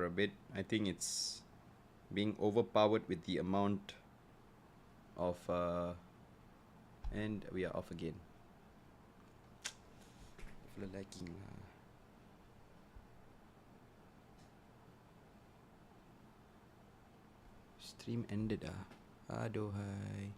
for a bit. I think it's being overpowered with the amount of and we are off again. Lagging. Stream ended aduhai.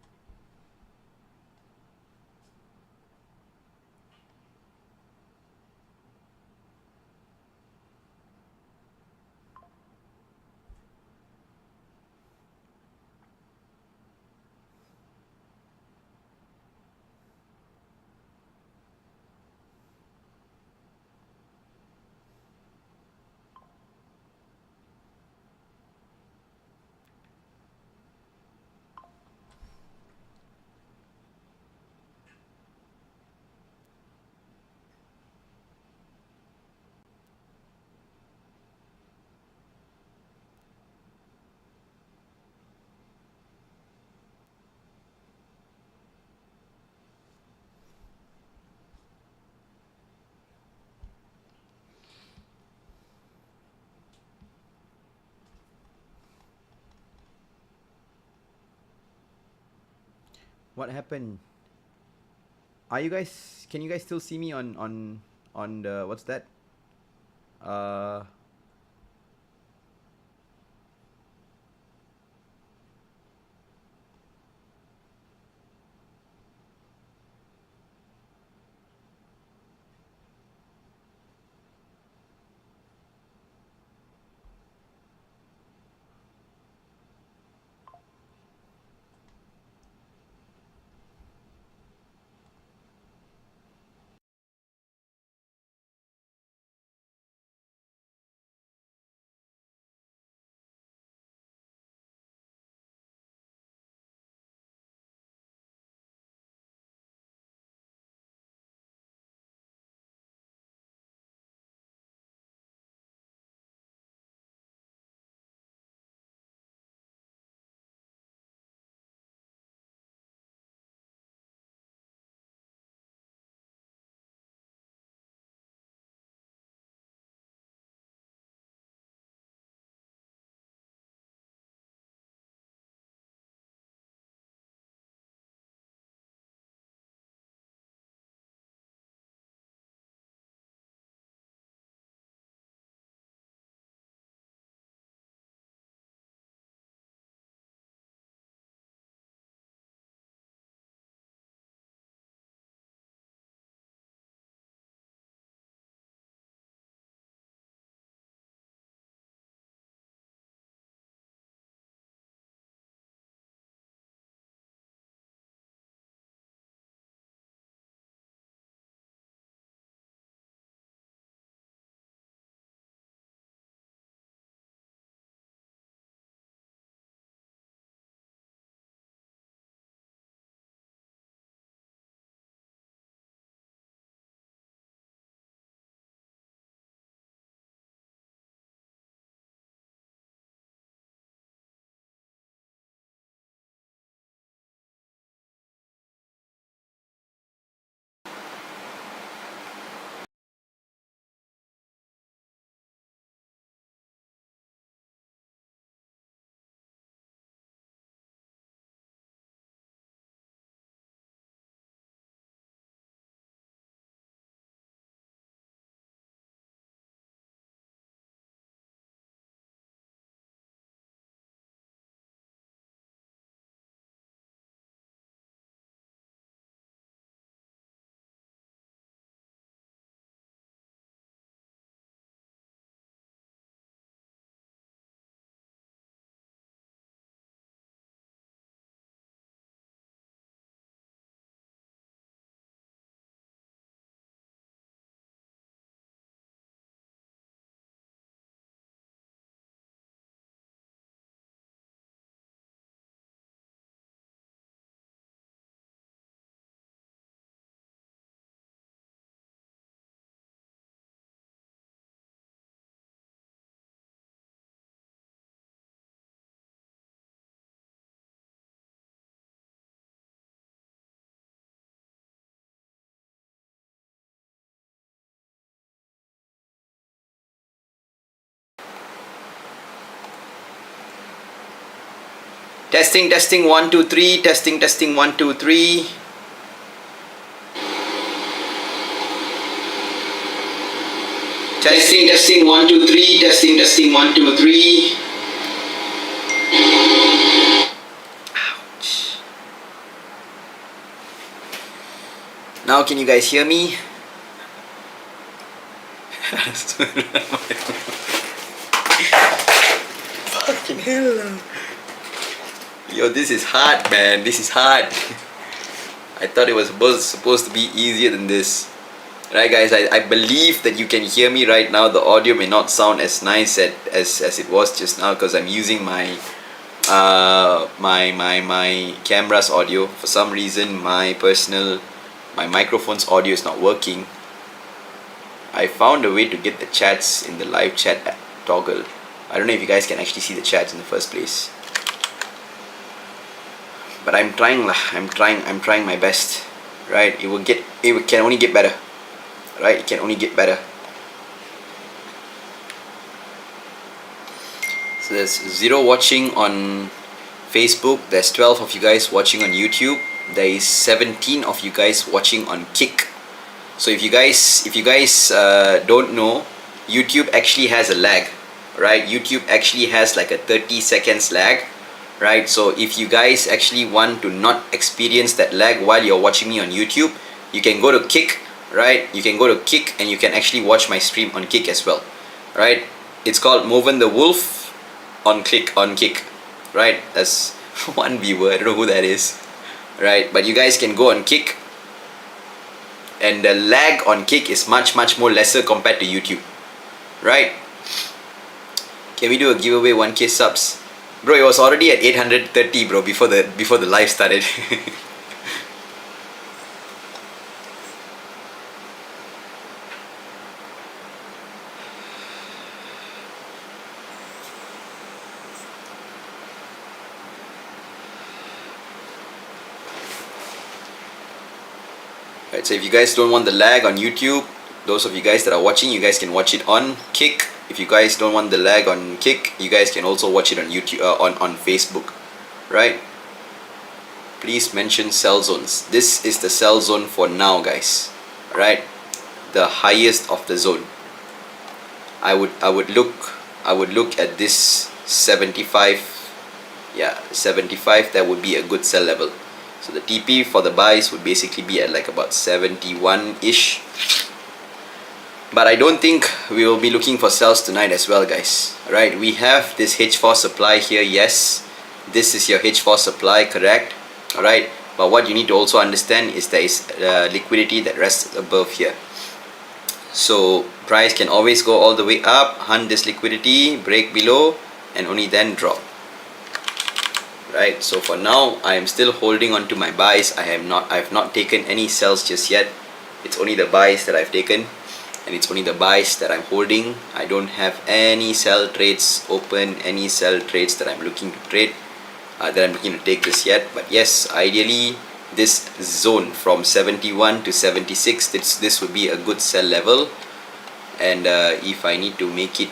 What happened? Are you guys? Can you guys still see me on the what's that? Testing, testing, 1, 2, 3. Testing, testing, 1, 2, 3. Testing, testing, 1, 2, 3. Testing, testing, 1, 2, 3. Ouch. Now can you guys hear me? Fucking hell. Yo, this is hard, man. This is hard. I thought it was supposed to be easier than this. Right, guys, I believe that you can hear me right now. The audio may not sound as nice as it was just now because I'm using my my camera's audio. For some reason, my microphone's audio is not working. I found a way to get the chats in the live chat toggle. I don't know if you guys can actually see the chats in the first place. But I'm trying my best. Right? It can only get better. Right? It can only get better. So there's 0 watching on Facebook. There's 12 of you guys watching on YouTube. There is 17 of you guys watching on Kick. So if you guys don't know, YouTube actually has a lag, right? YouTube actually has like a 30 seconds lag, right? So if you guys actually want to not experience that lag while you're watching me on YouTube, you can go to Kick, right? You can go to Kick and you can actually watch my stream on Kick as well, right? It's called Moven the Wolf on Kick, right? That's one viewer, I don't know who that is, right? But you guys can go on Kick, and the lag on Kick is much more lesser compared to YouTube, right? Can we do a giveaway 1K subs? Bro, it was already at 830, bro, before the live started. Right, so if you guys don't want the lag on YouTube, those of you guys that are watching, you guys can watch it on Kick. If you guys don't want the lag on Kick, you guys can also watch it on YouTube, on Facebook, right? Please mention sell zones. This is the sell zone for now, guys, right? The highest of the zone. I would look at this 75. Yeah, 75. That would be a good sell level. So the TP for the buys would basically be at like about 71-ish. But I don't think we will be looking for sells tonight as well, guys. Alright, we have this H4 supply here, yes. This is your H4 supply, correct? Alright, but what you need to also understand is there is liquidity that rests above here. So price can always go all the way up, hunt this liquidity, break below, and only then drop. Right, so for now I am still holding on to my buys. I have not taken any sells just yet. It's only the buys that I've taken, and it's only the buys that I'm holding. I don't have any sell trades open, any sell trades that I'm looking to trade, that I'm looking to take this yet. But yes, ideally this zone from 71 to 76, this would be a good sell level. And if I need to make it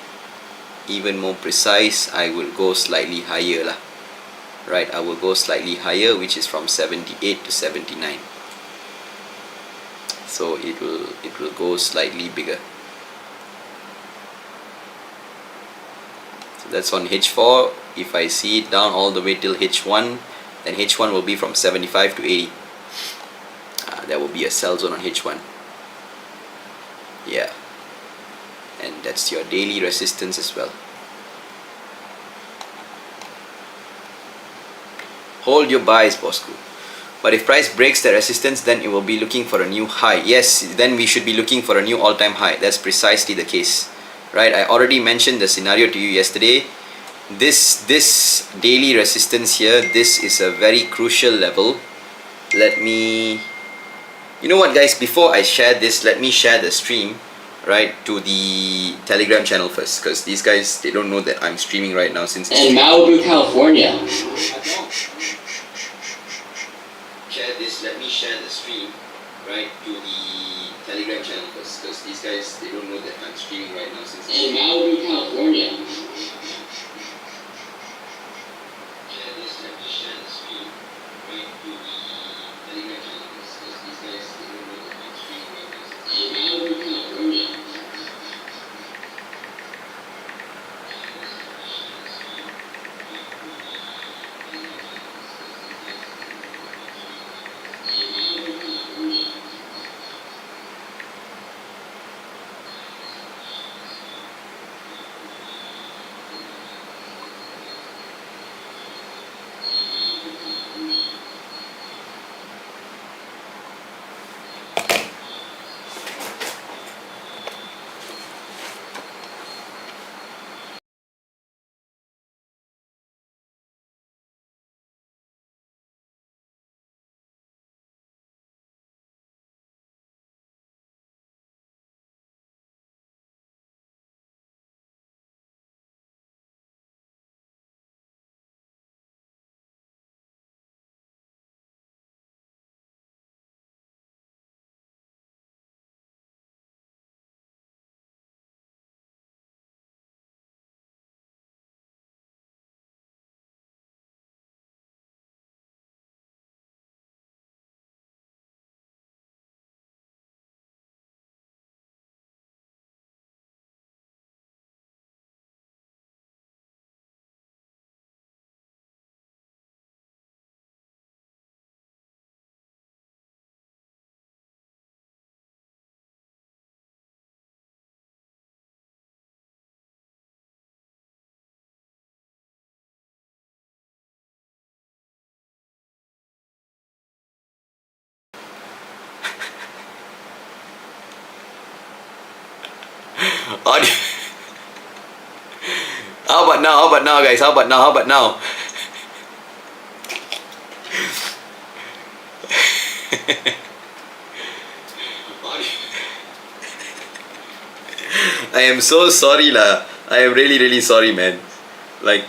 even more precise, I will go slightly higher lah. Right, I will go slightly higher, which is from 78 to 79. So it will go slightly bigger. So that's on H4. If I see it down all the way till H1, then H1 will be from 75 to 80. That will be a sell zone on H1. Yeah, and that's your daily resistance as well. Hold your buys, Bosco. But if price breaks the resistance, then it will be looking for a new high. Yes, then we should be looking for a new all-time high. That's precisely the case, right? I already mentioned the scenario to you yesterday. This daily resistance here, this is a very crucial level. Let me, you know what, guys? Before I share this, let me share the stream, right, to the Telegram channel first, because these guys, they don't know that I'm streaming right now since it's in Malibu, California. Let me share the stream, right, to the Telegram channel first, because these guys, they don't know that I'm streaming right now since in Malibu, California. Share this, let me Audio. How about now? How about now, guys? How about now? How about now? I am so sorry lah. I am really really sorry, man. Like,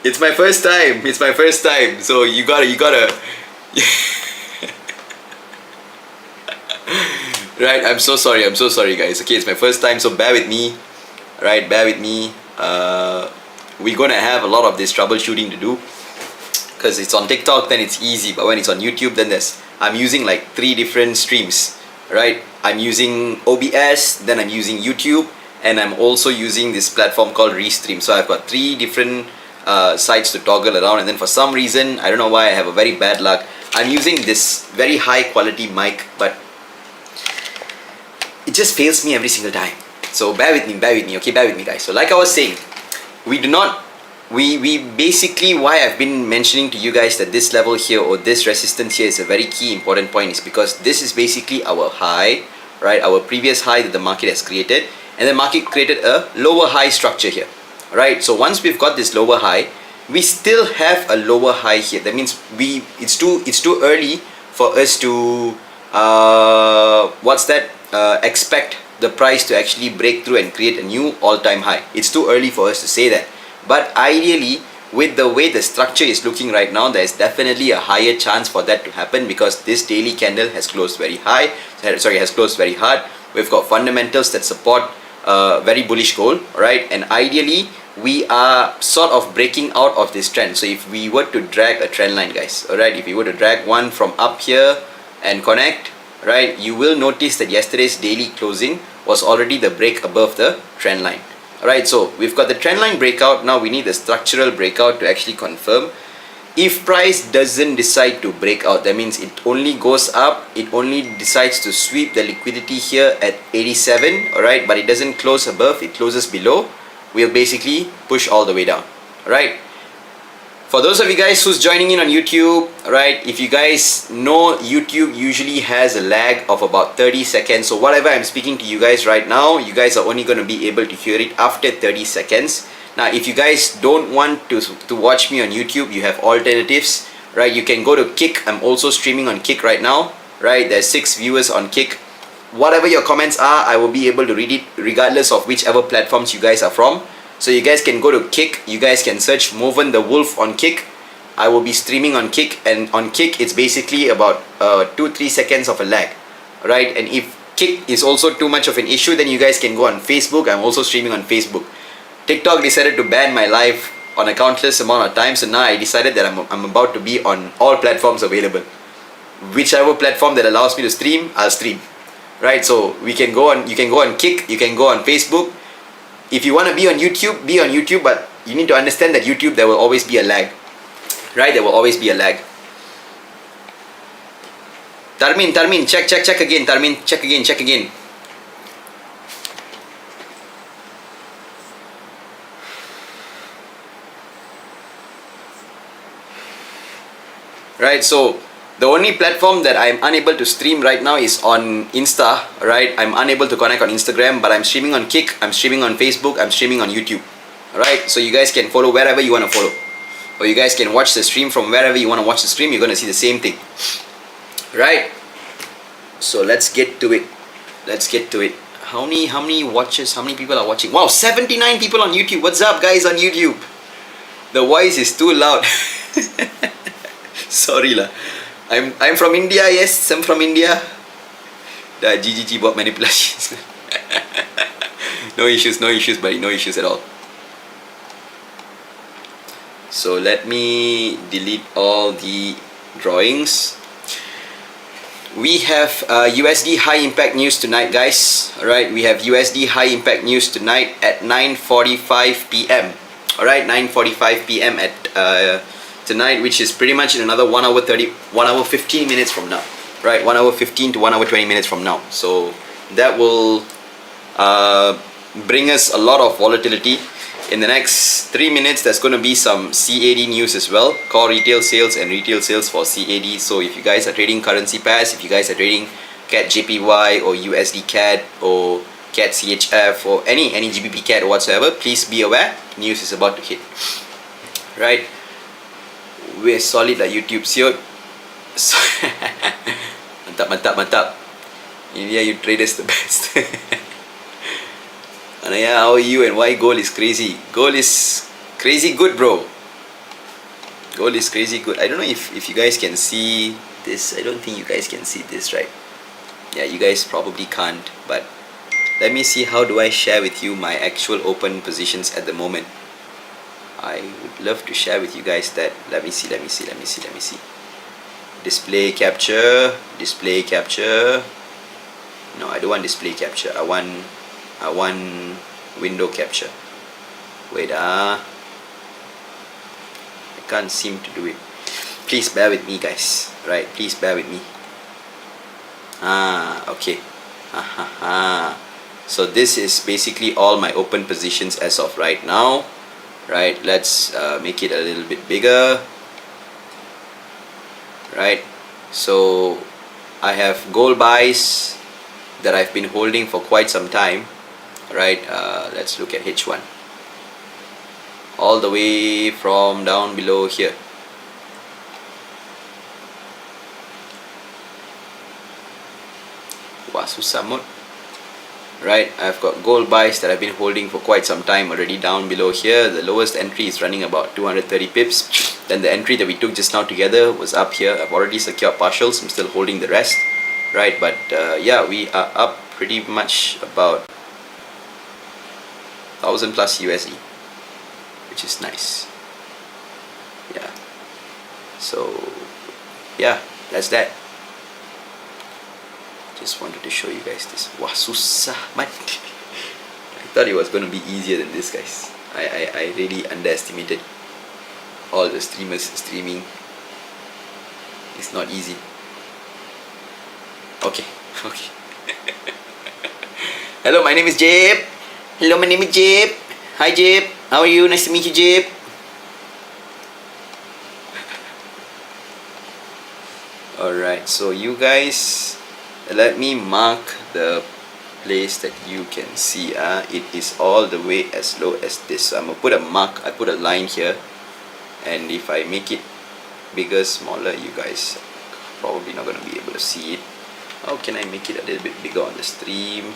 it's my first time. It's my first time. So you gotta. Right, I'm so sorry, guys. Okay, it's my first time, so bear with me. Right, bear with me. We're gonna have a lot of this troubleshooting to do, because it's on TikTok, then it's easy, but when it's on YouTube, then I'm using like 3 different streams. Right, I'm using OBS, then I'm using YouTube, and I'm also using this platform called Restream. So I've got 3 different sites to toggle around, and then for some reason, I don't know why, I have a very bad luck. I'm using this very high quality mic, but it just fails me every single time. So bear with me, okay, bear with me, guys. So like I was saying, we basically, why I've been mentioning to you guys that this level here, or this resistance here, is a very key important point, is because this is basically our high, right? Our previous high that the market has created, and the market created a lower high structure here, right? So once we've got this lower high, we still have a lower high here. That means it's too early for us to expect the price to actually break through and create a new all-time high. It's too early for us to say that. But ideally, with the way the structure is looking right now, there is definitely a higher chance for that to happen, because this daily candle has closed very high. Has closed very hard. We've got fundamentals that support very bullish gold, right? And ideally, we are sort of breaking out of this trend. So if we were to drag a trend line, guys, alright, if we were to drag one from up here and connect, right, you will notice that yesterday's daily closing was already the break above the trend line. Alright, so we've got the trend line breakout. Now we need the structural breakout to actually confirm. If price doesn't decide to break out, that means it only goes up, it only decides to sweep the liquidity here at 87, alright, but it doesn't close above, it closes below, we'll basically push all the way down. Alright, for those of you guys who's joining in on YouTube, right, if you guys know, YouTube usually has a lag of about 30 seconds. So whatever I'm speaking to you guys right now, you guys are only going to be able to hear it after 30 seconds. Now, if you guys don't want to watch me on YouTube, you have alternatives, right? You can go to Kick. I'm also streaming on Kick right now, right? There's 6 viewers on Kick. Whatever your comments are, I will be able to read it regardless of whichever platforms you guys are from. So you guys can go to Kick, you guys can search Moven the Wolf on Kick. I will be streaming on Kick, and on Kick it's basically about 2-3 seconds of a lag, right? And if Kick is also too much of an issue, then you guys can go on Facebook. I'm also streaming on Facebook. TikTok decided to ban my live on a countless amount of times, so now I decided that I'm about to be on all platforms available. Whichever platform that allows me to stream, I'll stream, right? So you can go on Kick, you can go on Facebook. If you want to be on YouTube, but you need to understand that YouTube, there will always be a lag, right? There will always be a lag. Tarmin, check again. Tarmin, check again. Right, so the only platform that I'm unable to stream right now is on Insta, right? I'm unable to connect on Instagram, but I'm streaming on Kick, I'm streaming on Facebook, I'm streaming on YouTube. Alright, so you guys can follow wherever you want to follow. Or you guys can watch the stream from wherever you want to watch the stream, you're going to see the same thing. Right? So let's get to it. How many watches, how many people are watching? Wow, 79 people on YouTube. What's up, guys, on YouTube? The voice is too loud. Sorry lah. I'm from India, yes, I'm from India. Dah GGG buat manipulations. No issues buddy, no issues at all. So let me delete all the drawings. We have USD high impact news tonight, guys. Alright, we have USD high impact news tonight at 9:45 PM. Alright, 9:45 PM at tonight, which is pretty much in another 1 hour 15 minutes from now, right? 1 hour 15 to 1 hour 20 minutes from now. So that will bring us a lot of volatility. In the next 3 minutes, there's going to be some CAD news as well, core retail sales and retail sales for CAD. So if you guys are trading currency pairs, if you guys are trading CAD JPY or USD CAD or CAT CHF or any GBP CAT or whatsoever, please be aware, news is about to hit. Right? We're solid like YouTube siot. So mantap. India, you traders the best. Anaya, how are you and why gold is crazy? Gold is crazy good, bro. Gold is crazy good. I don't know if you guys can see this. I don't think you guys can see this, right? Yeah, you guys probably can't, but let me see how do I share with you my actual open positions at the moment. I would love to share with you guys that. Let me see. Display capture. No, I don't want display capture. I want window capture. Wait, I can't seem to do it. Please bear with me, guys. Right, please bear with me. Okay. So this is basically all my open positions as of right now. Right, let's make it a little bit bigger. Right, so I have gold buys that I've been holding for quite some time. Right, let's look at H1 all the way from down below here. Wah, susah mod. Right, I've got gold buys that I've been holding for quite some time already down below here. The lowest entry is running about 230 pips. Then the entry that we took just now together was up here. I've already secured partials. I'm still holding the rest. Right, but yeah, we are up pretty much about 1,000 plus USD, which is nice. Yeah, so yeah, that's that. Just wanted to show you guys this. Wah, susah mat. I thought it was going to be easier than this, guys. I really underestimated all the streamers streaming. It's not easy. Okay. Hello, my name is Jeb. Hi, Jeb. How are you? Nice to meet you, Jeb. Alright, so you guys, let me mark the place that you can see. It is all the way as low as this. So I'm gonna put a mark. I put a line here, and if I make it bigger, smaller, you guys probably not gonna be able to see it. How can I make it a little bit bigger on the stream?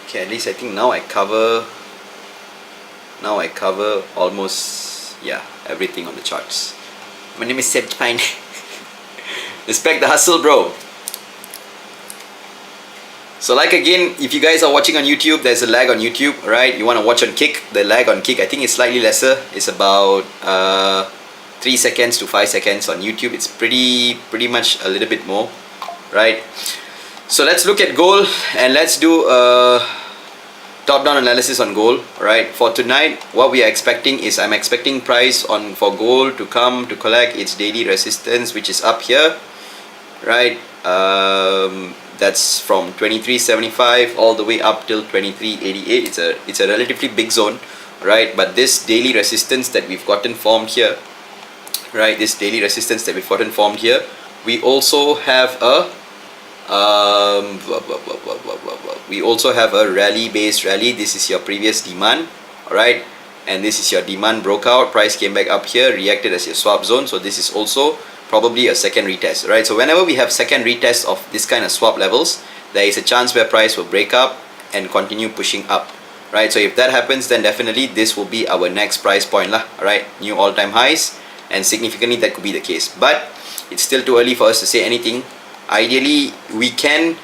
Okay, at least I think now I cover almost, yeah, everything on the charts. My name is Seb Pine. Respect the hustle, bro. So like again, if you guys are watching on YouTube, there's a lag on YouTube, right? You want to watch on Kick, the lag on Kick I think is slightly lesser. It's about 3 seconds to 5 seconds. On YouTube it's pretty much a little bit more, right? So let's look at gold and let's do a top-down analysis on gold. Right, for tonight what we are expecting is, I'm expecting price for gold to come to collect its daily resistance, which is up here, right? That's from 23.75 all the way up till 23.88. It's a relatively big zone, right? But this daily resistance that we've gotten formed here, right, we also have a rally-based rally. This is your previous demand, alright, and this is your demand broke out, price came back up here, reacted as your swap zone. So this is also probably a second retest, right? So whenever we have second retest of this kind of swap levels, there is a chance where price will break up and continue pushing up, right? So if that happens, then definitely this will be our next price point lah, alright, new all-time highs, and significantly that could be the case, but it's still too early for us to say anything. Ideally we can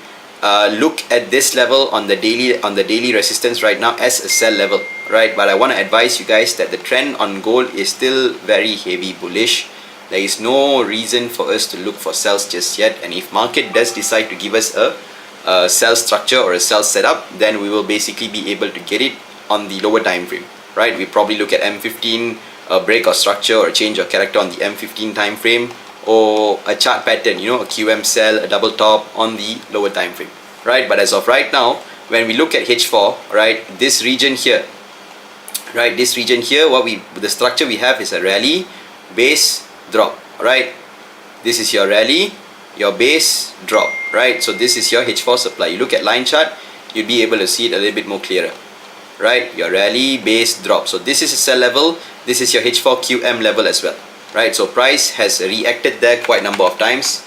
look at this level on the daily resistance right now as a sell level, right? But I want to advise you guys that the trend on gold is still very heavy bullish. There is no reason for us to look for sells just yet, and if market does decide to give us a sell structure or a sell setup, then we will basically be able to get it on the lower time frame, right? We probably look at M15, a break or structure or change of character on the M15 time frame, or a chart pattern, you know, a QM sell, a double top on the lower time frame, right? But as of right now, when we look at H4, right, this region here, right, this region here, the structure we have is a rally, base, drop, right? This is your rally, your base, drop, right? So this is your H4 supply. You look at line chart, you'll be able to see it a little bit more clearer, right? Your rally, base, drop. So this is a sell level, this is your H4 QM level as well, right? So price has reacted there quite a number of times,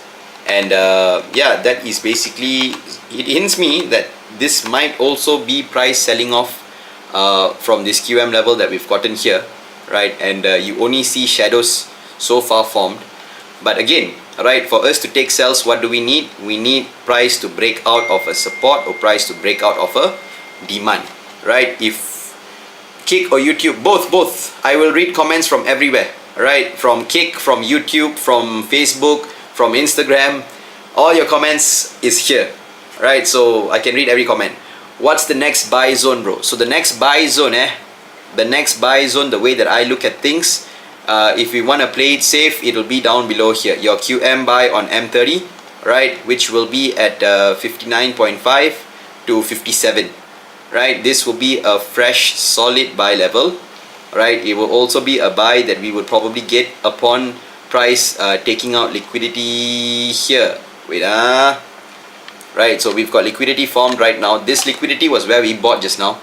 and yeah, that is basically, it hints me that this might also be price selling off from this QM level that we've gotten here, right? And you only see shadows so far formed. But again, right, for us to take sells, what do we need? We need price to break out of a support or price to break out of a demand, right? If Kick or YouTube, both, I will read comments from everywhere, right? From Kick, from YouTube, from Facebook, from Instagram, all your comments is here, right? So I can read every comment. What's the next buy zone, bro? So the next buy zone, the next buy zone, the way that I look at things, if we want to play it safe, it will be down below here. Your QM buy on M30, right, which will be at 59.5 to 57, right? This will be a fresh, solid buy level, right? It will also be a buy that we would probably get upon price taking out liquidity here. Wait, right? So we've got liquidity formed right now. This liquidity was where we bought just now,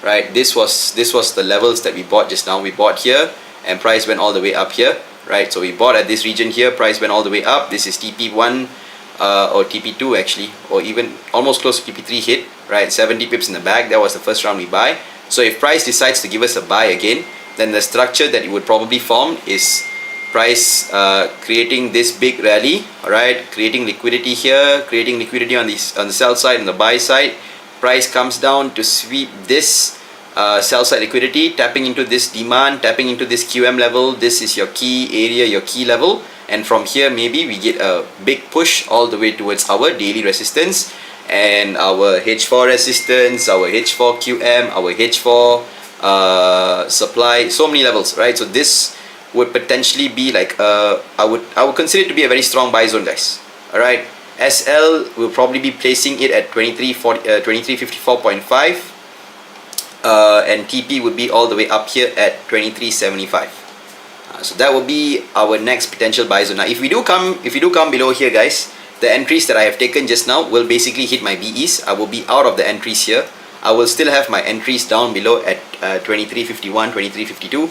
right? This was the levels that we bought just now. We bought here, and price went all the way up here, right? So we bought at this region here, price went all the way up. This is TP1 or TP2 actually, or even almost close to TP3 hit, right? 70 pips in the back. That was the first round we buy. So if price decides to give us a buy again, then the structure that it would probably form is price creating this big rally, alright, creating liquidity here, creating liquidity on the sell side and the buy side. Price comes down to sweep this sell side liquidity, tapping into this demand, tapping into this QM level. This is your key area, your key level, and from here maybe we get a big push all the way towards our daily resistance and our H4 resistance, our H4 QM, our H4 supply, so many levels, right? So this would potentially be like I would consider it to be a very strong buy zone, guys. Alright, SL will probably be placing it at 2354.5. And TP would be all the way up here at 2375. So that will be our next potential buy zone. Now, if you do come below here, guys, the entries that I have taken just now will basically hit my BEs. I will be out of the entries here. I will still have my entries down below at 2351, 2352.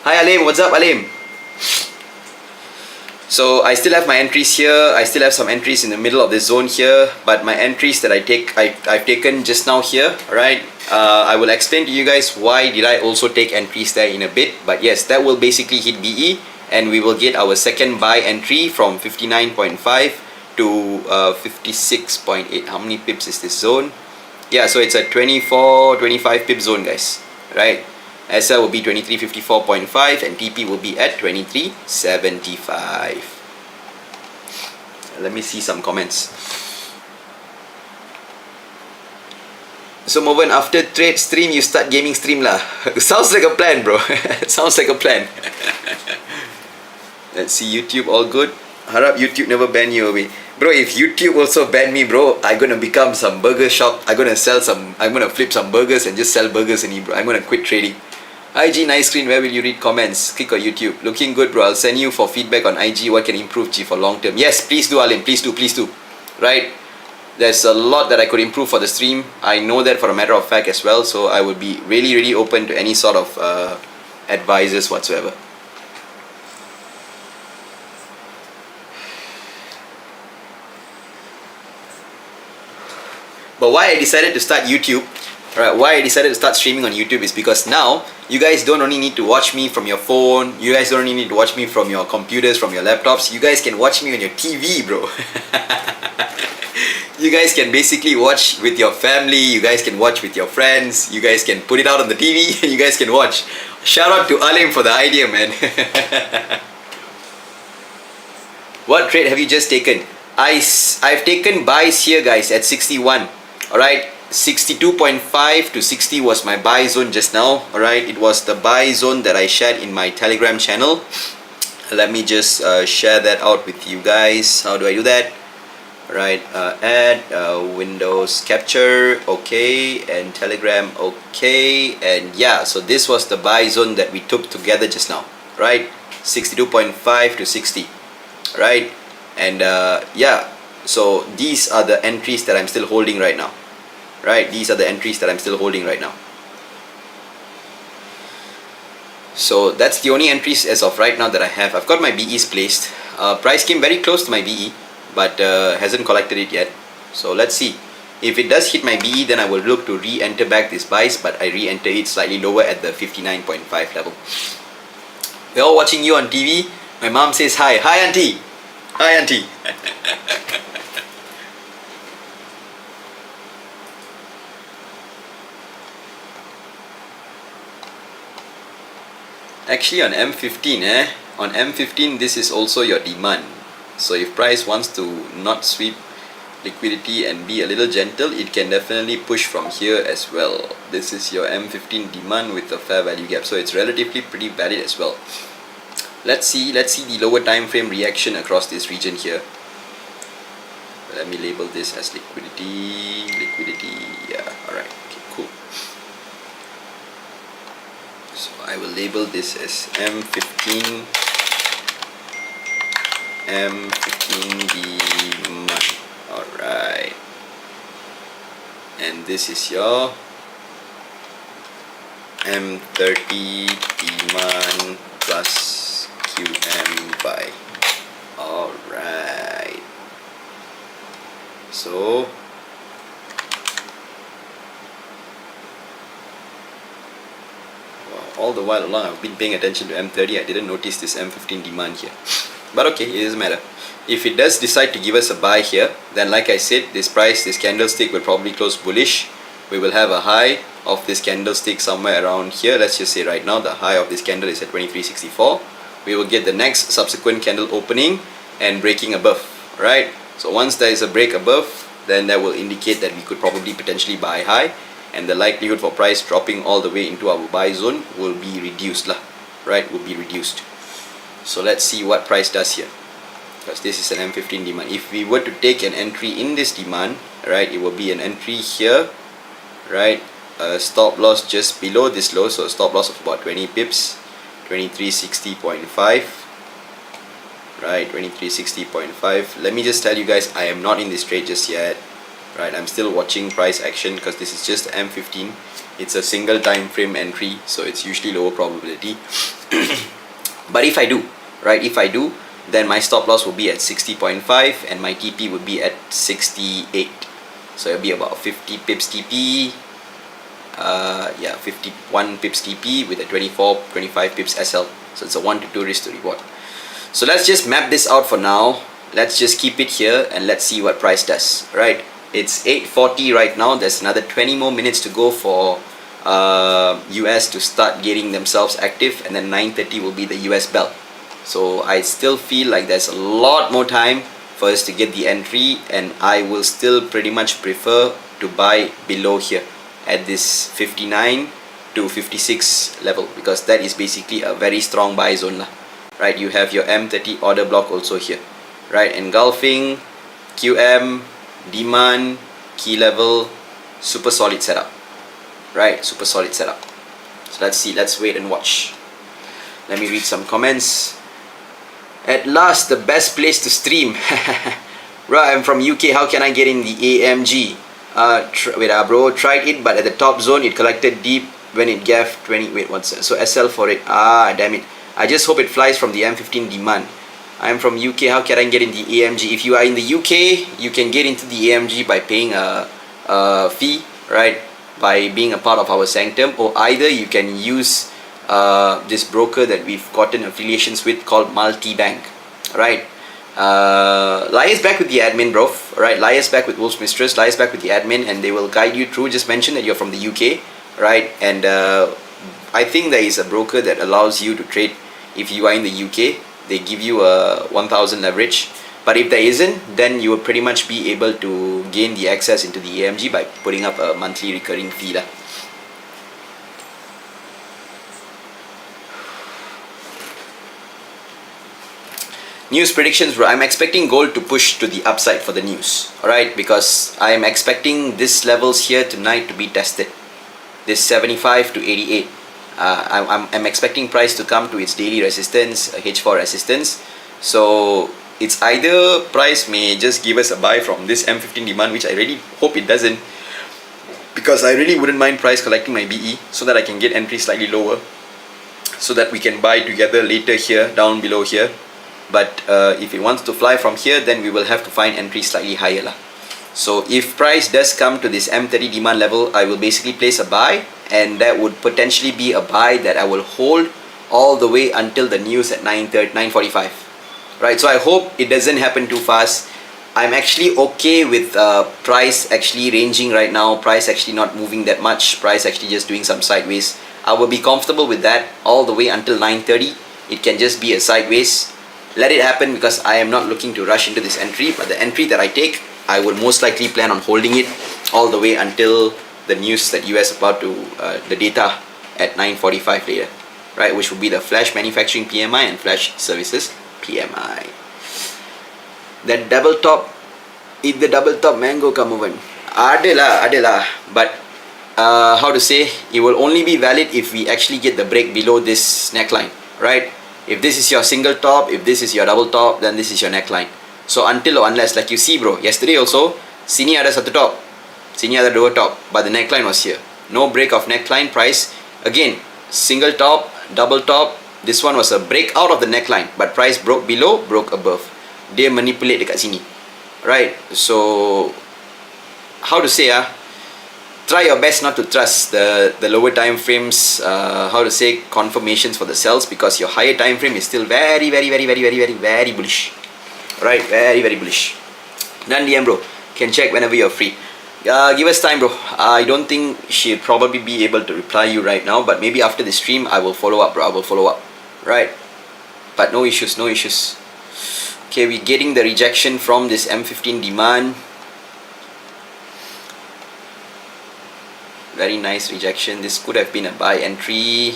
Hi Alim, what's up Alim? So I still have my entries here. I still have some entries in the middle of the zone here, but my entries that I've taken just now here, right? I will explain to you guys why did I also take entries there in a bit. But yes, that will basically hit BE, and we will get our second buy entry from 59.5 to 56.8. How many pips is this zone? Yeah, so it's a 25 pip zone, guys, right? SL will be 2354.5 and TP will be at 2375. Let me see some comments. So Moven, after trade stream you start gaming stream lah. Sounds like a plan, bro. Sounds like a plan. Let's see, YouTube all good. Harap YouTube never ban you away. Bro, if YouTube also ban me, bro, I'm gonna become some burger shop. I'm gonna flip some burgers and just sell burgers in bro. I'm gonna quit trading. IG nice screen, where will you read comments? Click on YouTube. Looking good, bro. I'll send you for feedback on IG. What can improve, G, for long term? Yes, please do, Alim. Please do. Right? There's a lot that I could improve for the stream. I know that for a matter of fact as well. So I would be really open to any sort of advices whatsoever. But why I decided to start YouTube, right? Why I decided to start streaming on YouTube is because now you guys don't only need to watch me from your phone. You guys don't only need to watch me from your computers, from your laptops. You guys can watch me on your TV, bro. You guys can basically watch with your family. You guys can watch with your friends. You guys can put it out on the TV and you guys can watch. Shout out to Alim for the idea, man. What trade have you just taken? I've taken buys here, guys, at 61. Alright, 62.5 to 60 was my buy zone just now. Alright, it was the buy zone that I shared in my Telegram channel. Let me just share that out with you guys. How do I do that? Right, add Windows capture, okay, and Telegram, okay, and yeah, so this was the buy zone that we took together just now, right? 62.5 to 60, right? And yeah, so these are the entries that I'm still holding right now, right? These are the entries that I'm still holding right now. So that's the only entries as of right now that I have. I've got my BEs placed. Price came very close to my BE, but hasn't collected it yet. So let's see. If it does hit my BE, then I will look to re-enter back this buys, but I re-enter it slightly lower at the 59.5 level. We're all watching you on TV. My mom says hi. Hi, auntie. Hi, auntie. Actually, on M15, on M15, this is also your demand. So if price wants to not sweep liquidity and be a little gentle, it can definitely push from here as well. This is your M15 demand with the fair value gap, so it's relatively pretty valid as well. Let's see the lower time frame reaction across this region here. Let me label this as liquidity. Yeah, alright, okay, cool. So I will label this as M15 demand. Alright. And this is your M30 demand plus QM buy. Alright. So all the while along I've been paying attention to M30. I didn't notice this M15 demand here, but okay, it doesn't matter. If it does decide to give us a buy here, then like I said, this candlestick will probably close bullish. We will have a high of this candlestick somewhere around here. Let's just say right now the high of this candle is at 23.64. We will get the next subsequent candle opening and breaking above, right? So once there is a break above, then that will indicate that we could probably potentially buy high, and the likelihood for price dropping all the way into our buy zone will be reduced lah, right? Will be reduced. So let's see what price does here, because this is an M15 demand. If we were to take an entry in this demand, right, it will be an entry here, right? A stop loss just below this low, so a stop loss of about 20 pips, 2360.5, right? 2360.5. Let me just tell you guys, I am not in this trade just yet, right? I'm still watching price action because this is just M15. It's a single time frame entry, so it's usually lower probability. But if I do, right, then my stop loss will be at 60.5 and my TP would be at 68. So it'll be about 50 pips TP. Yeah, 51 pips TP with a 25 pips SL. So it's a 1 to 2 risk to reward. So let's just map this out for now. Let's just keep it here and let's see what price does, right? It's 8:40 right now. There's another 20 more minutes to go for US to start getting themselves active, and then 9:30 will be the US bell. So I still feel like there's a lot more time for us to get the entry, and I will still pretty much prefer to buy below here at this 59 to 56 level, because that is basically a very strong buy zone lah, right? You have your M30 order block also here, right? Engulfing, QM, demand, key level, super solid setup, right? Super solid setup. So let's see, let's wait and watch. Let me read some comments. At last, the best place to stream. Right, I'm from UK. How can I get in the AMG? Wait, bro, tried it, but at the top zone it collected deep when it gapped 20. Wait, what's that? So SL for it. Ah, damn it. I just hope it flies from the M15 demand. I'm from UK. How can I get in the AMG? If you are in the UK, you can get into the AMG by paying a fee, right? By being a part of our sanctum, or either you can use this broker that we've gotten affiliations with called Multi-Bank, right? Liaise back with the admin, bro, right? Liaise back with Wolf's Mistress, liaise back with the admin, and they will guide you through. Just mention that you're from the UK, right? And I think there is a broker that allows you to trade if you are in the UK. They give you a 1000 leverage, but if there isn't, then you will pretty much be able to gain the access into the AMG by putting up a monthly recurring fee lah. News predictions, bro. I'm expecting gold to push to the upside for the news. Alright, because I'm expecting this levels here tonight to be tested. This 75 to 88. I'm expecting price to come to its daily resistance, H4 resistance. So it's either price may just give us a buy from this M15 demand, which I really hope it doesn't, because I really wouldn't mind price collecting my BE so that I can get entry slightly lower, so that we can buy together later here, down below here. But if it wants to fly from here, then we will have to find entry slightly higher lah. So if price does come to this M30 demand level, I will basically place a buy, and that would potentially be a buy that I will hold all the way until the news at 9:45. Right, so I hope it doesn't happen too fast. I'm actually okay with price actually ranging right now, price actually not moving that much, price actually just doing some sideways. I will be comfortable with that all the way until 9:30. It can just be a sideways. Let it happen, because I am not looking to rush into this entry, but the entry that I take, I will most likely plan on holding it all the way until the news that US about to, the data at 9:45 later, right, which will be the flash manufacturing PMI and flash services PMI. That double top, if the double top mango come over, adalah, but how to say, it will only be valid if we actually get the break below this neckline, right? If this is your single top, if this is your double top, then this is your neckline. So until or unless, like you see bro, yesterday also, sini ada satu top, sini ada dua top, but the neckline was here. No break of neckline, price, again, single top, double top, this one was a break out of the neckline, but price broke below, broke above. Dia manipulate dekat sini. Right, so, how to say try your best not to trust the lower time frames, how to say, confirmations for the sells, because your higher time frame is still very bullish. Right, very bullish. Done DM bro, can check whenever you're free. Give us time bro. I don't think she'll probably be able to reply you right now, but maybe after the stream I will follow up bro, I will follow up. Right, but no issues. Okay, we're getting the rejection from this M15 demand. Very nice rejection. This could have been a buy entry.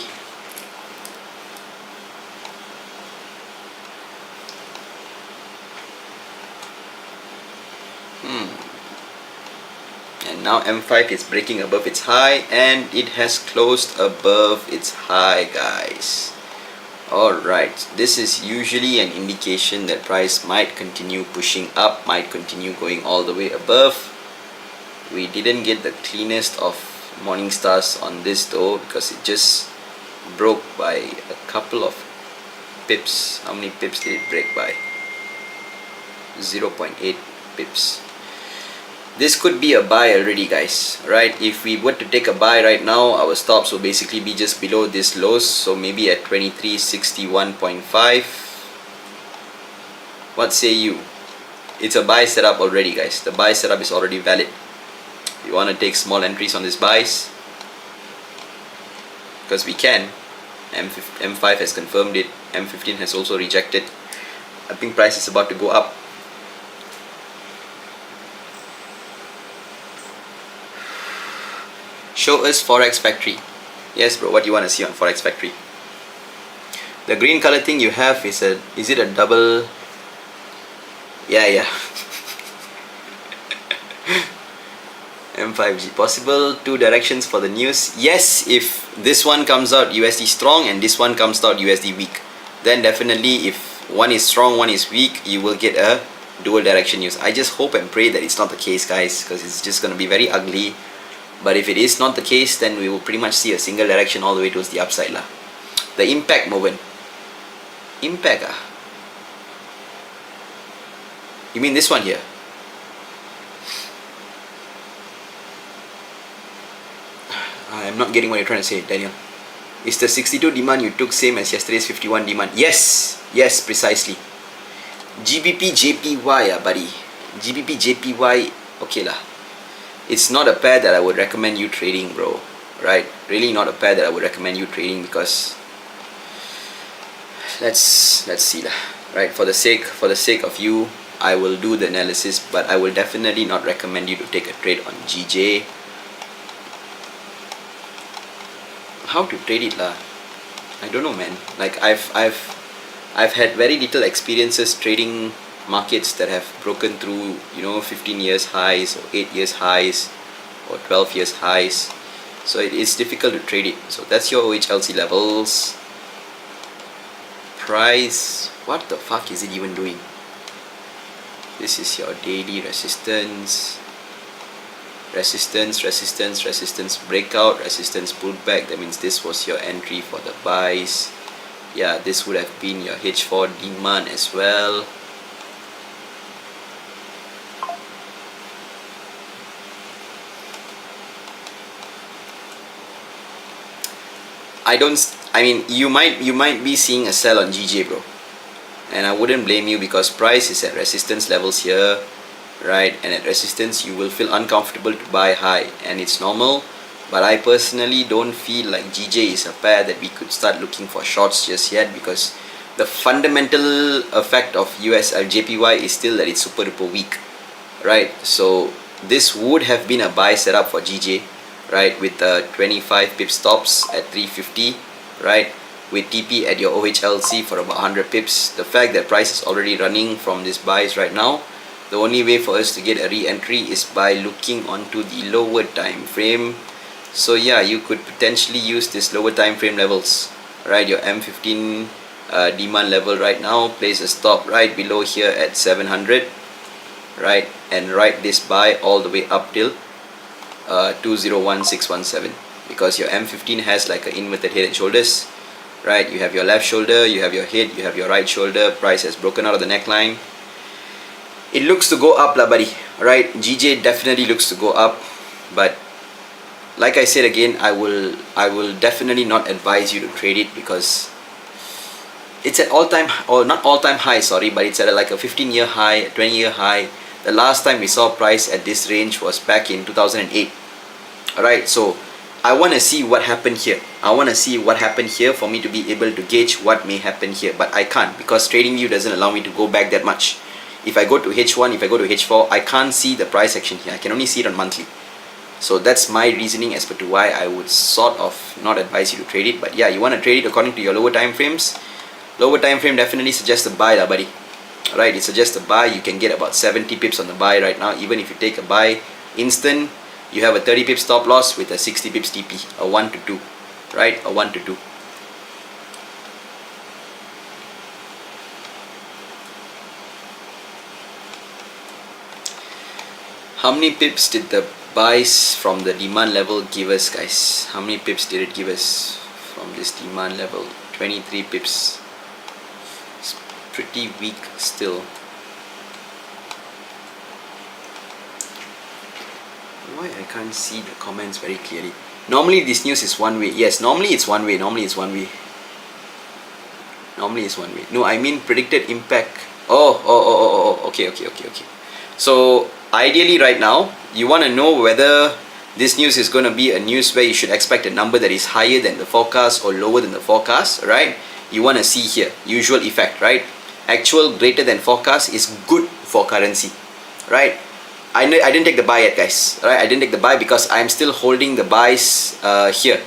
And now M5 is breaking above its high, and it has closed above its high, guys. Alright, this is usually an indication that price might continue pushing up, might continue going all the way above. We didn't get the cleanest of morning stars on this though, because it just broke by a couple of pips. How many pips did it break by? 0.8 pips. This could be a buy already, guys, right? If we were to take a buy right now, our stops will basically be just below this lows, so maybe at 2361.5. What say you? It's a buy setup already, guys. The buy setup is already valid. You want to take small entries on this buys, because we can. M5 has confirmed it. M15 has also rejected. I think price is about to go up. Show us Forex Factory. Yes bro, what do you want to see on Forex Factory? The green color thing you have is it a double? Yeah. M5G, possible two directions for the news. Yes, if this one comes out USD strong and this one comes out USD weak, then definitely if one is strong, one is weak, you will get a dual direction news. I just hope and pray that it's not the case, guys, because it's just going to be very ugly. But if it is not the case, then we will pretty much see a single direction all the way towards the upside lah. The impact movement. Impact You mean this one here? I'm not getting what you're trying to say, Daniel. Is the 62 demand you took same as yesterday's 51 demand? Yes, precisely. GBP JPY buddy. GBP JPY, okay lah. It's not a pair that I would recommend you trading, bro. Right? Really not a pair that I would recommend you trading, because let's see lah. Right? For the sake of you, I will do the analysis, but I will definitely not recommend you to take a trade on GJ. How to trade it lah? I don't know, man. Like I've I've had very little experiences trading markets that have broken through, 15 years highs or 8 years highs or 12 years highs. So it is difficult to trade it. So that's your OHLC levels. Price, what the fuck is it even doing? This is your daily resistance. Resistance, resistance, resistance, breakout, resistance, pullback. That means this was your entry for the buys. Yeah, this would have been your H4 demand as well. I mean, you might be seeing a sell on GJ, bro, and I wouldn't blame you, because price is at resistance levels here, right? And at resistance you will feel uncomfortable to buy high, and it's normal. But I personally don't feel like GJ is a pair that we could start looking for shorts just yet, because the fundamental effect of JPY is still that it's super duper weak, right? So this would have been a buy setup for GJ, right, with 25 pip stops at 350, right, with TP at your OHLC for about 100 pips. The fact that price is already running from these buys right now, the only way for us to get a re-entry is by looking onto the lower time frame. So yeah, you could potentially use this lower time frame levels, right? Your M15 demand level right now, place a stop right below here at 700, right, and write this buy all the way up till 201617, because your M15 has like an inverted head and shoulders, right? You have your left shoulder, you have your head, you have your right shoulder. Price has broken out of the neckline. It looks to go up lah, buddy, right? GJ definitely looks to go up, but like I said again, I will definitely not advise you to trade it, because it's at all-time, or not all-time high, sorry, but it's at like a 15-year high, 20-year high. The last time we saw price at this range was back in 2008. Alright, so I want to see what happened here. I want to see what happened here for me to be able to gauge what may happen here. But I can't, because TradingView doesn't allow me to go back that much. If I go to H1, if I go to H4, I can't see the price action here. I can only see it on monthly. So that's my reasoning as to why I would sort of not advise you to trade it. But yeah, you want to trade it according to your lower time frames. Lower time frame definitely suggests a buy lah, buddy. Alright, it suggests a buy. You can get about 70 pips on the buy right now. Even if you take a buy instant, you have a 30 pip stop loss with a 60 pips TP, a 1 to 2, right? A 1 to 2. How many pips did the buys from the demand level give us, guys? How many pips did it give us from this demand level? 23 pips. It's pretty weak still. Why I can't see the comments very clearly? Normally this news is one way. Yes, normally it's one way. Normally it's one way. Normally it's one way. No, I mean predicted impact. Oh. Okay. So ideally right now, you want to know whether this news is going to be a news where you should expect a number that is higher than the forecast or lower than the forecast, right? You want to see here, usual effect, right? Actual greater than forecast is good for currency, right? I didn't take the buy yet, guys, right? I didn't take the buy because I'm still holding the buys here.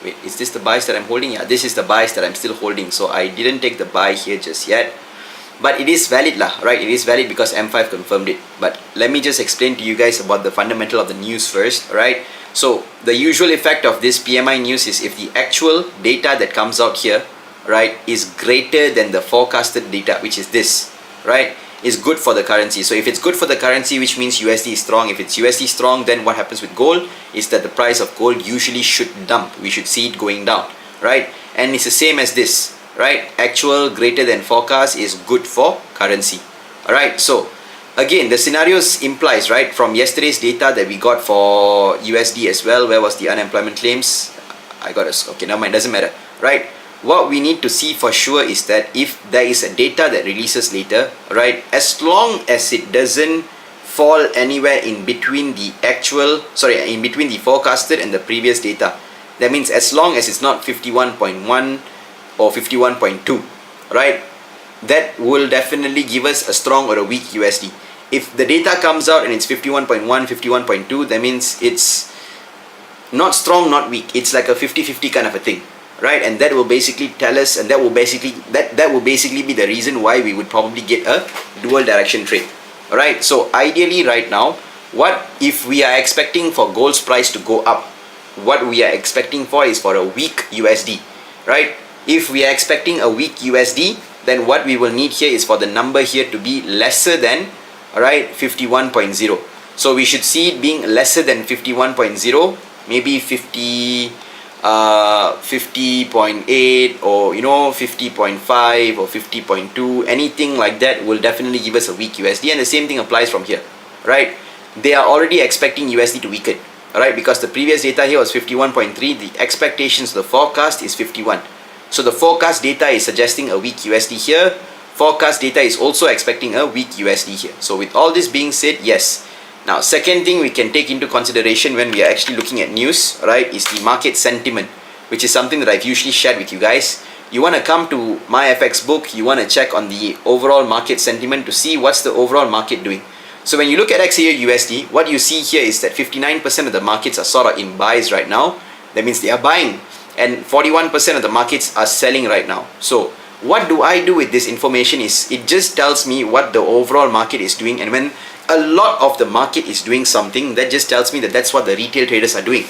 Wait, is this the buys that I'm holding? Yeah, this is the buys that I'm still holding. So I didn't take the buy here just yet. But it is valid lah, right? It is valid because M5 confirmed it. But let me just explain to you guys about the fundamental of the news first, right? So the usual effect of this PMI news is if the actual data that comes out here, right, is greater than the forecasted data, which is this, right, is good for the currency. So if it's good for the currency, which means USD is strong. If it's USD strong, then what happens with gold is that the price of gold usually should dump. We should see it going down, right? And it's the same as this, right? Actual greater than forecast is good for currency. Alright, so again, the scenarios implies, right, from yesterday's data that we got for USD as well. Where was the unemployment claims? I got a, okay, never mind, doesn't matter, right? What we need to see for sure is that if there is a data that releases later, right, as long as it doesn't fall anywhere in between the actual, in between the forecasted and the previous data, that means as long as it's not 51.1 or 51.2, right, that will definitely give us a strong or a weak USD. If the data comes out and it's 51.1, 51.2, that means it's not strong, not weak. It's like a 50-50 kind of a thing, right? And that will basically tell us, and that will basically be the reason why we would probably get a dual direction trade. All right, so ideally right now, what if we are expecting for gold's price to go up? What we are expecting for is for a weak USD, right? If we are expecting a weak USD, then what we will need here is for the number here to be lesser than, all right, 51.0. So we should see it being lesser than 51.0, maybe 50.8, or 50.5 or 50.2, anything like that will definitely give us a weak USD. And the same thing applies from here, right? They are already expecting USD to weaken, all right, because the previous data here was 51.3. the expectations, the forecast is 51. So the forecast data is suggesting a weak USD here. Forecast data is also expecting a weak USD here. So with all this being said, yes. Now, second thing we can take into consideration when we are actually looking at news, right, is the market sentiment, which is something that I've usually shared with you guys. You want to come to my FX book, you want to check on the overall market sentiment to see what's the overall market doing. So when you look at XAU USD, what you see here is that 59% of the markets are sort of in buys right now. That means they are buying. And 41% of the markets are selling right now. So what do I do with this information is, it just tells me what the overall market is doing. And when a lot of the market is doing something, that just tells me that that's what the retail traders are doing.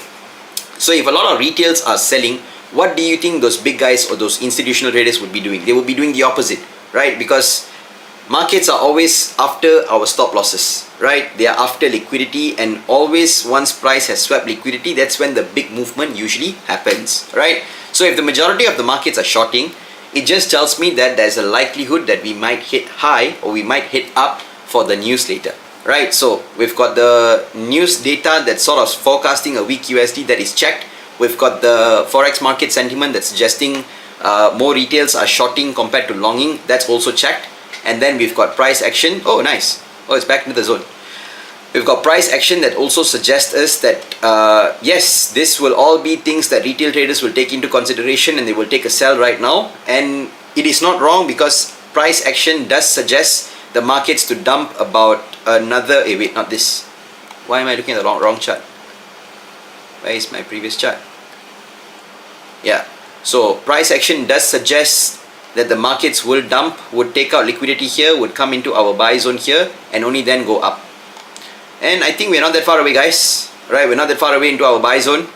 So if a lot of retails are selling, what do you think those big guys or those institutional traders would be doing? They will be doing the opposite, right? Because markets are always after our stop losses, right? They are after liquidity, and always once price has swept liquidity, that's when the big movement usually happens, right? So if the majority of the markets are shorting, it just tells me that there's a likelihood that we might hit high or we might hit up for the news later, right? So we've got the news data that's sort of forecasting a weak USD, that is checked. We've got the forex market sentiment that's suggesting more retails are shorting compared to longing, that's also checked. And then we've got price action. Oh, nice. Oh, it's back into the zone. We've got price action that also suggests us that yes, this will all be things that retail traders will take into consideration, and they will take a sell right now. And it is not wrong, because price action does suggest the markets to dump about another, wait, not this. Why am I looking at the wrong chart? Where is my previous chart? Yeah, so price action does suggest that the markets will dump, would take out liquidity here, would come into our buy zone here, and only then go up. And I think we're not that far away, guys, right? We're not that far away into our buy zone.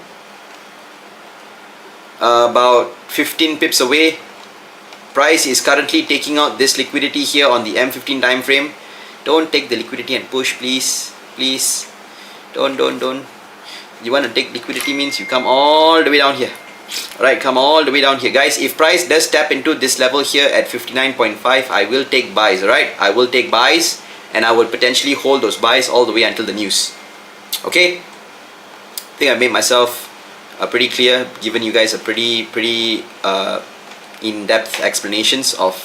About 15 pips away. Price is currently taking out this liquidity here on the M15 time frame. Don't take the liquidity and push, please. Please. Don't. You want to take liquidity means you come all the way down here. Alright, come all the way down here. Guys, if price does tap into this level here at 59.5, I will take buys, alright? I will take buys, and I will potentially hold those buys all the way until the news. Okay? I think I made myself pretty clear, given you guys a pretty in-depth explanations of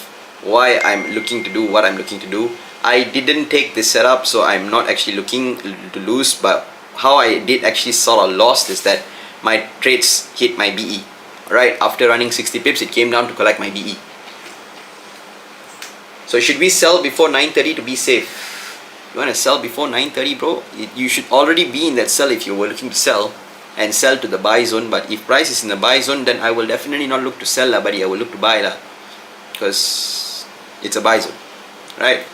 why I'm looking to do what I'm looking to do. I didn't take this setup, so I'm not actually looking to lose, but how I did actually sort of lost is that my trades hit my BE. Alright, after running 60 pips, it came down to collect my BE. So should we sell before 9:30 to be safe? You want to sell before 9:30, bro? You should already be in that sell if you were looking to sell, and sell to the buy zone. But if price is in the buy zone, then I will definitely not look to sell lah, buddy. I will look to buy lah, because it's a buy zone, right?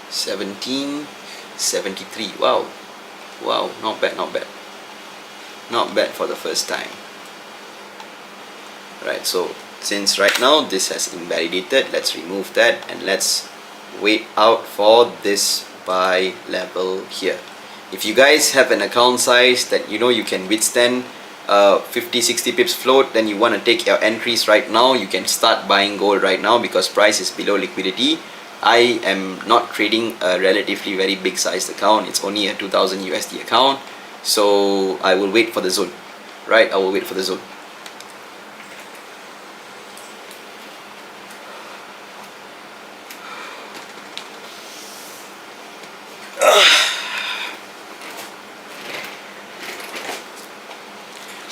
1773. Wow, not bad, not bad for the first time. Right, so since right now this has invalidated, let's remove that, and let's wait out for this buy level here. If you guys have an account size that you can withstand 50-60 pips float, then you want to take your entries right now. You can start buying gold right now because price is below liquidity. I am not trading a relatively very big sized account. It's only a 2000 USD account, so I will wait for the zone. Right, I will wait for the zone.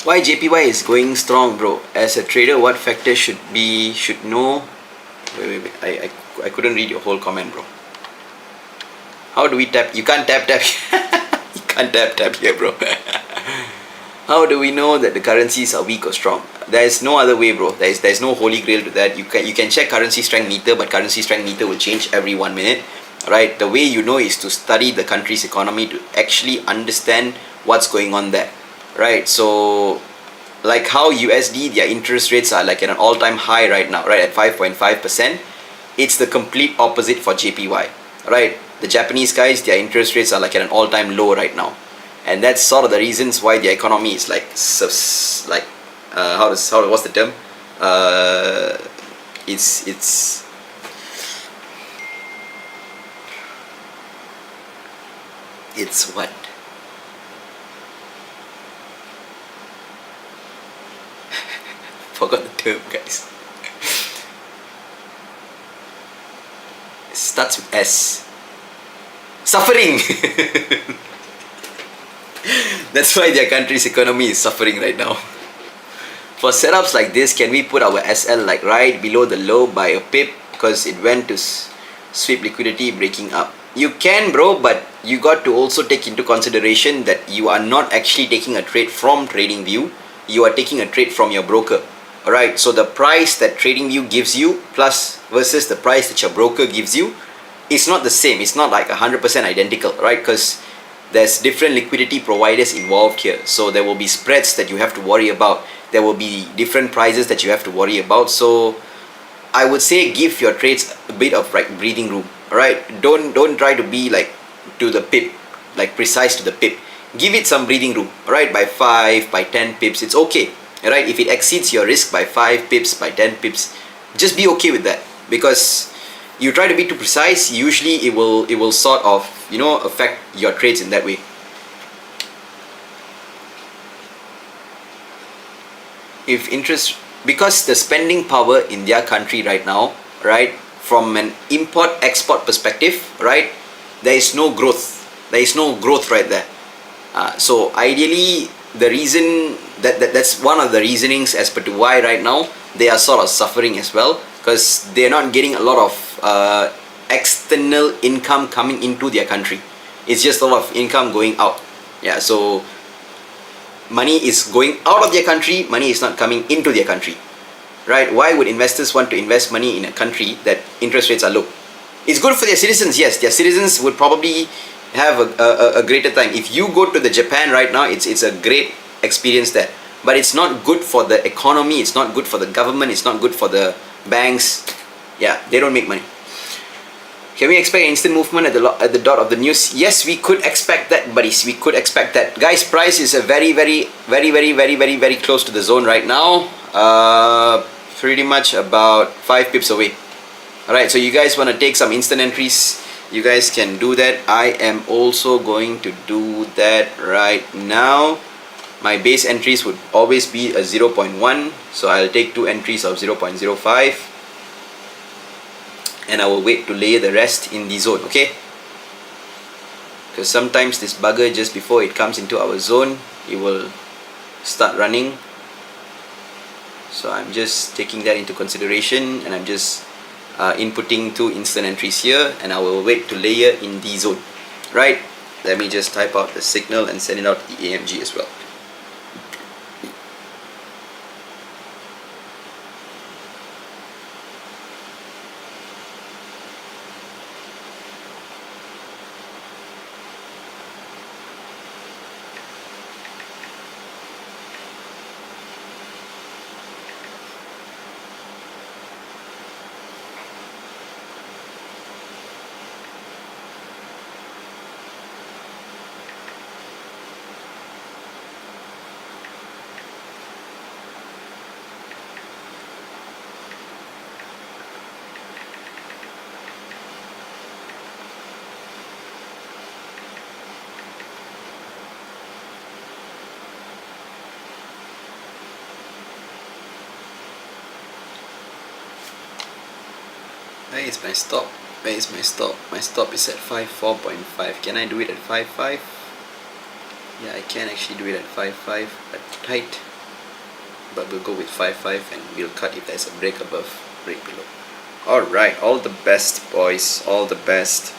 Why JPY is going strong, bro? As a trader, what factors should know? Wait. I couldn't read your whole comment, bro. How do we tap? You can't tap. You can't tap here, bro. How do we know that the currencies are weak or strong? There is no other way, bro. There's no holy grail to that. You can check currency strength meter, but currency strength meter will change every 1 minute. Right? The way you know is to study the country's economy to actually understand what's going on there. Right? So like how USD, their interest rates are like at an all-time high right now, right, at 5.5%. It's the complete opposite for JPY, right? The Japanese guys, their interest rates are like at an all-time low right now, and that's sort of the reasons why the economy is like what's the term? It's what? Forgot the term, guys. It starts with S. Suffering. That's why their country's economy is suffering right now. For setups like this, can we put our SL like right below the low by a pip because it went to sweep liquidity breaking up? You can, bro, but you got to also take into consideration that you are not actually taking a trade from TradingView. You are taking a trade from your broker. Alright, so the price that TradingView gives you plus versus the price that your broker gives you, it's not the same. It's not like 100% identical, right? Because there's different liquidity providers involved here. So there will be spreads that you have to worry about. There will be different prices that you have to worry about. So I would say give your trades a bit of like breathing room. Alright, don't try to be like to the pip, like precise to the pip. Give it some breathing room. Alright, by 5, by 10 pips, it's okay. Alright, if it exceeds your risk by 5 pips, by 10 pips, just be okay with that. Because you try to be too precise, usually it will sort of, affect your trades in that way. If interest, because the spending power in their country right now, right, from an import-export perspective, right, there is no growth. There is no growth right there. So ideally, the reason that's one of the reasonings as per to why right now they are sort of suffering as well, because they're not getting a lot of external income coming into their country. It's just a lot of income going out. Yeah, so money is going out of their country, money is not coming into their country. Right? Why would investors want to invest money in a country that interest rates are low? It's good for their citizens, yes. Their citizens would probably have a greater time. If you go to the Japan right now, it's a great experience there. But it's not good for the economy, it's not good for the government, it's not good for the banks. Yeah, they don't make money. Can we expect instant movement at the dot of the news? Yes, we could expect that, buddies. We could expect that. Guys, price is a very close to the zone right now. Pretty much about 5 pips away. Alright, so you guys want to take some instant entries, you guys can do that. I am also going to do that right now. My base entries would always be a 0.1, so I'll take 2 entries of 0.05, and I will wait to layer the rest in the zone, okay? Because sometimes this bugger, just before it comes into our zone, it will start running. So I'm just taking that into consideration, and I'm just inputting 2 instant entries here, and I will wait to layer in the zone. Right? Let me just type out the signal and send it out to the AMG as well. Where is my stop? Where is my stop? My stop is at 4.5. Can I do it at 5.5? Yeah, I can actually do it at 5.5 at tight. But we'll go with 5.5 and we'll cut if there's a break above, break below. Alright, all the best, boys. All the best.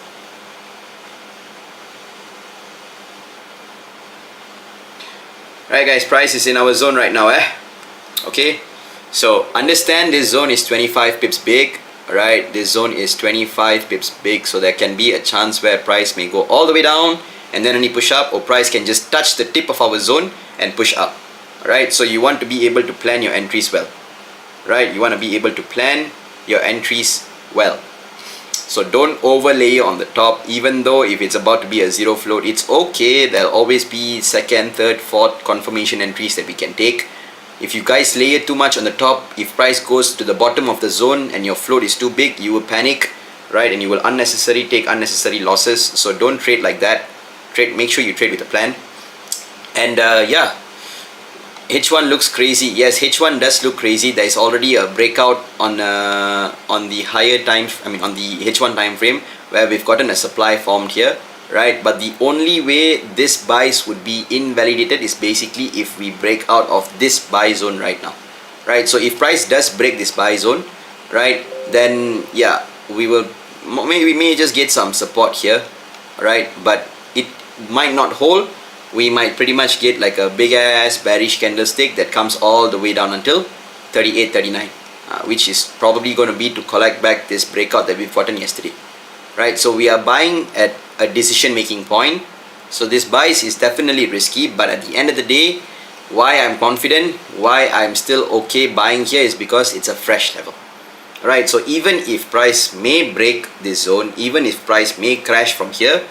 Right guys, price is in our zone right now, okay, so understand this zone is 25 pips big. Alright, this zone is 25 pips big, so there can be a chance where price may go all the way down and then only push up, or price can just touch the tip of our zone and push up. Alright, so you want to be able to plan your entries well. Right, you want to be able to plan your entries well. So don't overlay on the top, even though if it's about to be a zero float, it's okay. There'll always be second, third, fourth confirmation entries that we can take. If you guys layer too much on the top, if price goes to the bottom of the zone and your float is too big, you will panic, right? And you will unnecessarily take unnecessary losses. So don't trade like that. Make sure you trade with a plan. And yeah, H1 looks crazy. Yes, H1 does look crazy. There is already a breakout on the higher time, on the H1 time frame, where we've gotten a supply formed here, right? But the only way this buys would be invalidated is basically if we break out of this buy zone right now, right? So if price does break this buy zone, right, then yeah, we may just get some support here, right? But it might not hold. We might pretty much get like a big ass bearish candlestick that comes all the way down until 38, 39, which is probably going to be to collect back this breakout that we've gotten yesterday, right? So we are buying at a decision making point. So this buys is definitely risky, but at the end of the day, why I'm confident, why I'm still okay buying here is because it's a fresh level, right? So even if price may break this zone, even if price may crash from here,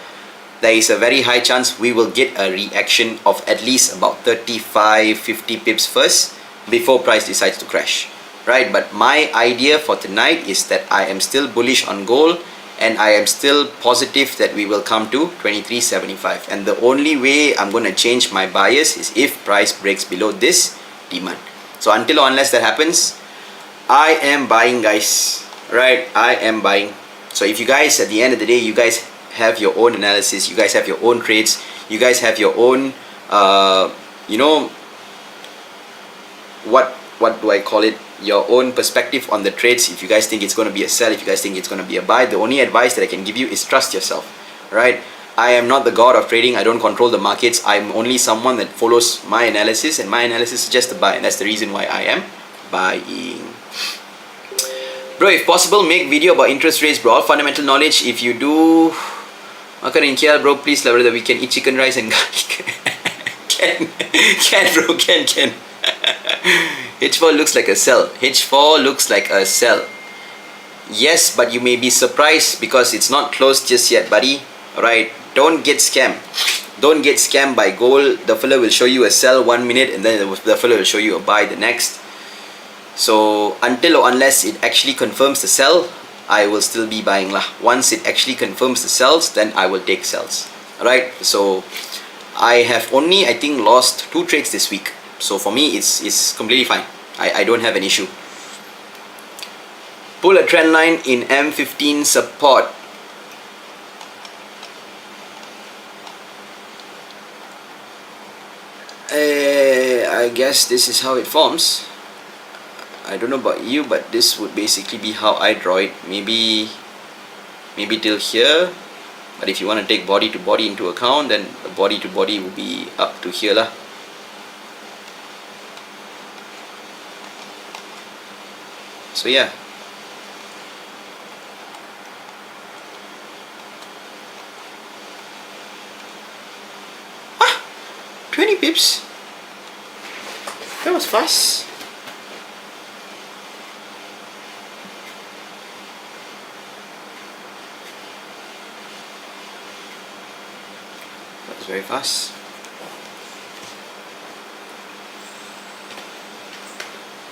there is a very high chance we will get a reaction of at least about 35-50 pips first before price decides to crash, right? But my idea for tonight is that I am still bullish on gold, and I am still positive that we will come to 23.75, and the only way I'm going to change my bias is if price breaks below this demand. So until or unless that happens, I am buying, guys, right? I am buying. So if you guys, at the end of the day, you guys have your own analysis, you guys have your own trades, you guys have your own you know, what do I call it, your own perspective on the trades. If you guys think it's going to be a sell, if you guys think it's going to be a buy, the only advice that I can give you is trust yourself, right? I am not the god of trading. I don't control the markets. I'm only someone that follows my analysis, and my analysis is just a buy, and that's the reason why I am buying. Bro, if possible, make video about interest rates, bro. All fundamental knowledge. If you do makan in KL, bro, please, lah, brother, we can eat chicken rice and garlic. can bro, can. H4 looks like a sell. H4 looks like a sell. Yes, but you may be surprised because it's not closed just yet, buddy. Alright, don't get scammed. Don't get scammed by gold. The fella will show you a sell 1 minute, and then the fella will show you a buy the next. So until or unless it actually confirms the sell, I will still be buying lah. Once it actually confirms the sells, then I will take sells. Alright, so I have only, I think, lost 2 trades this week. So for me, it's completely fine. I don't have an issue. Pull a trend line in M15 support. I guess this is how it forms. I don't know about you, but this would basically be how I draw it. Maybe till here. But if you want to take body to body into account, then the body to body will be up to here lah. So yeah. 20 pips. That was fast. That was very fast.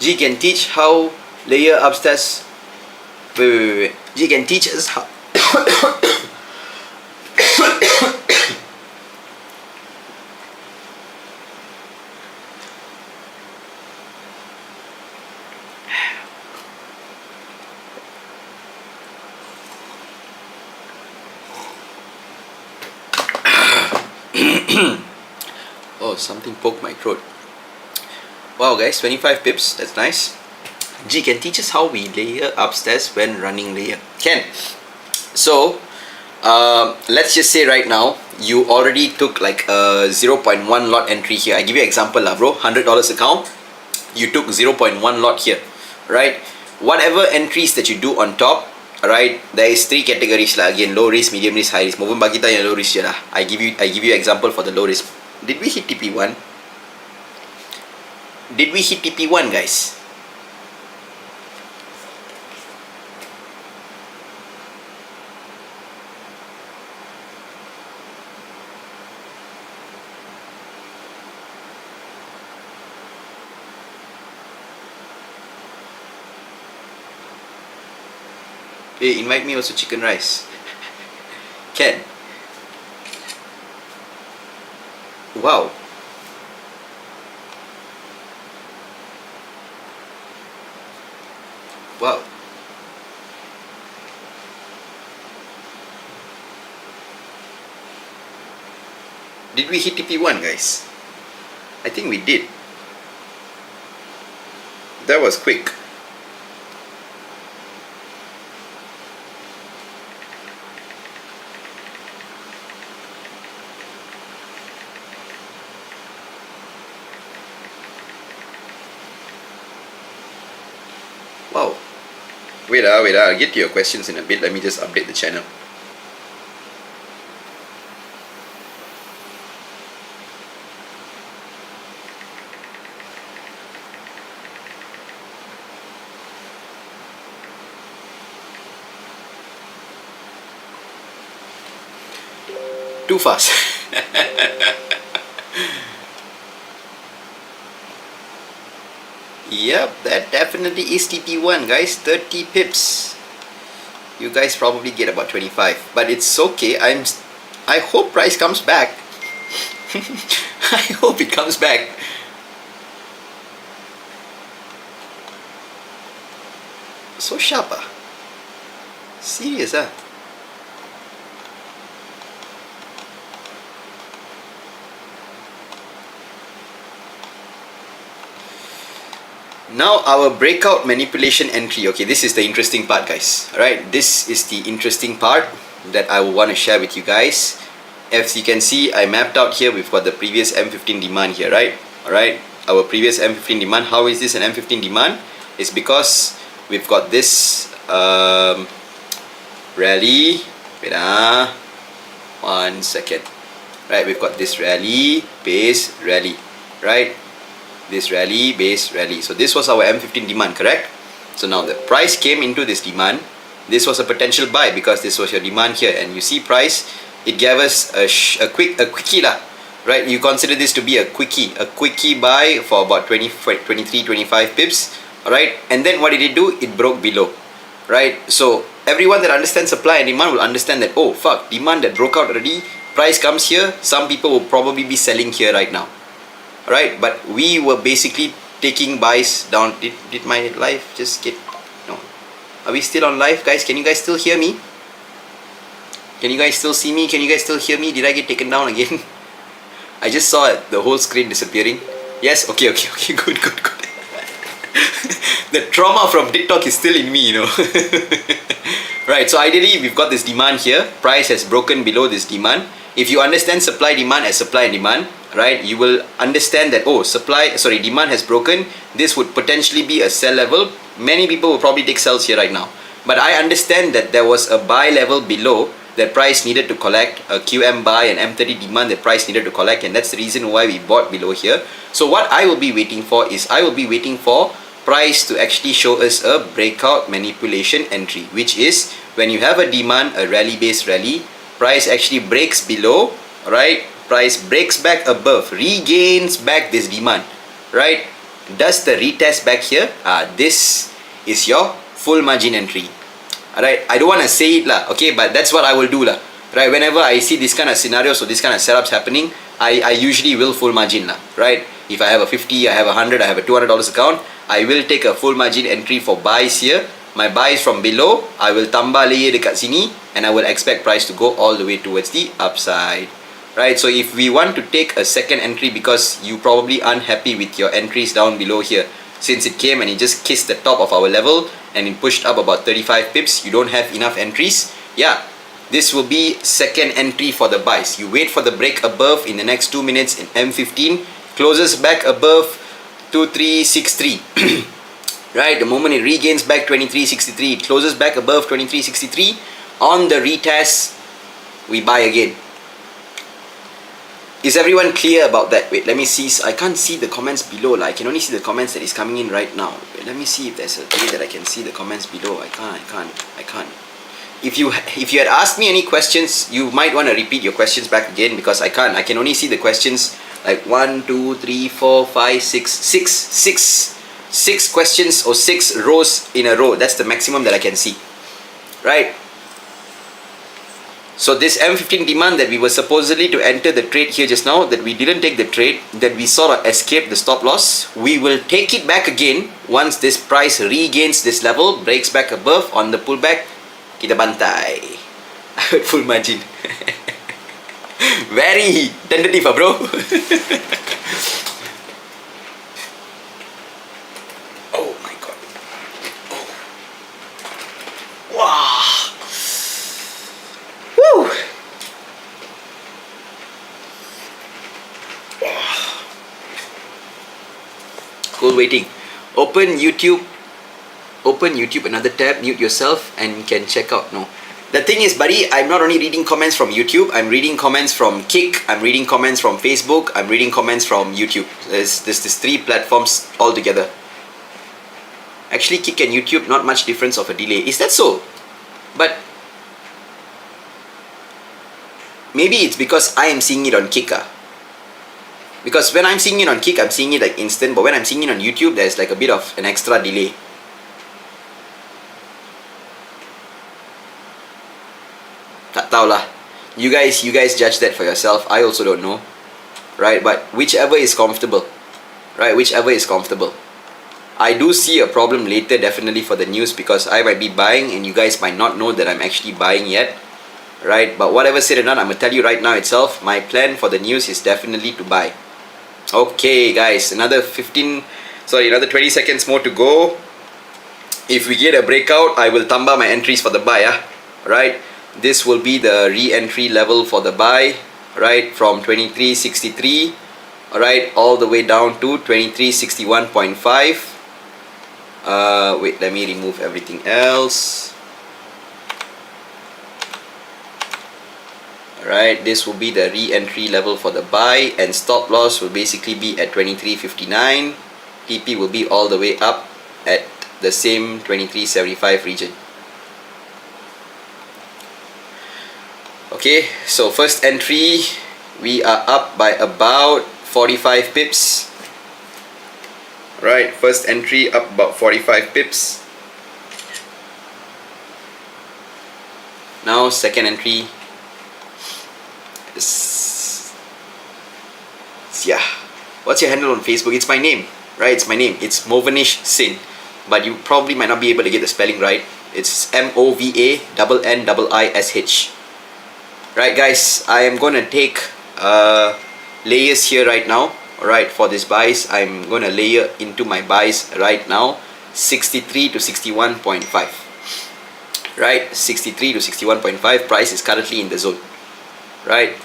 G can teach how layer upstairs. Wait. G can teach us how. Oh, something poked my throat. Wow, guys, 25 pips. That's nice. G can teach us how we layer upstairs when running layer. Can. So let's just say right now, you already took like a 0.1 lot entry here. I give you an example lah, bro. $100 account, you took 0.1 lot here, right? Whatever entries that you do on top, alright, there is 3 categories lah. Again, low risk, medium risk, high risk. Maupun bagi tahu yang low risk je lah. I give you example for the low risk. Did we hit TP1? Did we hit TP1, guys? Hey, invite me also chicken rice. Can. Wow. Wow. Did we hit TP1, guys? I think we did. That was quick. Wow. Wait, I'll get to your questions in a bit. Let me just update the channel. Too fast. Yep, that definitely is TP1, guys. 30 pips. You guys probably get about 25, but it's okay. I hope price comes back. I hope it comes back. So sharp, ah. Serious, ah. Now our breakout manipulation entry. Okay, this is the interesting part, guys. Alright, this is the interesting part that I want to share with you guys. As you can see, I mapped out here. We've got the previous M15 demand here, right? Alright, our previous M15 demand. How is this an M15 demand? It's because we've got this rally. Wait, 1 second. Right, we've got this rally, base, rally, right? This rally, base, rally. So this was our M15 demand, correct? So now the price came into this demand. This was a potential buy because this was your demand here, and you see price, it gave us a quickie lah, right? You consider this to be a quickie buy for about 23, 25 pips, alright? And then what did it do? It broke below, right? So everyone that understands supply and demand will understand that, oh fuck, demand that broke out already, price comes here, some people will probably be selling here right now. Right, but we were basically taking buys down. Did my live just get... No. Are we still on live, guys? Can you guys still hear me? Can you guys still see me? Can you guys still hear me? Did I get taken down again? I just saw it, the whole screen disappearing. Yes? Okay, good. The trauma from TikTok is still in me, you know. Right, so ideally we've got this demand here. Price has broken below this demand. If you understand supply demand as supply and demand, right, you will understand that, oh, demand has broken. This would potentially be a sell level. Many people will probably take sells here right now, but I understand that there was a buy level below that price needed to collect, a QM buy and M30 demand that price needed to collect, and that's the reason why we bought below here. So what I will be waiting for is price to actually show us a breakout manipulation entry, which is when you have a demand, a rally based rally, price actually breaks below, right? Price breaks back above, regains back this demand, right? Does the retest back here? This is your full margin entry. Alright, I don't want to say it lah, okay, but that's what I will do lah. Right, whenever I see this kind of scenarios or this kind of setups happening, I usually will full margin lah, right? If I have a 50, I have a 100, I have a $200 account, I will take a full margin entry for buys here. My buys from below, I will tambah layer dekat sini, and I will expect price to go all the way towards the upside. Right, so if we want to take a second entry because you probably unhappy with your entries down below here, since it came and it just kissed the top of our level and it pushed up about 35 pips, you don't have enough entries, yeah, This will be second entry for the buys. You wait for the break above in the next 2 minutes in M15, closes back above 2363. Right, the moment it regains back 2363, it closes back above 2363. On the retest, we buy again. Is everyone clear about that? Wait, let me see. I can't see the comments below. I can only see the comments that is coming in right now. Wait, let me see if there's a way that I can see the comments below. I can't. If you had asked me any questions, you might want to repeat your questions back again, because I can't. I can only see the questions like 1, 2, 3, 4, 5, 6 questions or 6 rows in a row. That's the maximum that I can see. Right? So this M15 demand that we were supposedly to enter the trade here just now, that we didn't take the trade, that we sort of escaped the stop loss, we will take it back again once this price regains this level, breaks back above on the pullback. Kita bantai. Full margin. Very tentative, bro. Oh my god. Wow. Woo. Cool waiting. Open YouTube, another tab, mute yourself, and you can check out. No, the thing is, buddy, I'm not only reading comments from YouTube, I'm reading comments from Kick, I'm reading comments from Facebook, I'm reading comments from YouTube. There's 3 platforms all together. Actually, Kick and YouTube, not much difference of a delay. Is that so? But maybe it's because I am seeing it on Kick. Because when I'm seeing it on Kick, I'm seeing it like instant, but when I'm seeing it on YouTube, there's like a bit of an extra delay. Tak tahu lah. You guys judge that for yourself. I also don't know. Right? But whichever is comfortable. Right? Whichever is comfortable. I do see a problem later, definitely, for the news, because I might be buying and you guys might not know that I'm actually buying yet. Right? But whatever said or not, I'm going to tell you right now itself, my plan for the news is definitely to buy. Okay, guys. Another 20 seconds more to go. If we get a breakout, I will tamba my entries for the buy. Right? This will be the re-entry level for the buy, right, from 2363, alright, all the way down to 2361.5. Wait, let me remove everything else. Alright, this will be the re-entry level for the buy, and stop loss will basically be at 2359. TP will be all the way up at the same 2375 region. Okay, so first entry, we are up by about 45 pips. Right, first entry up about 45 pips. Now second entry is, yeah. What's your handle on Facebook? It's my name, right? It's my name. It's Movanish Singh, but you probably might not be able to get the spelling right. It's MOVANNIISH. Right, guys, I am going to take layers here right now. Alright, for this buys, I'm going to layer into my buys right now 63 to 61.5. Right, 63 to 61.5. Price is currently in the zone. Right,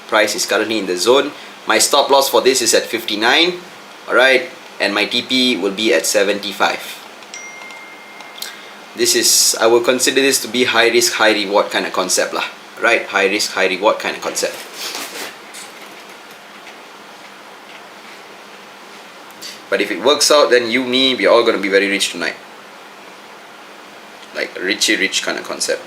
price is currently in the zone. My stop loss for this is at 59. Alright, and my TP will be at 75. This is, I will consider this to be high risk, high reward kind of concept lah. Right, high risk, high reward kind of concept. But if it works out, then you, me, we're all going to be very rich tonight. Like richy rich kind of concept.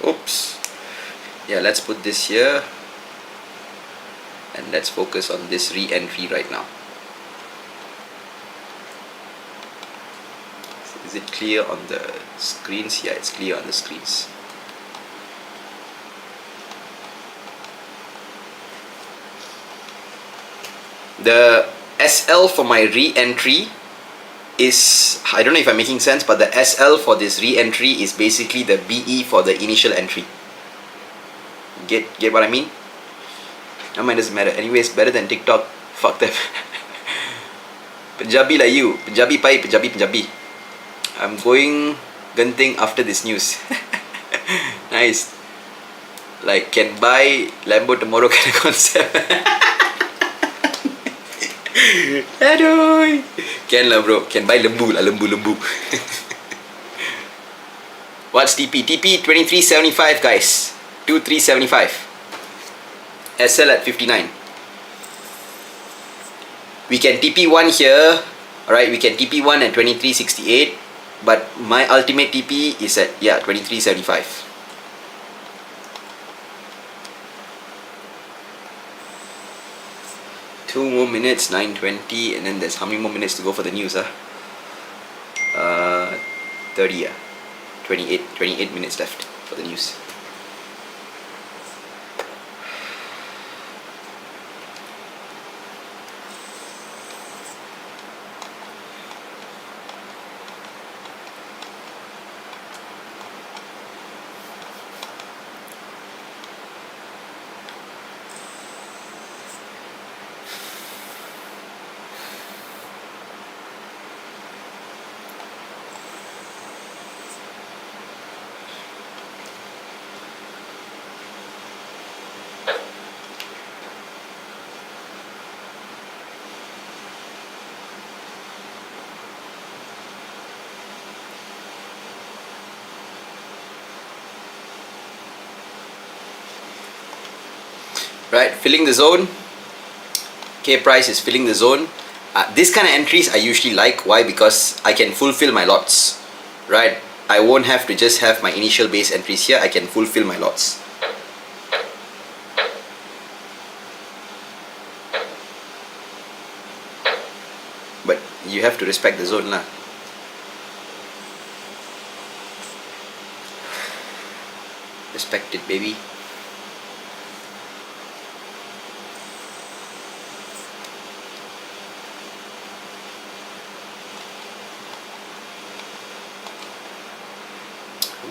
Oops. Yeah, let's put this here. And let's focus on this re-entry right now. Is it clear on the screens? Yeah, it's clear on the screens. The SL for my re-entry is, I don't know if I'm making sense, but the SL for this re-entry is basically the BE for the initial entry. Get what I mean? No, it doesn't matter. Anyways, better than TikTok. Fuck them. Punjabi like you. Punjabi pai, Punjabi. I'm going Genting after this news. Nice. Like can buy Lambo tomorrow kind of concept. Aduh. Can lah bro. Can buy lembu lah, lembu. What's TP? TP 2375 guys. 2375. SL at 59. We can TP1 here. Alright, we can TP1 at 2368. But my ultimate TP is at 2375. Two more minutes, 9:20, and then there's how many more minutes to go for the news? 30. 28 minutes left for the news. Right, filling the zone. K price is filling the zone. This kind of entries I usually like. Why? Because I can fulfill my lots. Right, I won't have to just have my initial base entries here. I can fulfill my lots. But you have to respect the zone lah. Respect it, baby.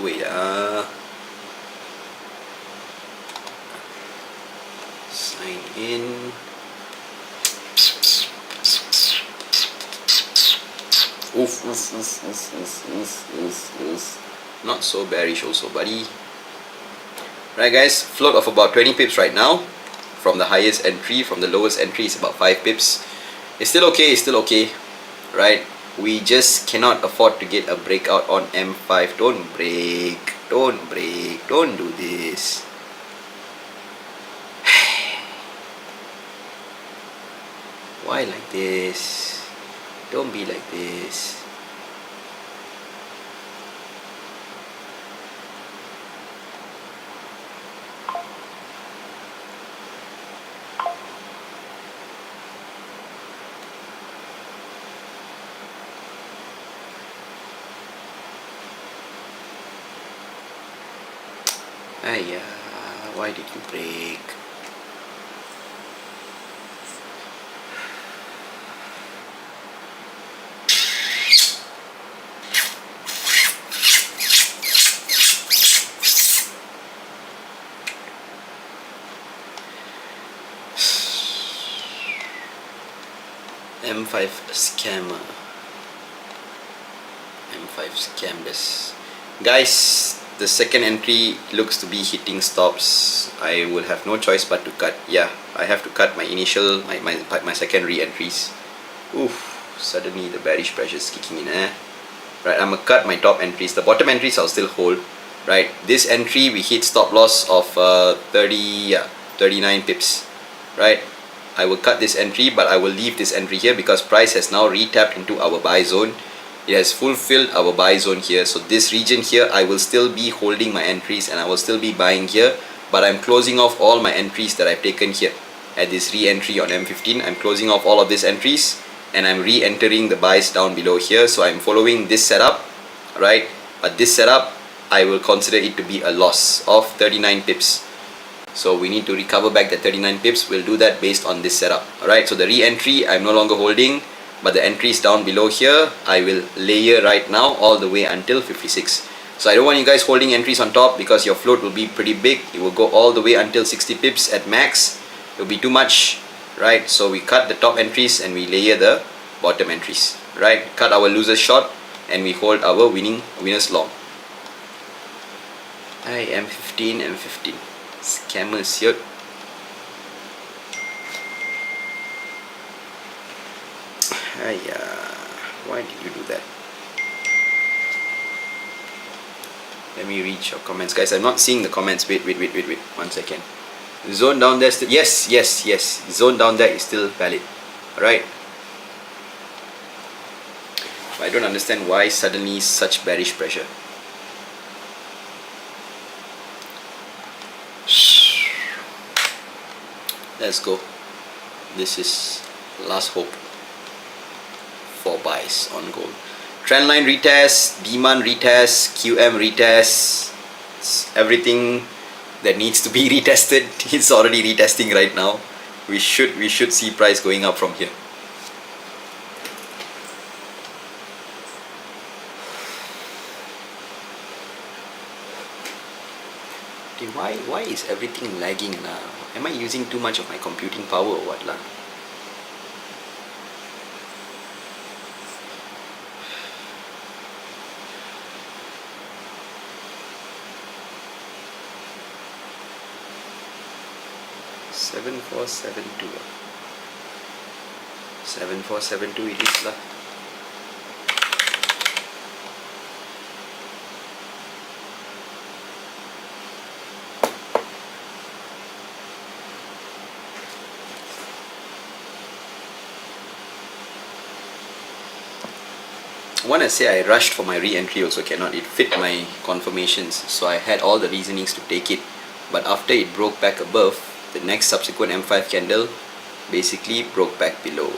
Wait, sign in. Oof. Not so bearish also, buddy. Right guys, float of about 20 pips right now. From the highest entry, from the lowest entry is about 5 pips. It's still okay, right? We just cannot afford to get a breakout on M5. Don't break, don't do this. Why like this? Don't be like this. Why did you break? M5 scammer. M5 scammed. Guys, the second entry looks to be hitting stops. I will have no choice but to cut. Yeah, I have to cut my initial, my second re-entries. Oof, suddenly the bearish pressure is kicking in. Right, I'm gonna cut my top entries. The bottom entries I'll still hold. Right, this entry we hit stop loss of 39 pips. Right, I will cut this entry, but I will leave this entry here because price has now retapped into our buy zone. It has fulfilled our buy zone here. So this region here, I will still be holding my entries and I will still be buying here. But I'm closing off all my entries that I've taken here. At this re-entry on M15, I'm closing off all of these entries and I'm re-entering the buys down below here. So I'm following this setup, right? But this setup, I will consider it to be a loss of 39 pips. So we need to recover back the 39 pips. We'll do that based on this setup. Alright, so the re-entry, I'm no longer holding. But the entries down below here, I will layer right now all the way until 56. So I don't want you guys holding entries on top because your float will be pretty big. It will go all the way until 60 pips at max. It will be too much, right? So we cut the top entries and we layer the bottom entries, right? Cut our losers short and we hold our winners long. I am 15 and 15. Scammers here. Why did you do that? Let me read your comments, guys. I'm not seeing the comments. Wait. 1 second. Zone down there still. Yes. Zone down there is still valid. Alright. I don't understand why suddenly such bearish pressure. Let's go. This is last hope for buys on gold. Trendline retest, demand retest, QM retest, everything that needs to be retested. It's already retesting right now. We should see price going up from here. Okay, why is everything lagging now? Am I using too much of my computing power or what lah? Seven four seven two. 7472 it is lah. I want to say I rushed for my re-entry also cannot. It fit my confirmations, so I had all the reasonings to take it, but after it broke back above, the next subsequent M5 candle basically broke back below.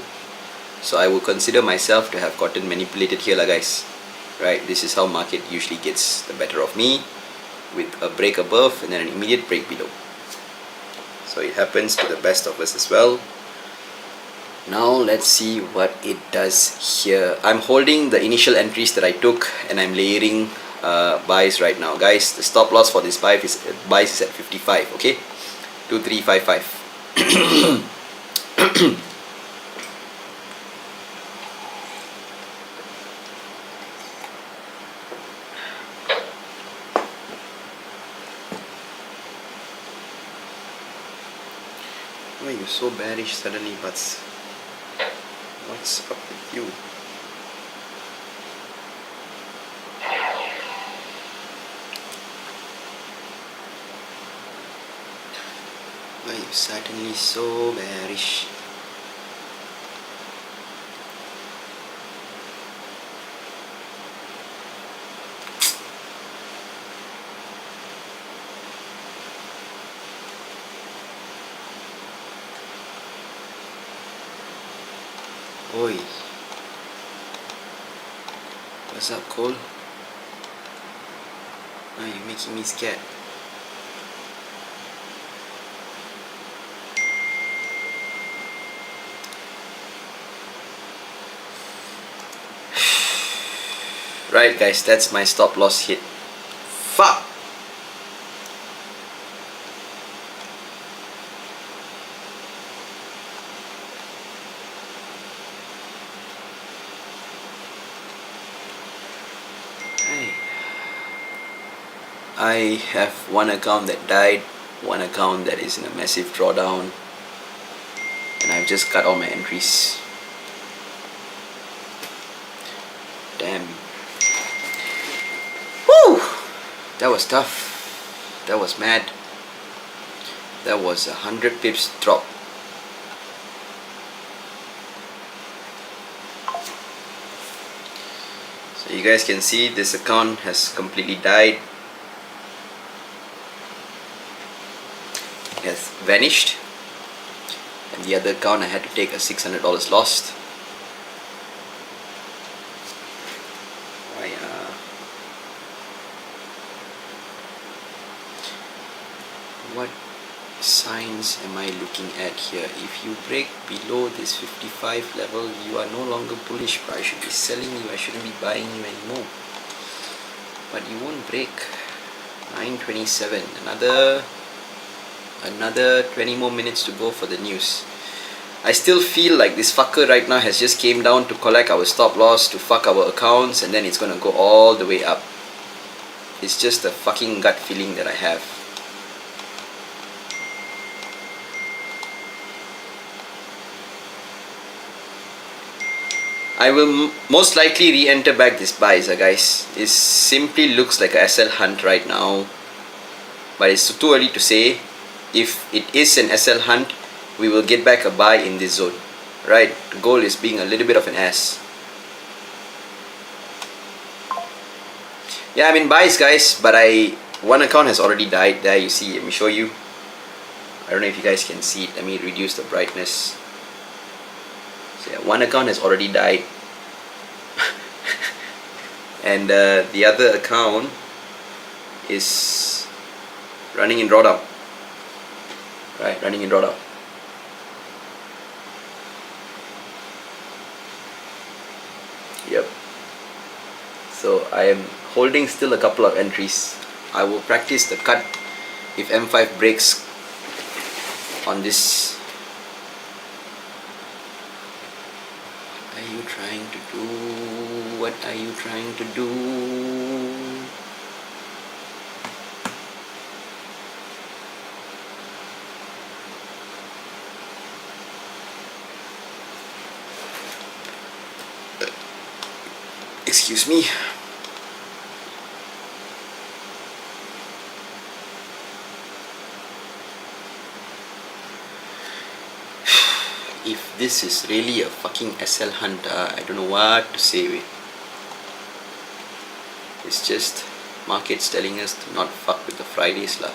So I will consider myself to have gotten manipulated here lah guys. Right, this is how market usually gets the better of me, with a break above and then an immediate break below. So it happens to the best of us as well. Now let's see what it does here. I'm holding the initial entries that I took and I'm layering buys right now guys. The stop loss for this buy is at 55, okay? 2355. Why are you so bearish suddenly, Butts? What's up with you? Why are you suddenly so bearish? Oi, what's up, Cole? Why are you making me scared? Right guys, that's my stop loss hit. Fuck! I have one account that died, one account that is in a massive drawdown, and I've just cut all my entries. Damn. Woo! That was tough. That was mad. That was 100 pips drop. So you guys can see this account has completely died. Has vanished, and the other account I had to take a $600 lost. What signs am I looking at here? If you break below this 55 level, you are no longer bullish, but I should be selling you, I shouldn't be buying you anymore. But you won't break. 927, another 20 more minutes to go for the news. I still feel like this fucker right now has just came down to collect our stop loss, to fuck our accounts, and then it's gonna go all the way up. It's just a fucking gut feeling that I have. I will most likely re-enter back this buys, guys. It simply looks like a SL hunt right now, but it's too early to say. If it is an SL hunt, we will get back a buy in this zone, right? The goal is being a little bit of an ass. Yeah, I'm in buys, guys, but one account has already died. There you see, let me show you. I don't know if you guys can see it. Let me reduce the brightness. So yeah, one account has already died. And the other account is running in drawdown. Right, running in drawdown. Yep. So I am holding still a couple of entries. I will practice the cut if M5 breaks on this. What are you trying to do? What are you trying to do? Excuse me. If this is really a fucking SL hunt, I don't know what to say with. It's just markets telling us to not fuck with the Fridays lah.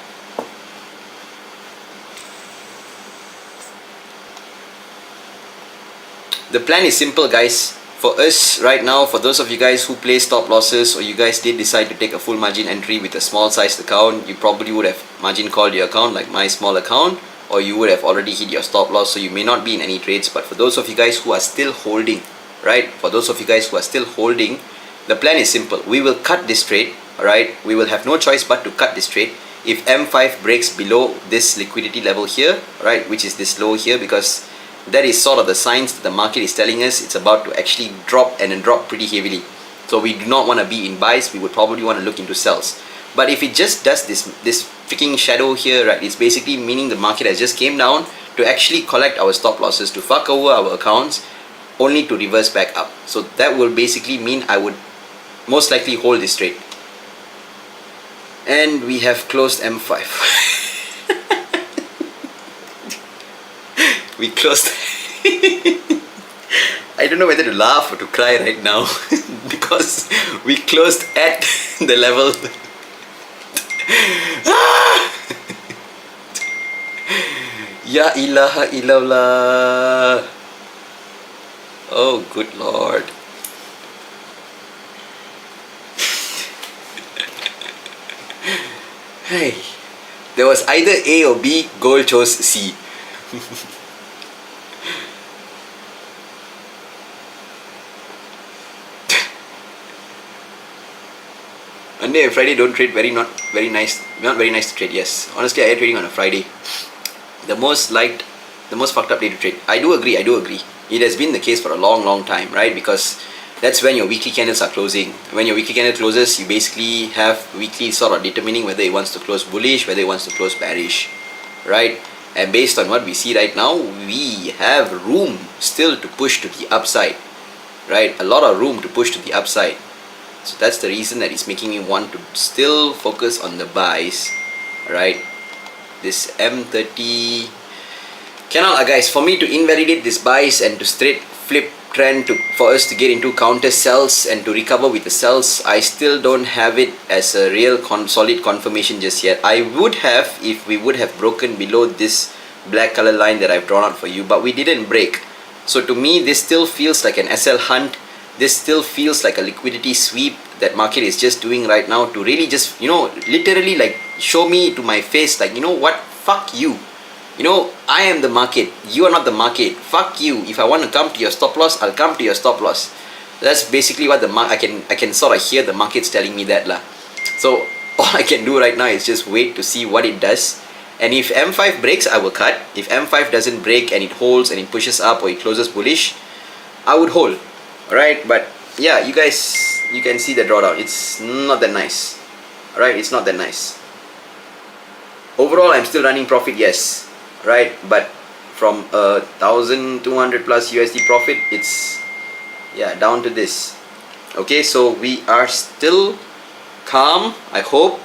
The plan is simple, guys. For us right now, for those of you guys who play stop losses, or you guys did decide to take a full margin entry with a small sized account, you probably would have margin called your account like my small account, or you would have already hit your stop loss, so you may not be in any trades. But for those of you guys who are still holding, right, for those of you guys who are still holding, the plan is simple. We will cut this trade, alright, we will have no choice but to cut this trade if M5 breaks below this liquidity level here, right, which is this low here, because that is sort of the signs that the market is telling us it's about to actually drop, and then drop pretty heavily. So we do not want to be in buys. We would probably want to look into sells. But if it just does this freaking shadow here, right, it's basically meaning the market has just came down to actually collect our stop losses, to fuck over our accounts, only to reverse back up. So that will basically mean I would most likely hold this trade. And we have closed M5. We closed. I don't know whether to laugh or to cry right now because we closed at the level. Ya ilaha illallah. Oh, good Lord. Hey, there was either A or B. Gold chose C. Monday and Friday don't trade, not very nice to trade. Yes, honestly, I hate trading on a Friday. The most fucked up day to trade. I do agree. It has been the case for a long time, right? Because that's when your weekly candles are closing. When your weekly candle closes, you basically have weekly sort of determining whether it wants to close bullish, whether it wants to close bearish, right? And based on what we see right now, we have room still to push to the upside, right? A lot of room to push to the upside. So that's the reason that it's making me want to still focus on the buys, right? This M30 cannot, guys, for me to invalidate this buys and to straight flip trend for us to get into counter sells and to recover with the sells, I still don't have it as a real solid confirmation just yet. I would have if we would have broken below this black color line that I've drawn out for you, but we didn't break. So to me, this still feels like an SL hunt. This still feels like a liquidity sweep that market is just doing right now to really just, literally like show me to my face like, you know what, fuck you. I am the market. You are not the market. Fuck you. If I want to come to your stop loss, I'll come to your stop loss. That's basically what I can sort of hear the markets telling me that lah. So all I can do right now is just wait to see what it does, And if M5 breaks, I will cut. If M5 doesn't break and it holds and it pushes up or it closes bullish, I would hold. Alright, but yeah, you guys, you can see the drawdown. It's not that nice. Alright, it's not that nice. Overall, I'm still running profit, yes. Right, but from 1,200 plus USD profit, it's down to this. Okay, so we are still calm, I hope,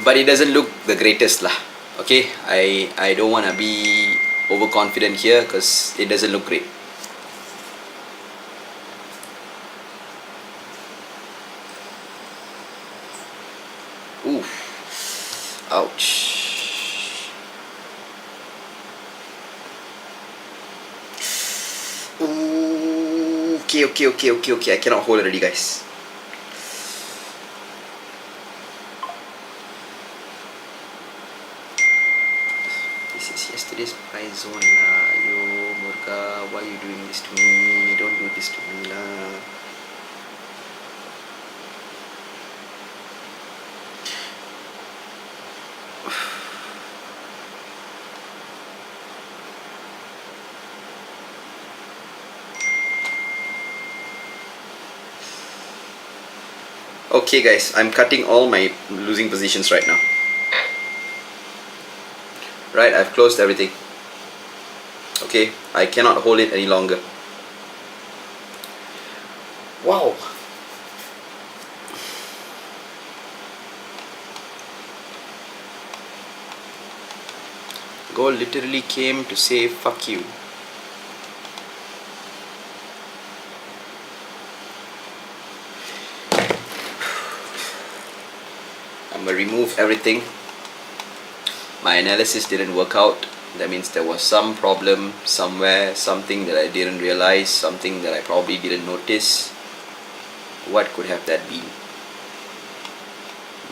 but it doesn't look the greatest lah. Okay, I don't want to be overconfident here because it doesn't look great. Oof, ouch. Okay, I cannot hold already, guys. This is yesterday's price zone lah. Yo, Murga, why are you doing this to me? Don't do this to me lah. Okay guys, I'm cutting all my losing positions right now. Right, I've closed everything. Okay, I cannot hold it any longer. Wow. Gold literally came to say fuck you. I'm gonna remove everything. My analysis didn't work out. That means there was some problem somewhere, something that I didn't realize, something that I probably didn't notice. What could have that been?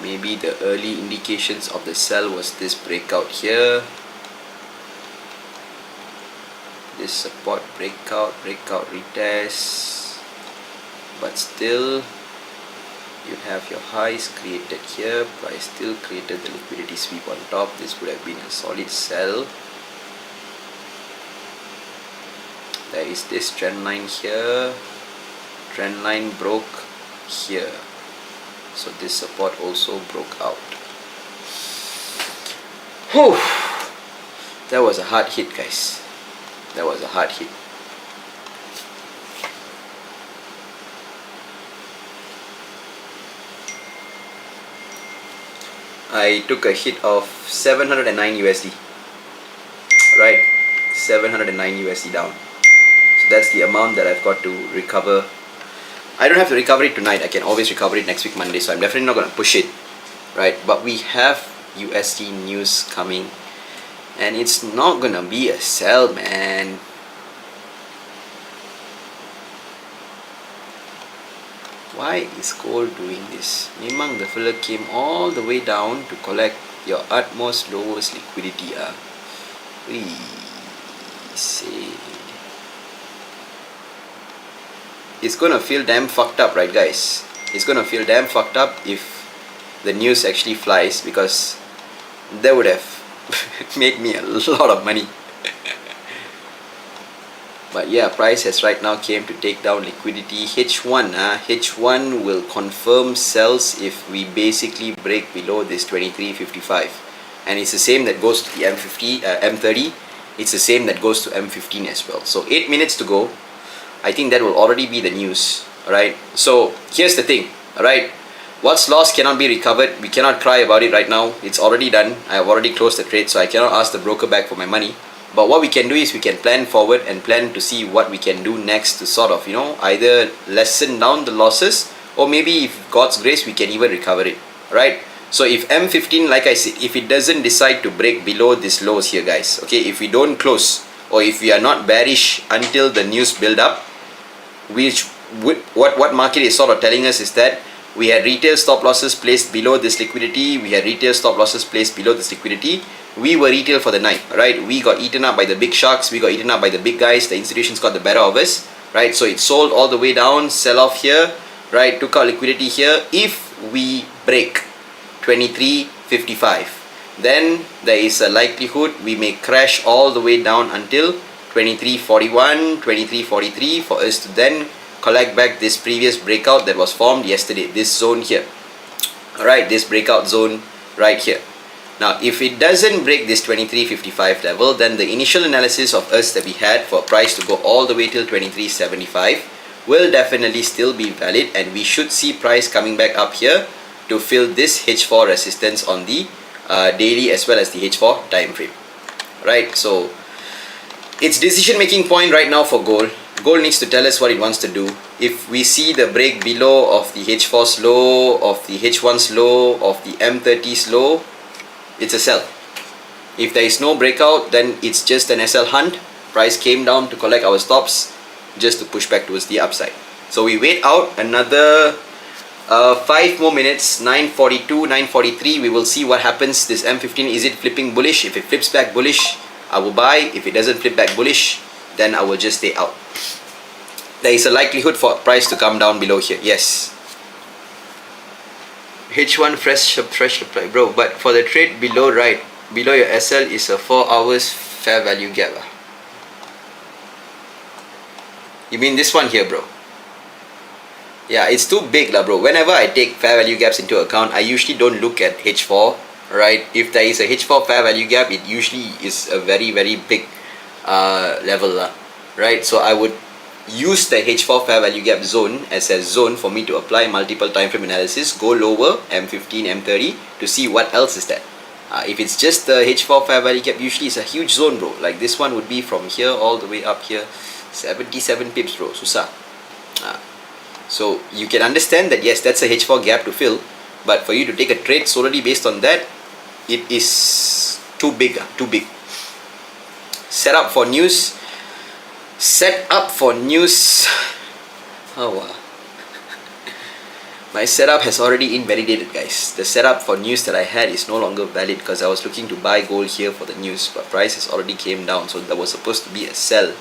Maybe the early indications of the sell was this breakout here. This support breakout retest. But still, you have your highs created here. Price still created the liquidity sweep on top. This would have been a solid sell. There is this trend line here. Trend line broke here. So this support also broke out. Whew. That was a hard hit, guys. That was a hard hit. I took a hit of 709 USD. Right, 709 USD down. So that's the amount that I've got to recover. I don't have to recover it tonight. I can always recover it next week Monday. So I'm definitely not going to push it. Right, but we have USD news coming. And it's not going to be a sell, man. Why is gold doing this? Memang the fella came all the way down to collect your utmost lowest liquidity. We say it's gonna feel damn fucked up, right guys? It's gonna feel damn fucked up if the news actually flies, because that would have made me a lot of money. But yeah, price has right now came to take down liquidity. H1 will confirm sells if we basically break below this 23.55, and it's the same that goes to the M30. It's the same that goes to M15 as well. So 8 minutes to go. I think that will already be the news. Alright, so here's the thing. Alright, what's lost cannot be recovered. We cannot cry about it right now. It's already done. I have already closed the trade, so I cannot ask the broker back for my money. But what we can do is we can plan forward and plan to see what we can do next to sort of, either lessen down the losses, or maybe if God's grace we can even recover it. Right? So if M15, like I said, if it doesn't decide to break below this lows here, guys, okay, if we don't close, or if we are not bearish until the news build up, which what market is sort of telling us is that we had retail stop losses placed below this liquidity, we had retail stop losses placed below this liquidity. We were retail for the night, right? We got eaten up by the big sharks, we got eaten up by the big guys, the institutions got the better of us, right? So it sold all the way down, sell off here, right? Took out liquidity here. If we break 23.55, then there is a likelihood we may crash all the way down until 23.41, 23.43 for us to then collect back this previous breakout that was formed yesterday, this zone here. Alright, this breakout zone right here. Now, if it doesn't break this 23.55 level, then the initial analysis of us that we had for price to go all the way till 23.75 will definitely still be valid, and we should see price coming back up here to fill this H4 resistance on the daily as well as the H4 time frame. Right, so it's decision making point right now for gold. Gold needs to tell us what it wants to do. If we see the break below of the H4 slow, of the H1 slow, of the M30 slow, it's a sell. If there is no breakout, then it's just an SL hunt. Price came down to collect our stops just to push back towards the upside. So we wait out another 5 more minutes, 9:42, 9:43. We will see what happens. This M15, is it flipping bullish? If it flips back bullish, I will buy. If it doesn't flip back bullish, then I will just stay out. There is a likelihood for price to come down below here. Yes. H1 fresh supply, bro. But for the trade below, right, below your SL is a 4 hours fair value gap. You mean this one here, bro? Yeah, it's too big lah, bro. Whenever I take fair value gaps into account, I usually don't look at H4, right? If there is a H4 fair value gap, it usually is a very, very big level lah, right? So I would use the H4 fair value gap zone as a zone for me to apply multiple time frame analysis, go lower, M15, M30, to see what else is there. If it's just the H4 fair value gap, usually it's a huge zone, bro. Like this one would be from here all the way up here, 77 pips, bro. Susah. So you can understand that yes, that's a H4 gap to fill, but for you to take a trade solely based on that, it is too big, too big. Set up for news. Oh wow. My setup has already invalidated, guys. The setup for news that I had is no longer valid because I was looking to buy gold here for the news, but price has already came down, so that was supposed to be a sell.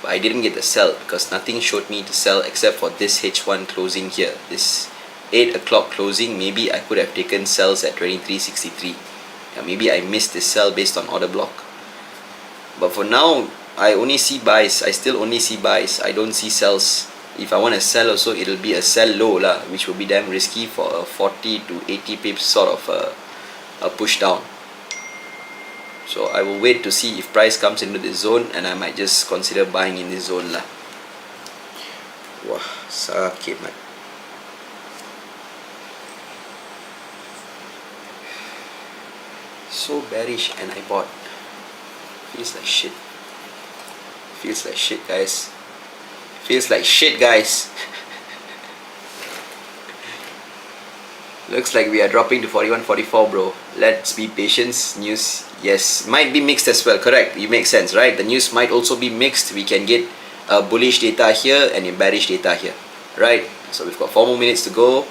But I didn't get the sell because nothing showed me to sell except for this H1 closing here. This 8 o'clock closing, maybe I could have taken sells at 23.63. Yeah, maybe I missed this sell based on order block. But for now, I only see buys. I still only see buys. I don't see sells. If I want to sell also, it'll be a sell low lah, which will be damn risky for a 40 to 80 pips sort of a push down. So I will wait to see if price comes into this zone, and I might just consider buying in this zone lah. Wah, sakit man. So bearish and I bought. Feels like shit. Feels like shit, guys. Feels like shit, guys. Looks like we are dropping to 41.44, bro. Let's be patient. News, yes, might be mixed as well. Correct. It makes sense, right? The news might also be mixed. We can get bullish data here and bearish data here, right? So we've got 4 more minutes to go.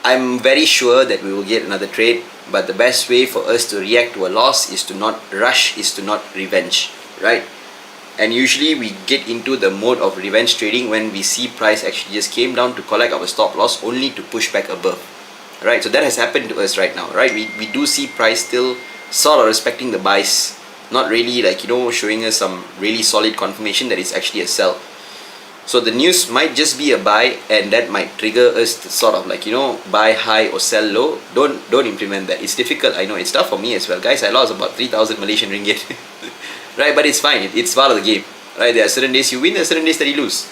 I'm very sure that we will get another trade, but the best way for us to react to a loss is to not rush, is to not revenge, right? And usually we get into the mode of revenge trading when we see price actually just came down to collect our stop loss only to push back above, right? So that has happened to us right now, right? We do see price still sort of respecting the buys, not really like, you know, showing us some really solid confirmation that it's actually a sell. So the news might just be a buy, and that might trigger us to sort of like, you know, buy high or sell low. Don't implement that. It's difficult. I know it's tough for me as well, guys. I lost about 3,000 Malaysian ringgit. Right, but it's fine. It's part of the game. Right, there are certain days you win, there are certain days that you lose.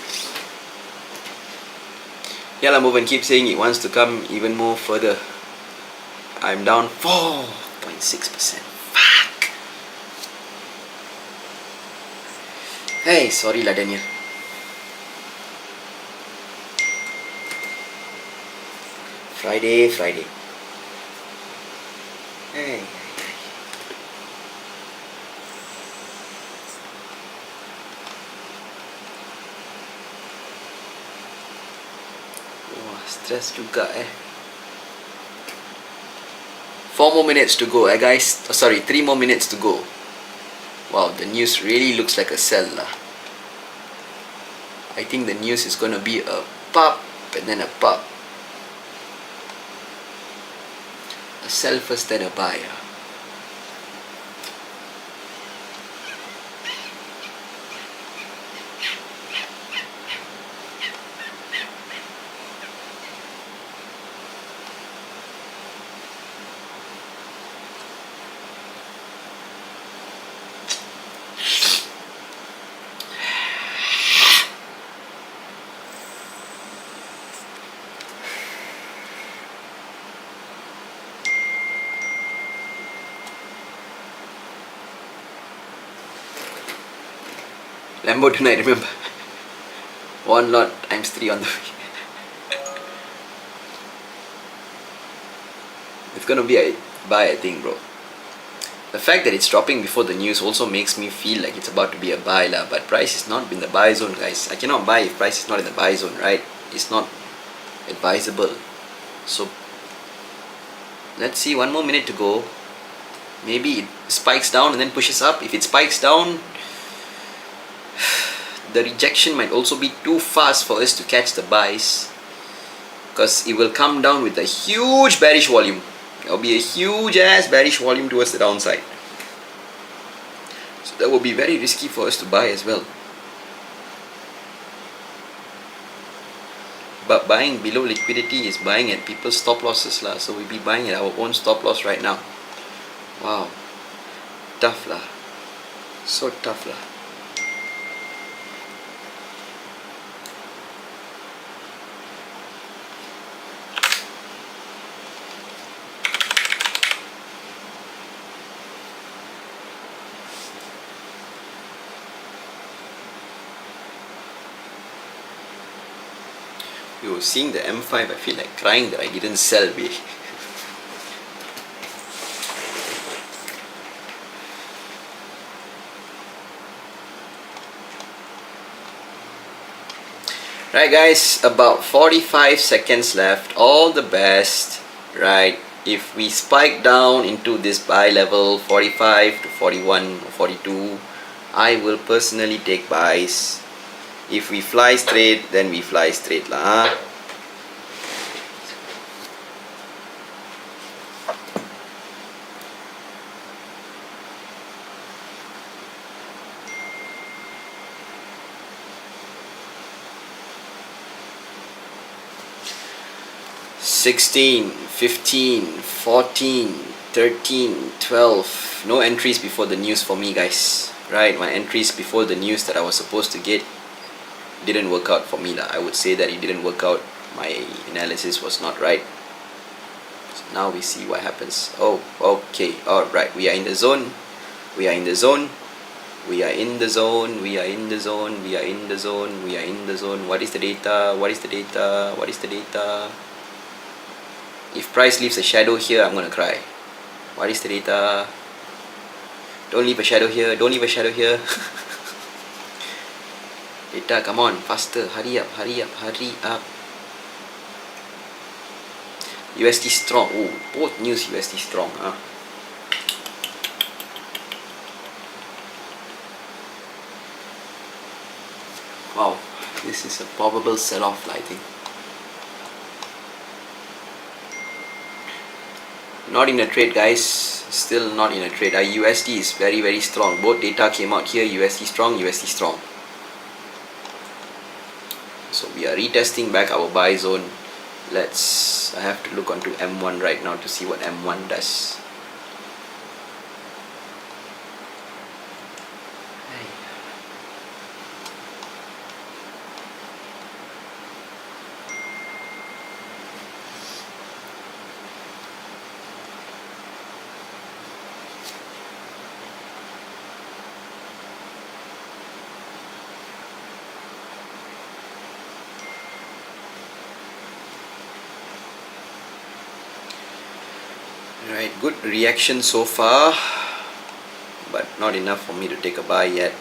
Yalla move and keep saying it wants to come even more further. I'm down 4.6%. Fuck. Hey, sorry lah Daniel. Friday. Hey. Stress juga 4 more minutes to go guys. Oh, sorry, 3 more minutes to go. Wow, the news really looks like a sell lah. I think the news is gonna be a pop and then a pop. A sell first then a buy. Lambo tonight, remember. One lot times 3 on the way. It's gonna be a buy, I think, bro. The fact that it's dropping before the news also makes me feel like it's about to be a buy lah. But price is not in the buy zone, guys. I cannot buy if price is not in the buy zone, right? It's not advisable. So let's see, 1 more minute to go. Maybe it spikes down and then pushes up. If it spikes down, the rejection might also be too fast for us to catch the buys, because it will come down with a huge bearish volume. There will be a huge ass bearish volume towards the downside. So that will be very risky for us to buy as well. But buying below liquidity is buying at people's stop losses lah. So we'll be buying at our own stop loss right now. Wow, tough lah. So tough lah. Yo, seeing the M5, I feel like crying that I didn't sell, babe. Right guys, about 45 seconds left. All the best. Right, if we spike down into this buy level 45 to 41 or 42, I will personally take buys. If we fly straight, then we fly straight lah. 16, 15, 14, 13, 12. No entries before the news for me, guys. Right, my entries before the news that I was supposed to get didn't work out for me lah. I would say that it didn't work out. My analysis was not right. So now we see what happens. Oh, okay, alright, we are in the zone. We are in the zone. We are in the zone. We are in the zone. We are in the zone. We are in the zone. What is the data? What is the data? What is the data? If price leaves a shadow here, I'm gonna cry. What is the data? Don't leave a shadow here. Don't leave a shadow here. Data, come on, faster. Hurry up, hurry up, hurry up. USD strong. Oh, both news USD strong. Huh? Wow, this is a probable sell-off, I think. Not in a trade, guys. Still not in a trade. USD is very, very strong. Both data came out here. USD strong, USD strong. So we are retesting back our buy zone. I have to look onto M1 right now to see what M1 does. Right, good reaction so far, but not enough for me to take a buy yet.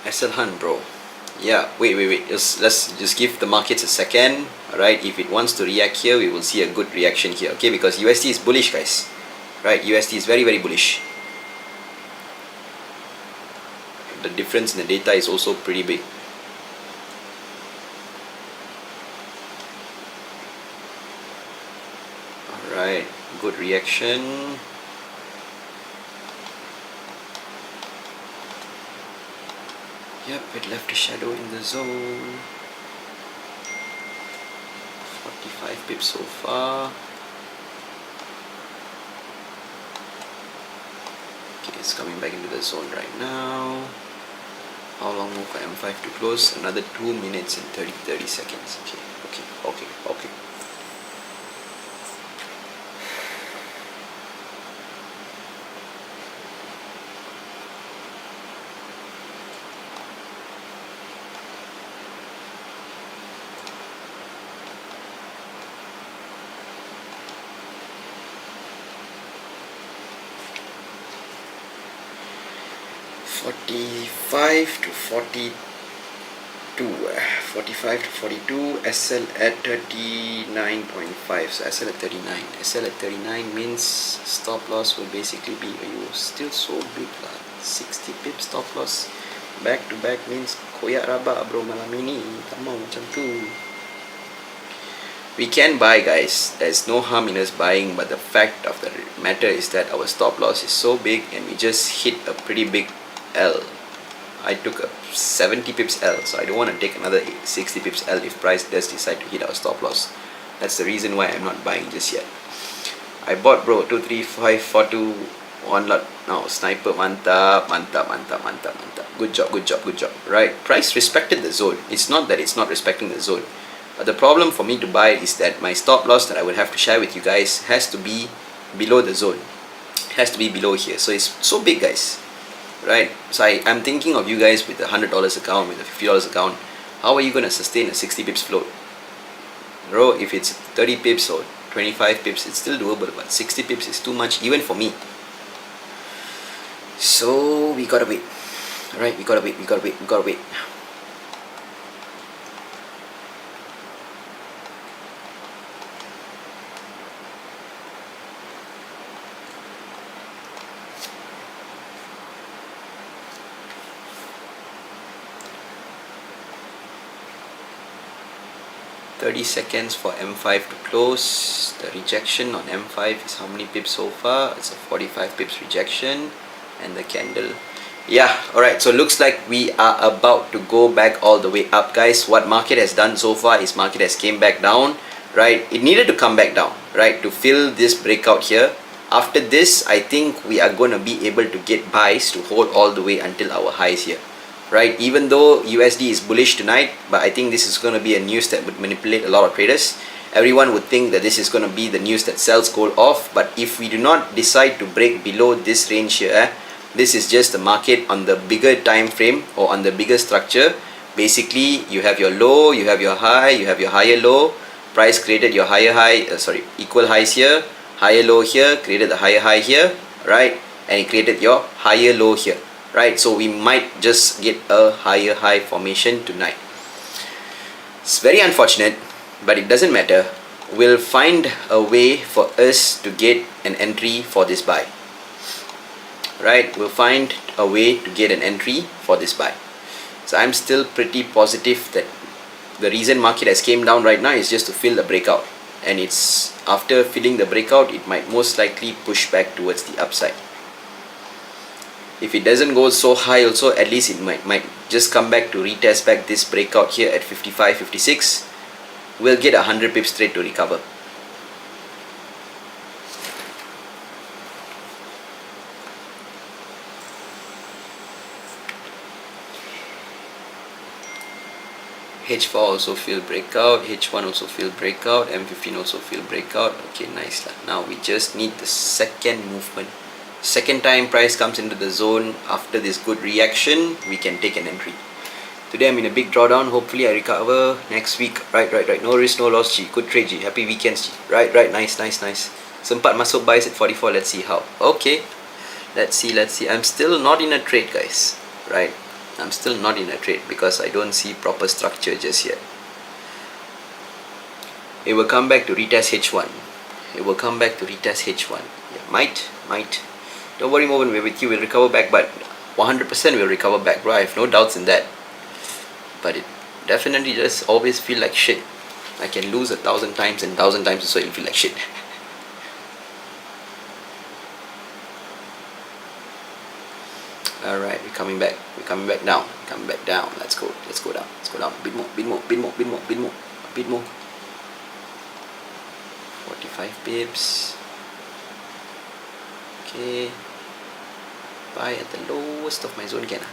SL Hunt, bro. Yeah, wait. Let's just give the markets a second. Alright, if it wants to react here, we will see a good reaction here. Okay, because USD is bullish, guys. Right, USD is very, very bullish. The difference in the data is also pretty big. Right, good reaction. Yep, it left a shadow in the zone. 45 pips so far. Okay, it's coming back into the zone right now. How long more for M5 to close? Another 2 minutes and 30 seconds. Okay. 45 to 42. 45 to 42. SL at 39.5. So SL at 39. SL at 39 means stop loss will basically be, still so big lah. 60 pips stop loss. Back to back means koyak rabak bro malam ini. Tak mau macam tu. We can buy, guys. There's no harm in us buying, but the fact of the matter is that our stop loss is so big and we just hit a pretty big L. I took a 70 pips L, so I don't want to take another 60 pips L if price does decide to hit our stop loss. That's the reason why I'm not buying just yet. I bought, bro, 2, 3, 5, 4, 2, 1 lot. Now, sniper, mantap. Good job. Right, price respected the zone. It's not that it's not respecting the zone. But the problem for me to buy is that my stop loss that I would have to share with you guys has to be below the zone. It has to be below here. So it's so big, guys. Right? So I'm thinking of you guys with a $100 account, with a $50 account. How are you going to sustain a 60 pips float? Bro, if it's 30 pips or 25 pips, it's still doable. But 60 pips is too much, even for me. So we gotta wait. Alright, we gotta wait. 30 seconds for M5 to close. The rejection on M5 is how many pips so far? It's a 45 pips rejection. And the candle, yeah, alright, so looks like we are about to go back all the way up, guys. What market has done so far is market has came back down, right? It needed to come back down, right, to fill this breakout here. After this, I think we are going to be able to get buys to hold all the way until our highs here. Right, even though USD is bullish tonight, but I think this is going to be a news that would manipulate a lot of traders. Everyone would think that this is going to be the news that sells gold off, but if we do not decide to break below this range here, this is just the market on the bigger time frame or on the bigger structure. Basically, you have your low, you have your high, you have your higher low. Price created your higher high, equal highs here, higher low here, created the higher high here, right? And it created your higher low here. Right, so we might just get a higher high formation tonight. It's very unfortunate, but it doesn't matter. We'll find a way for us to get an entry for this buy. Right, we'll find a way to get an entry for this buy. So I'm still pretty positive that the reason market has came down right now is just to fill the breakout. And it's after filling the breakout, it might most likely push back towards the upside. If it doesn't go so high also, at least it might just come back to retest back this breakout here at 55, 56. We'll get 100 pips straight to recover. H4 also fill breakout, H1 also fill breakout, M15 also fill breakout. Okay, nice. Now we just need the second movement. Second time price comes into the zone after this good reaction, we can take an entry. Today I'm in a big drawdown. Hopefully I recover next week. Right. No risk, no loss, G. Good trade, G. Happy weekends, G. Right. Nice. Sempat masuk buys at 44. Let's see how. Okay. Let's see. I'm still not in a trade, guys. Right. I'm still not in a trade because I don't see proper structure just yet. It will come back to retest H1. Yeah, might. Don't worry, Moven, we're with you. We'll recover back, but 100% we'll recover back, bro. I have no doubts in that. But it definitely just always feel like shit. I can lose 1,000 times and 1,000 times so it'll feel like shit. Alright, we're coming back. We're coming back down. Coming back down. Let's go. Let's go down. Let's go down. A bit more. Bit more. Bit more. Bit more. Bit more. A bit more. 45 pips. Okay. Buy at the lowest of my zone again.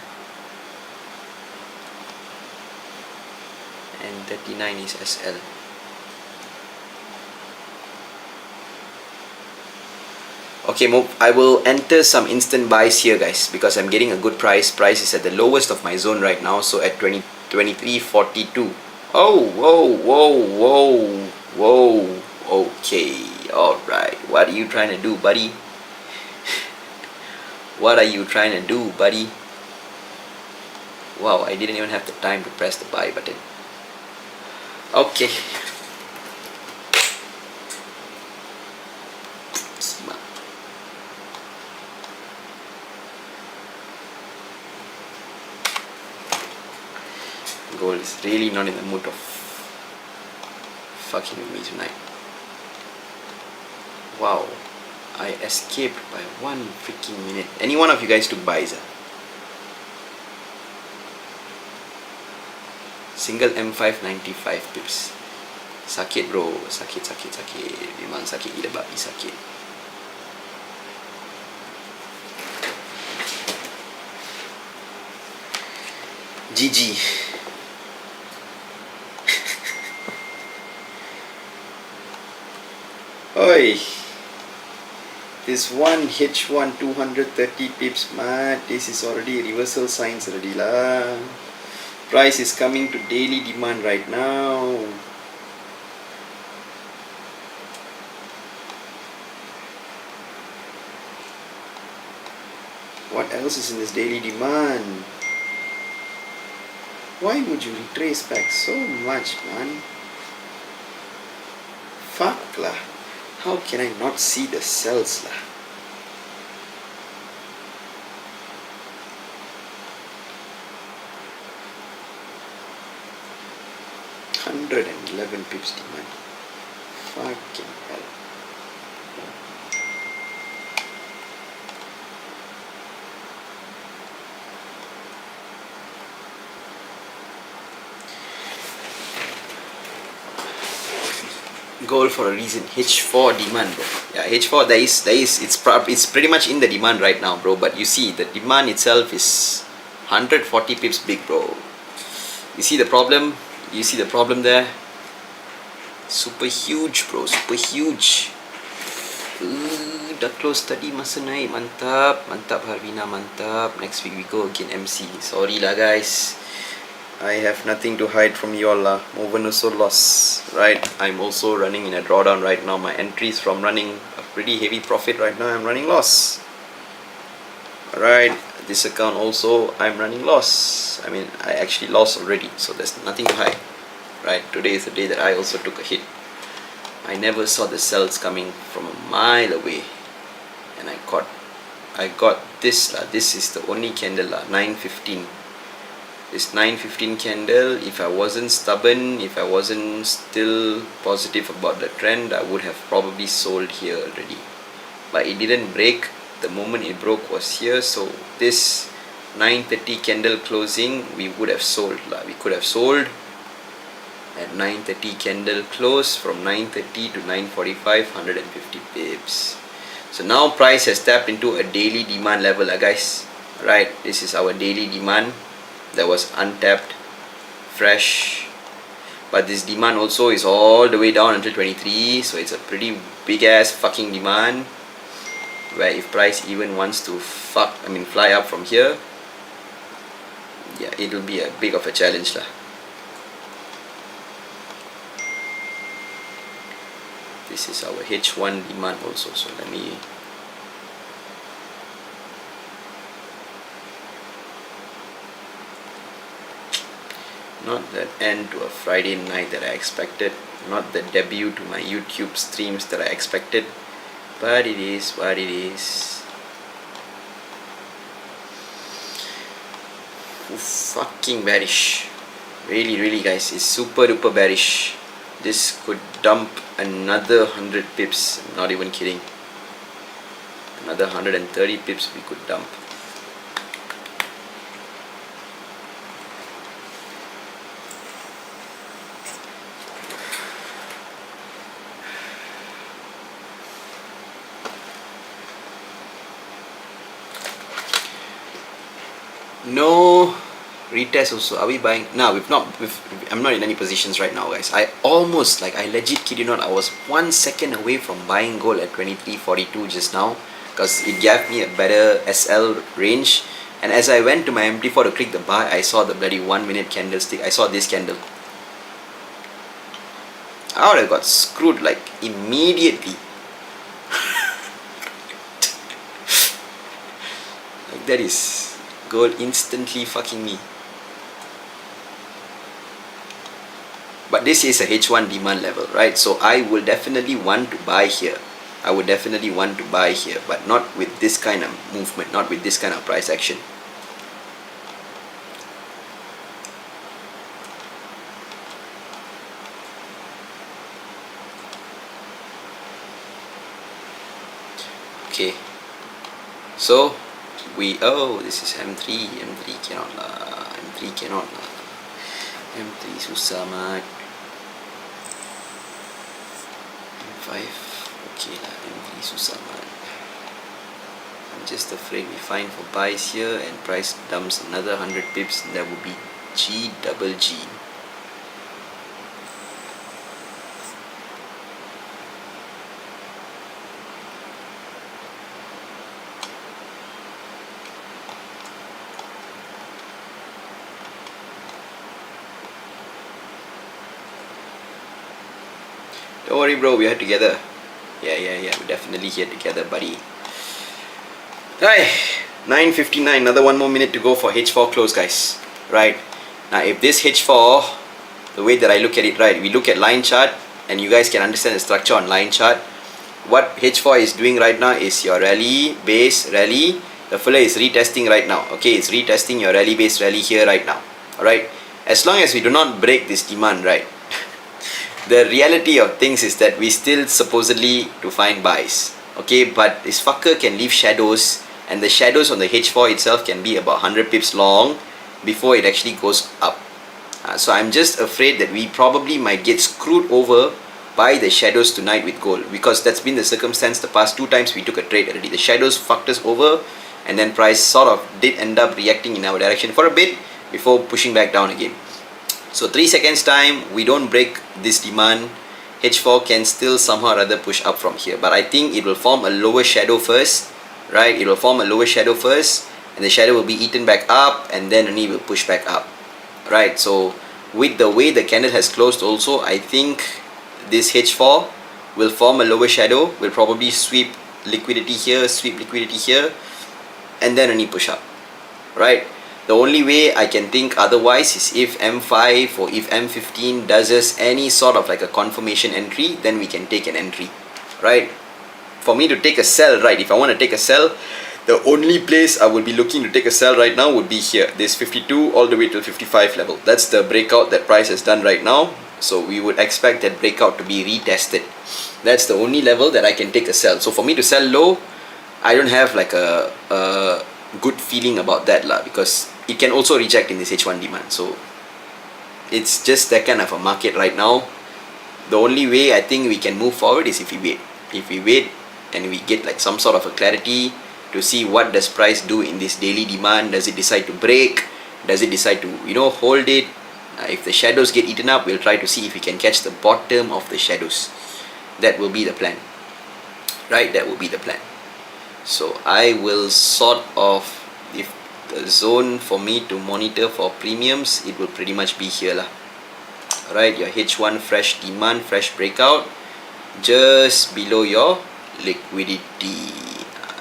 And 39 is SL. Okay, I will enter some instant buys here, guys, because I'm getting a good price. Price is at the lowest of my zone right now, so at 23.42. Oh, whoa, whoa, whoa, whoa. Okay, alright. What are you trying to do, buddy? What are you trying to do, buddy? Wow, I didn't even have the time to press the buy button. Okay. Gold is really not in the mood of fucking with me tonight. Wow, I escaped by 1 freaking minute. Any one of you guys took buys? Single M5 95 pips. Sakit bro, sakit. Memang sakit gila babi sakit. GG. Oi, this one H1 230 pips, man. This is already reversal signs already lah. Price is coming to daily demand right now. What else is in this daily demand? Why would you retrace back so much, man? Fuck lah. How can I not see the cells lah? $111 pips demand. Fucking hell. Gold for a reason. H4 demand, bro. Yeah, H4 it's pretty much in the demand right now, bro. But you see the demand itself is 140 pips big, bro. You see the problem? You see the problem there? Super huge, bro. Super huge. Dah close tadi masa naik. Mantap. Mantap Harvina, mantap. Next week we go again MC. Sorry lah guys, I have nothing to hide from you all lah. Moven also lost, right? I'm also running in a drawdown right now. My entries from running a pretty heavy profit right now, I'm running loss. Alright, this account also I'm running loss. I mean, I actually lost already, so there's nothing to hide. Right, today is the day that I also took a hit. I never saw the cells coming from a mile away, and I got this lah. This is the only candle lah, 9:15. This 9:15 candle, if I wasn't stubborn, if I wasn't still positive about the trend, I would have probably sold here already. But it didn't break. The moment it broke was here, so this 9:30 candle closing, we would have sold lah. We could have sold at 9:30 candle close. From 9:30 to 9:45, 150 pips. So now price has tapped into a daily demand level lah guys. Right, this is our daily demand that was untapped, fresh, but this demand also is all the way down until 23, so it's a pretty big ass fucking demand, where if price even wants to fly up from here, yeah, it'll be a big of a challenge lah. This is our H1 demand also, so let me not that end to a Friday night that I expected, not the debut to my YouTube streams that I expected, but it is what it is. Fucking bearish. Really guys, it's super duper bearish. This could dump another 100 pips, I'm not even kidding. Another 130 pips we could dump. No retest also. Are we buying? No, I'm not in any positions right now, guys. I almost, like, I legit kid you not, I was 1 second away from buying gold at 23.42 just now, because it gave me a better SL range. And as I went to my MT4 to click the buy, I saw the bloody 1 minute candlestick. I saw this candle. I would have got screwed like immediately. Like, that is gold instantly fucking me. But this is a H1 demand level, right? So I will definitely want to buy here. I would definitely want to buy here, but not with this kind of movement, not with this kind of price action. Okay, so this is M3 cannot lah, M3 cannot lah, M3 susah mat. M5 okay lah, M3 susah mat. I'm just afraid we find for buys here and price dumps another 100 pips, and that would be G double G. Don't worry bro, we are together. Yeah, we're definitely here together, buddy. Right, 9:59, another 1 more minute to go for H4 close, guys. Right, now if this H4, the way that I look at it, right, we look at line chart, and you guys can understand the structure on line chart. What H4 is doing right now is your rally, base, rally. The filler is retesting right now. Okay, it's retesting your rally, base, rally here right now. Alright, as long as we do not break this demand, right, the reality of things is that we still supposedly to find buys. Okay, but this fucker can leave shadows, and the shadows on the H4 itself can be about 100 pips long before it actually goes up. So I'm just afraid that we probably might get screwed over by the shadows tonight with gold, because that's been the circumstance the past 2 times we took a trade already. The shadows fucked us over, and then price sort of did end up reacting in our direction for a bit before pushing back down again. So 3 seconds time, we don't break this demand, H4 can still somehow or other push up from here. But I think it will form a lower shadow first, right? It will form a lower shadow first, and the shadow will be eaten back up, and then only will push back up, right? So with the way the candle has closed also, I think this H4 will form a lower shadow, will probably sweep liquidity here, and then only push up, right? The only way I can think otherwise is if M5 or if M15 does us any sort of like a confirmation entry, then we can take an entry, right? For me to take a sell, right, if I want to take a sell, the only place I would be looking to take a sell right now would be here, this 52 all the way to 55 level. That's the breakout that price has done right now. So we would expect that breakout to be retested. That's the only level that I can take a sell. So for me to sell low, I don't have like a good feeling about that lah, because it can also reject in this H1 demand. So it's just that kind of a market right now. The only way I think we can move forward is if we wait. If we wait and we get like some sort of a clarity to see what does price do in this daily demand. Does it decide to break? Does it decide to, hold it? If the shadows get eaten up, we'll try to see if we can catch the bottom of the shadows. That will be the plan, right? That will be the plan. So I will sort of, if the zone for me to monitor for premiums, it will pretty much be here lah. Alright, your H1 fresh demand, fresh breakout, just below your liquidity.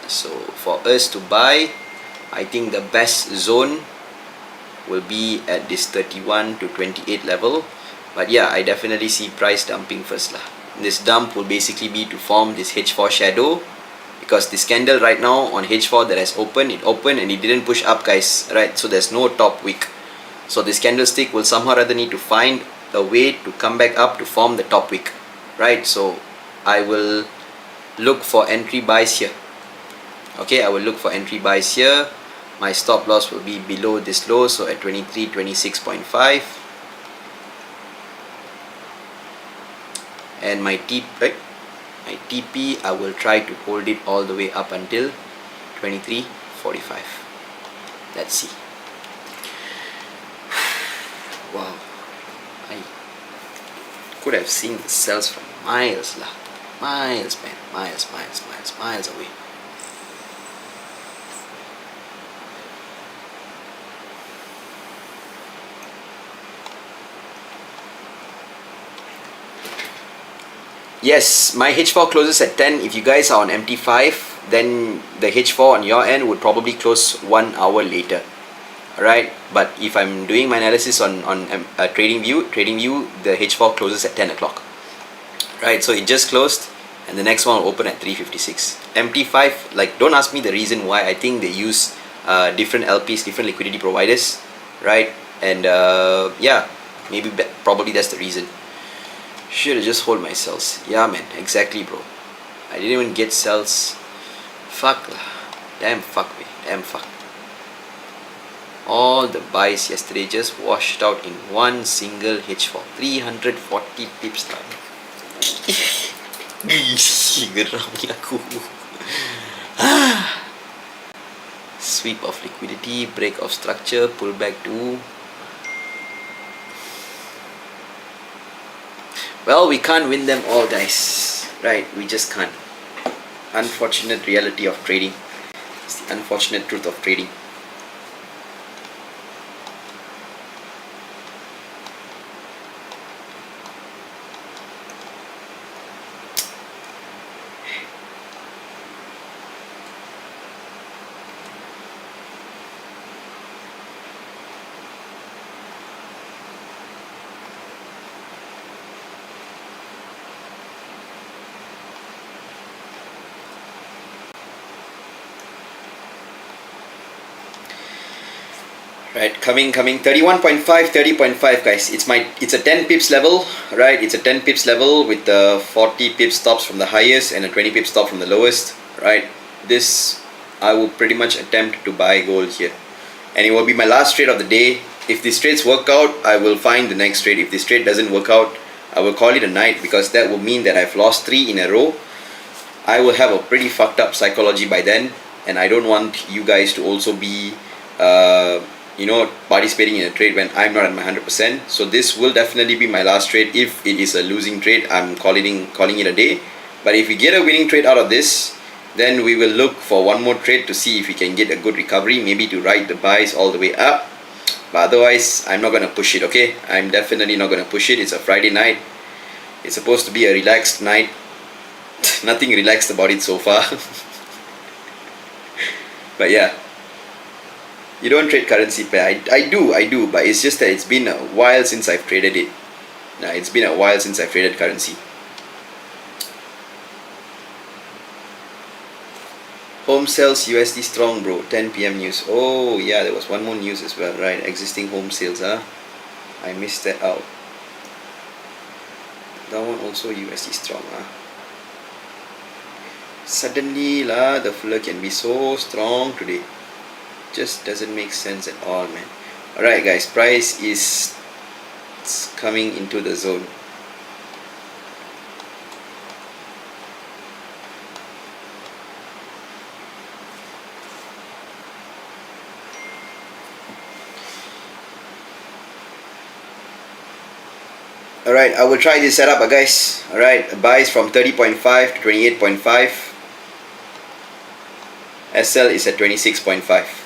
So for us to buy, I think the best zone will be at this 31 to 28 level. But yeah, I definitely see price dumping first lah. This dump will basically be to form this H4 shadow, because this candle right now on H4 that has opened, it opened and it didn't push up, guys, right? So there's no top wick. So this candlestick will somehow or other need to find a way to come back up to form the top wick, right? So I will look for entry buys here. Okay, I will look for entry buys here. My stop loss will be below this low, so at 23.26.5. And my T, right? My TP, I will try to hold it all the way up until 23.45. Let's see. Wow, I could have seen the cells from miles lah. Miles, man. Miles away. Yes, my H4 closes at 10. If you guys are on MT5, then the H4 on your end would probably close 1 hour later. Alright, but if I'm doing my analysis on TradingView, the H4 closes at 10 o'clock. Right, so it just closed, and the next one will open at 3:56. MT5, like, don't ask me the reason why. I think they use different LPs, different liquidity providers, right? And yeah, probably that's the reason. Should have just hold my cells. Yeah, man, exactly, bro. I didn't even get cells. Fuck lah. Damn fuck, man. Damn fuck. All the buys yesterday just washed out in one single H4. 340 pips lah. Gerami aku. Sweep of liquidity, break of structure, pull back to. Well, we can't win them all, guys. Right, we just can't. Unfortunate reality of trading. It's the unfortunate truth of trading. Right, coming 31.5, 30.5, guys. It's a 10 pips level, right? It's a 10 pips level with the 40 pips stops from the highest and a 20 pips stop from the lowest, right? This I will pretty much attempt to buy gold here, and it will be my last trade of the day. If these trades work out, I will find the next trade. If this trade doesn't work out, I will call it a night, because that will mean that I've lost 3 in a row. I will have a pretty fucked up psychology by then, and I don't want you guys to also be participating in a trade when I'm not at my 100%. So this will definitely be my last trade. If it is a losing trade, I'm calling it a day. But if we get a winning trade out of this, then we will look for one more trade to see if we can get a good recovery, maybe to ride the buys all the way up. But otherwise, I'm not going to push it, okay? I'm definitely not going to push it. It's a Friday night. It's supposed to be a relaxed night. Nothing relaxed about it so far. But yeah, you don't trade currency pair. I do, but it's just that it's been a while since I've traded it. It's been a while since I've traded currency. Home sales USD strong, bro. 10 PM news. Oh yeah, there was one more news as well, right? Existing home sales, I missed that out. That one also USD strong, Suddenly lah, the filler can be so strong today. Just doesn't make sense at all, man. Alright guys, price is coming into the zone. Alright, I will try this setup, guys. Alright, buys from 30.5 to 28.5. SL is at 26.5.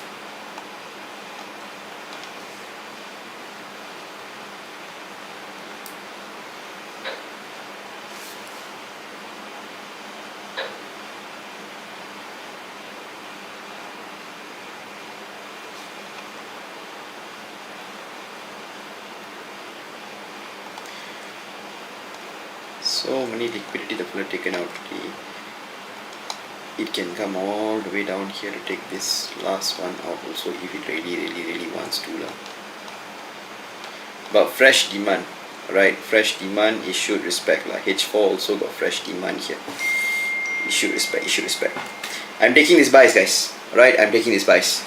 So many liquidity that will have taken out today. It can come all the way down here to take this last one out also, if it really wants to lah. But fresh demand, right? Fresh demand, it should respect lah. H4 also got fresh demand here. It should respect. I'm taking these buys, guys. Alright, I'm taking these buys.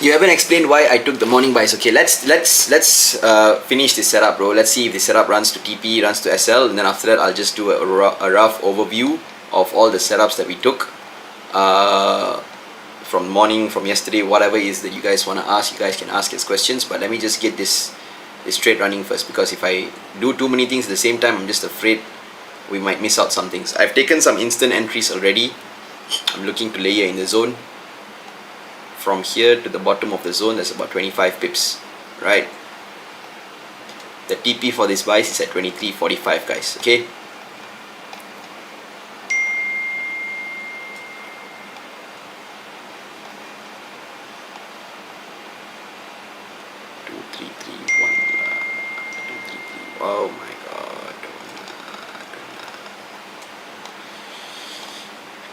You haven't explained why I took the morning buys. Okay, let's finish this setup, bro. Let's see if the setup runs to TP, runs to SL, and then after that I'll just do a rough overview of all the setups that we took from morning, from yesterday, whatever it is that you guys want to ask. You guys can ask as questions, but let me just get this trade running first, because if I do too many things at the same time, I'm just afraid we might miss out some things. I've taken some instant entries already. I'm looking to layer in the zone. From here to the bottom of the zone, there's about 25 pips, right? The TP for this buys is at 23.45, guys. Okay. Oh my god.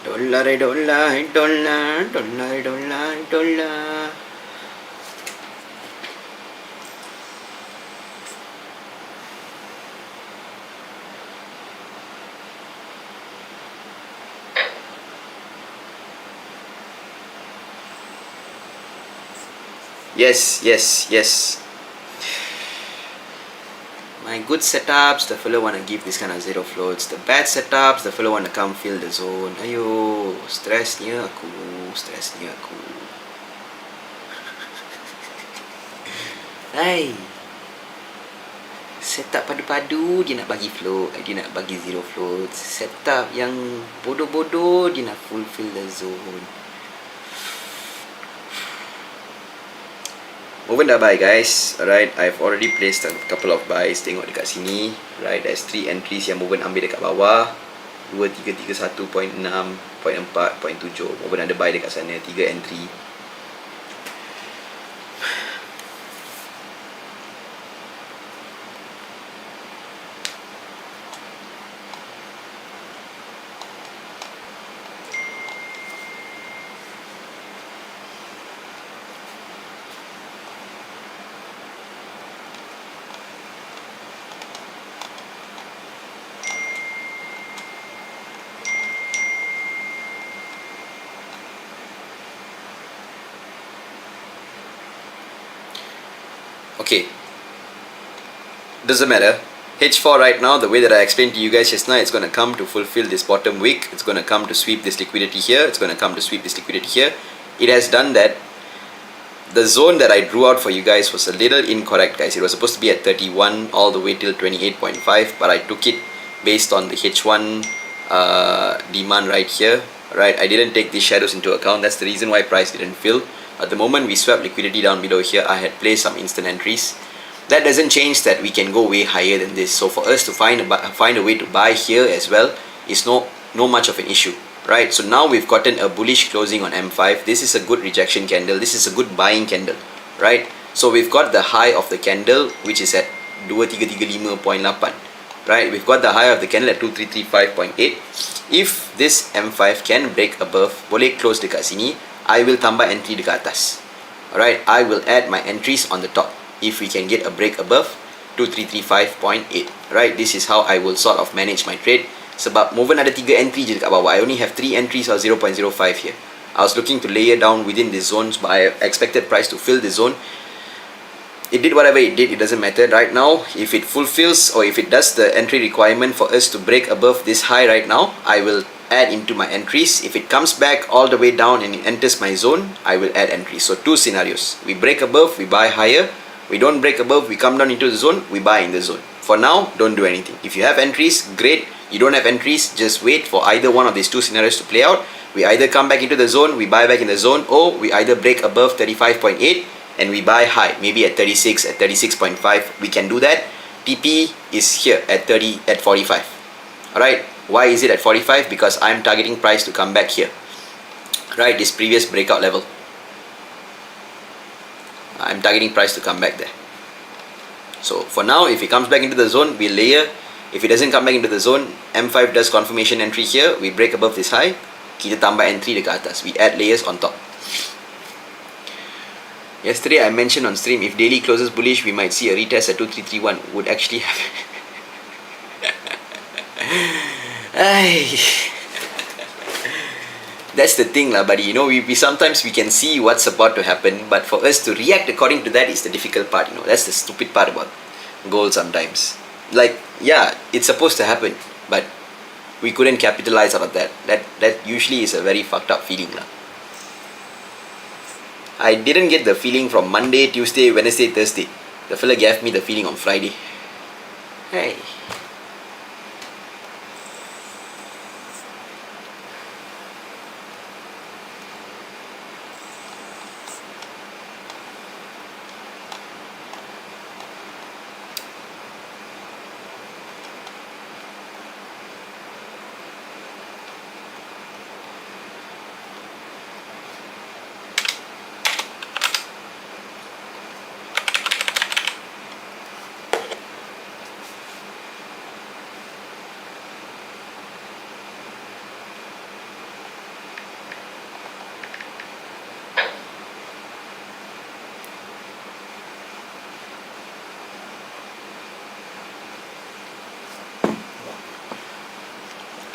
Dollar. Yes. My good setups, the fellow wanna give this kind of zero floats. The bad setups, the fellow wanna come fill the zone. Ayo, stresnya aku. Hai. Setup padu-padu dia nak bagi float, dia nak bagi zero float. Setup yang bodoh-bodoh dia nak fulfill the zone. Moving dah buy, guys. Alright, I've already placed a couple of buys. Tengok dekat sini. Right, there's 3 entries yang Moving ambil dekat bawah. 2331.6, 0.4, 0.7. Moving ada buy dekat sana, 3 entry. Okay, doesn't matter. H4 right now, the way that I explained to you guys just now, it's going to come to fulfill this bottom wick. It's going to come to sweep this liquidity here. It's going to come to sweep this liquidity here. It has done that. The zone that I drew out for you guys was a little incorrect, guys. It was supposed to be at 31 all the way till 28.5, but I took it based on the H1 demand right here. Right, I didn't take these shadows into account. That's the reason why price didn't fill. At the moment we swept liquidity down below here, I had placed some instant entries. That doesn't change that we can go way higher than this. So for us to find a way to buy here as well is no much of an issue, right? So now we've gotten a bullish closing on M5. This is a good rejection candle. This is a good buying candle, right? So we've got the high of the candle, which is at 2335.8, right? We've got the high of the candle at 2335.8. If this M5 can break above, boleh close dekat sini, I will tambah entry dekat atas. Alright, I will add my entries on the top if we can get a break above 2335.8. Right, this is how I will sort of manage my trade. Sebab Moving ada 3 entry je dekat bawah. I only have 3 entries or 0.05 here. I was looking to layer down within these zones, but I expected price to fill the zone. It did whatever it did, it doesn't matter. Right now, if it fulfills or if it does the entry requirement for us to break above this high right now, I will add into my entries. If it comes back all the way down and it enters my zone, I will add entries. So 2 scenarios. We break above, we buy higher. We don't break above, we come down into the zone, we buy in the zone. For now, don't do anything. If you have entries, great. You don't have entries, just wait for either one of these 2 scenarios to play out. We either come back into the zone, we buy back in the zone, or we either break above 35.8 and we buy high, maybe at 36, at 36.5. We can do that. TP is here at 45. Alright, why is it at 45? Because I'm targeting price to come back here. Right, this previous breakout level. I'm targeting price to come back there. So for now, if it comes back into the zone, we layer. If it doesn't come back into the zone, M5 does confirmation entry here. We break above this high. Kita tambah entry dekat atas. We add layers on top. Yesterday I mentioned on stream, if daily closes bullish, we might see a retest at 2331. Would actually happen. That's the thing lah, buddy. You know, we sometimes we can see what's about to happen, but for us to react according to that is the difficult part. You know, that's the stupid part about gold sometimes. Like, yeah, it's supposed to happen, but we couldn't capitalize out of that. That usually is a very fucked up feeling lah. I didn't get the feeling from Monday, Tuesday, Wednesday, Thursday. The fella gave me the feeling on Friday. Hey.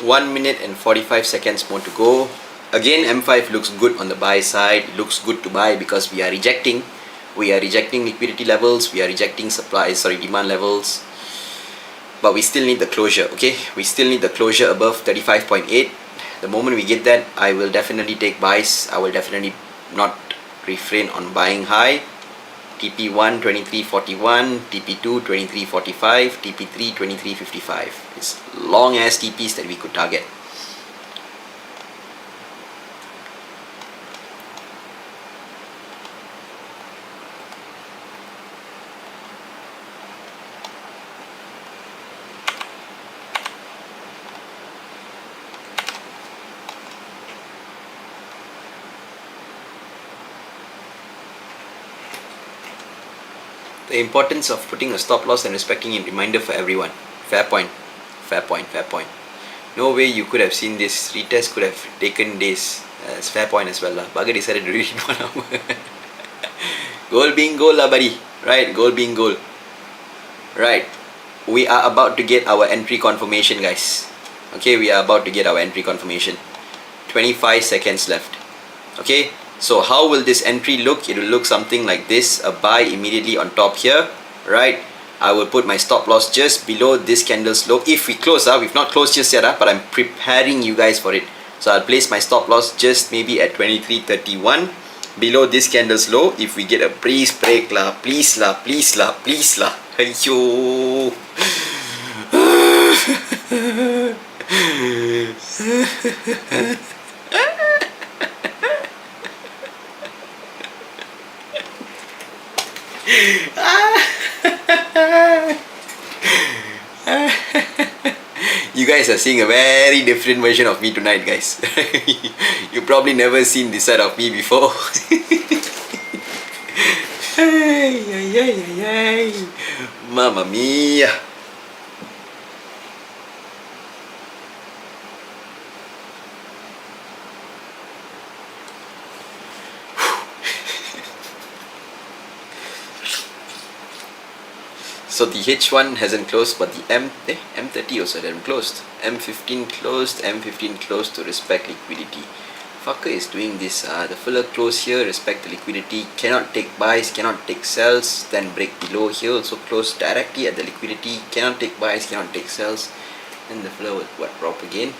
One minute and 45 seconds more to go. Again, M5 looks good on the buy side. It looks good to buy because we are rejecting liquidity levels. We are rejecting demand levels. But we still need the closure, okay? We still need the closure above 35.8. The moment we get that, I will definitely take buys. I will definitely not refrain on buying high. TP1 23.41, TP2 23.45, TP3 23.55. It's long ass TPs that we could target. The importance of putting a stop loss and respecting it, reminder for everyone. Fair point. Fair point, fair point. No way you could have seen this. Retest could have taken days. It's fair point as well lah. Bugger decided to read in 1 hour. Gold being gold lah, buddy. Right, gold being gold. Right. We are about to get our entry confirmation, guys. Okay, we are about to get our entry confirmation. 25 seconds left. Okay, so how will this entry look? It will look something like this. A buy immediately on top here. Right. I will put my stop loss just below this candle's low. If we close, we've not closed just yet, but I'm preparing you guys for it. So I'll place my stop loss just maybe at 23.31 below this candle's low. If we get a please break lah, please lah, please lah, please lah. Ayyo. You guys are seeing a very different version of me tonight, guys. You probably never seen this side of me before. Ay, ay, ay, ay, ay. Mamma mia. So the H1 hasn't closed, but the M30 also hasn't closed. M15 closed, M15 closed to respect liquidity. Fucker is doing this. The filler close here, respect the liquidity, cannot take buys, cannot take sells, then break below here, also close directly at the liquidity, cannot take buys, cannot take sells, and the filler will what, drop again.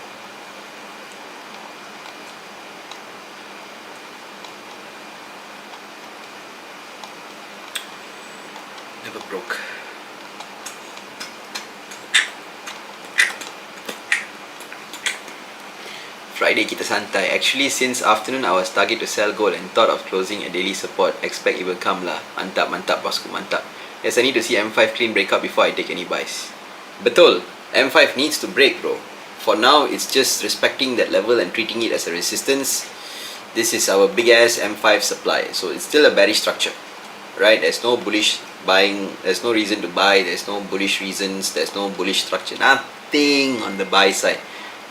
Never broke. Friday kita santai. Actually, since afternoon I was target to sell gold and thought of closing a daily support. Expect it will come lah. Mantap, mantap, bosku, mantap. Yes, I need to see M5 clean breakup before I take any buys. Betul. M5 needs to break, bro. For now, it's just respecting that level and treating it as a resistance. This is our big ass M5 supply. So it's still a bearish structure. Right? There's no bullish buying. There's no reason to buy. There's no bullish reasons. There's no bullish structure. Nothing on the buy side.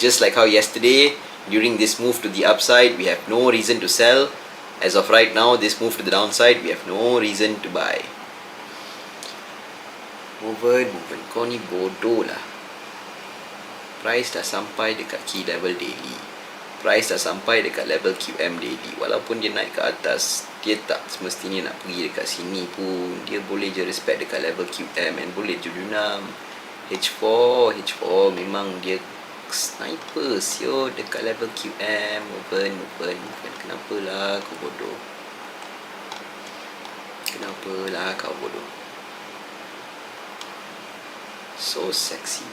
Just like how yesterday, during this move to the upside, we have no reason to sell. As of right now, this move to the downside, we have no reason to buy. Movement. Kau ni bodoh lah. Price dah sampai dekat key level daily. price dah sampai dekat level QM daily. Walaupun dia naik ke atas, dia tak semestinya nak pergi dekat sini pun. Dia boleh je respect dekat level QM and boleh je dunam. H4 memang dia sniper siot dekat level QM. Open. Kenapalah kau bodoh? So sexy.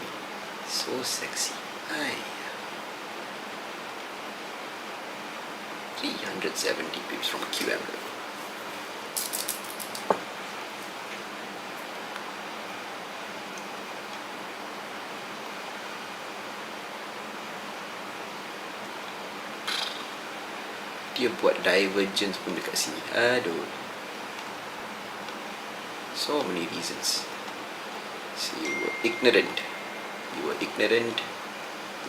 Ay. 370 pips from QM level. Dia buat divergence pun dekat sini. Aduh. So many reasons. So you were ignorant. You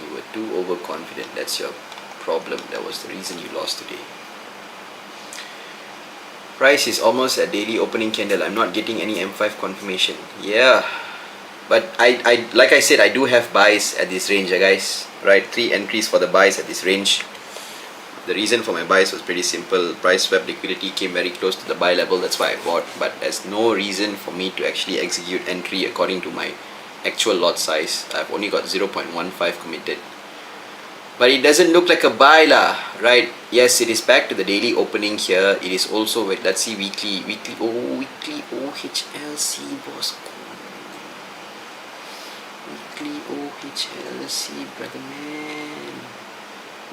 were too overconfident. That's your problem. That was the reason you lost today. Price is almost at daily opening candle. I'm not getting any M5 confirmation. Yeah. But I like I said, I do have buys at this range, guys. Right? 3 entries for the buys at this range. The reason for my buys was pretty simple. Price swap liquidity came very close to the buy level. That's why I bought. But there's no reason for me to actually execute entry according to my actual lot size. I've only got 0.15 committed. But it doesn't look like a buy lah, right? Yes, it is back to the daily opening here. It is also, wait, let's see weekly OHLC boss. Weekly OHLC, brother man.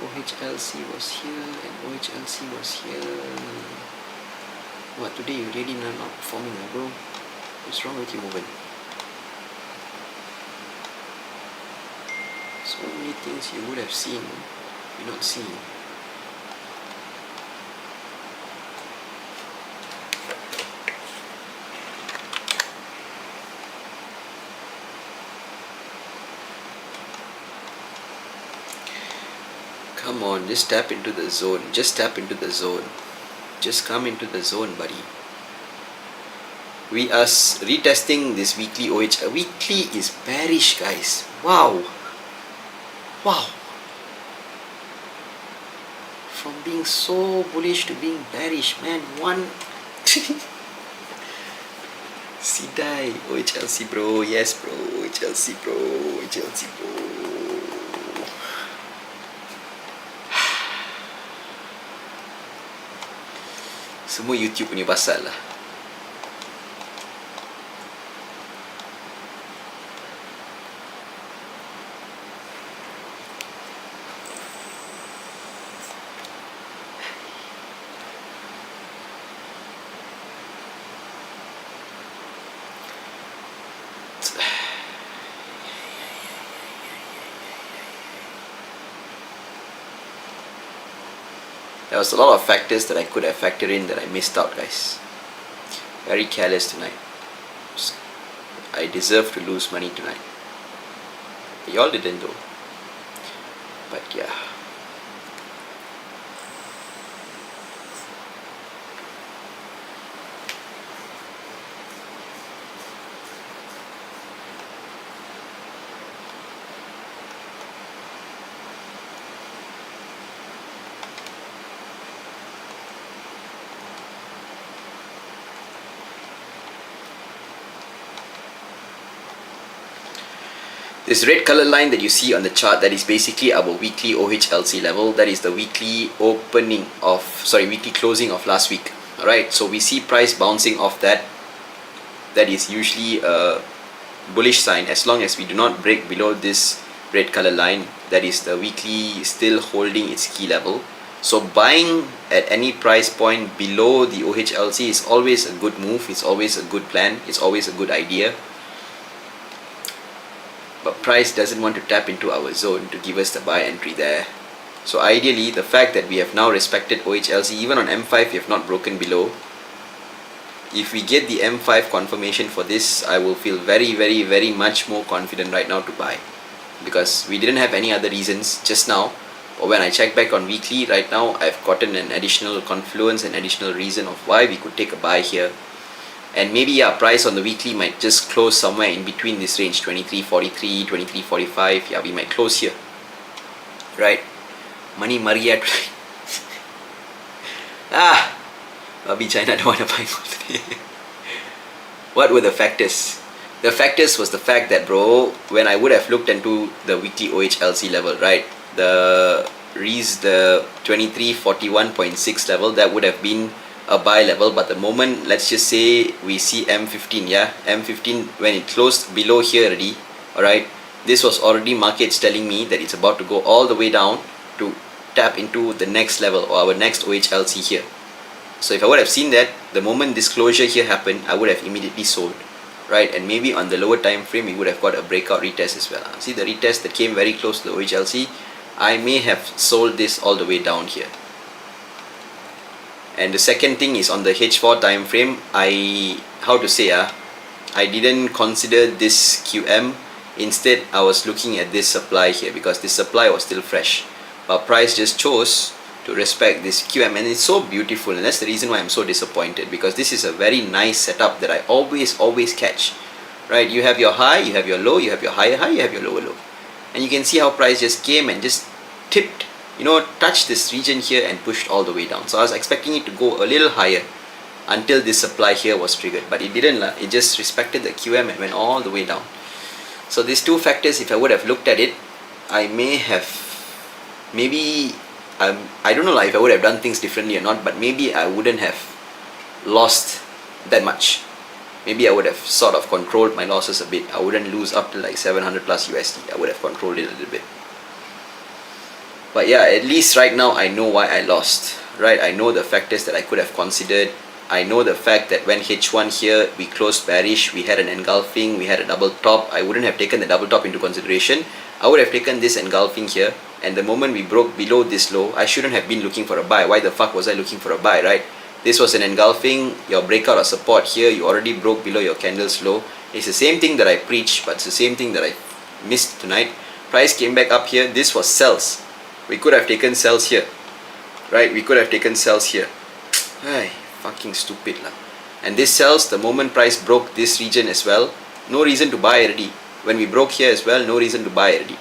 OHLC was here and OHLC was here. What, today you really not performing, bro? What's wrong with you, Moven? So many things you would have seen, you're not seeing. Come on, just tap into the zone. Just come into the zone, buddy. We are retesting this weekly OH. Weekly is bearish, guys. Wow. From being so bullish to being bearish, man. Sidai. OHLC, bro. Yes, bro. OHLC, bro. Semua YouTube punya pasal lah. There was a lot of factors that I could have factored in that I missed out, guys. Very careless tonight. I deserve to lose money tonight. Y'all didn't though. But yeah. This red color line that you see on the chart, that is basically our weekly OHLC level. That is the weekly weekly closing of last week. Alright, so we see price bouncing off that. That is usually a bullish sign. As long as we do not break below this red color line, that is the weekly still holding its key level. So buying at any price point below the OHLC is always a good move. It's always a good plan. It's always a good idea. But price doesn't want to tap into our zone to give us the buy entry there. So ideally, the fact that we have now respected OHLC, even on M5 we have not broken below. If we get the M5 confirmation for this, I will feel very, very, very much more confident right now to buy. Because we didn't have any other reasons just now. Or when I check back on weekly, right now I've gotten an additional confluence, an additional reason of why we could take a buy here. And maybe price on the weekly might just close somewhere in between this range, 23.43, 23.45. Yeah, we might close here, right? Money Maria. Ah, Bobby China don't want to buy gold today. What were the factors? The factors was the fact that, bro, when I would have looked into the weekly OHLC level, right, the 2341.6 level, that would have been a buy level. But the moment, let's just say we see M15, yeah, M15, when it closed below here already, alright, this was already markets telling me that it's about to go all the way down to tap into the next level, or our next OHLC here. So if I would have seen that, the moment this closure here happened, I would have immediately sold, right? And maybe on the lower time frame, we would have got a breakout retest as well. See the retest that came very close to the OHLC, I may have sold this all the way down here. And the second thing is on the H4 time frame, I didn't consider this QM. Instead, I was looking at this supply here, because this supply was still fresh. But price just chose to respect this QM, and it's so beautiful, and that's the reason why I'm so disappointed, because this is a very nice setup that I always catch, right? You have your high, you have your low, you have your higher high, you have your lower low, and you can see how price just came and just tipped, touched this region here and pushed all the way down. So I was expecting it to go a little higher until this supply here was triggered, but it didn't. It just respected the QM and went all the way down. So these two factors, if I would have looked at it, I may have, maybe, I don't know if I would have done things differently or not, but maybe I wouldn't have lost that much. Maybe I would have sort of controlled my losses a bit. I wouldn't lose up to like 700 plus USD. I would have controlled it a little bit. But yeah, at least right now I know why I lost, right? I know the factors that I could have considered. I know the fact that when H1 here, we closed bearish, we had an engulfing, we had a double top. I wouldn't have taken the double top into consideration. I would have taken this engulfing here, and the moment we broke below this low, I shouldn't have been looking for a buy. Why the fuck was I looking for a buy, right? This was an engulfing, your breakout of support here, you already broke below your candle's low. It's the same thing that I preached, but it's the same thing that I missed tonight. Price came back up here, this was sells. We could have taken sells here, right? We could have taken sells here. Ay, fucking stupid lah. And this sells, the moment price broke this region as well, no reason to buy already. When we broke here as well, no reason to buy already.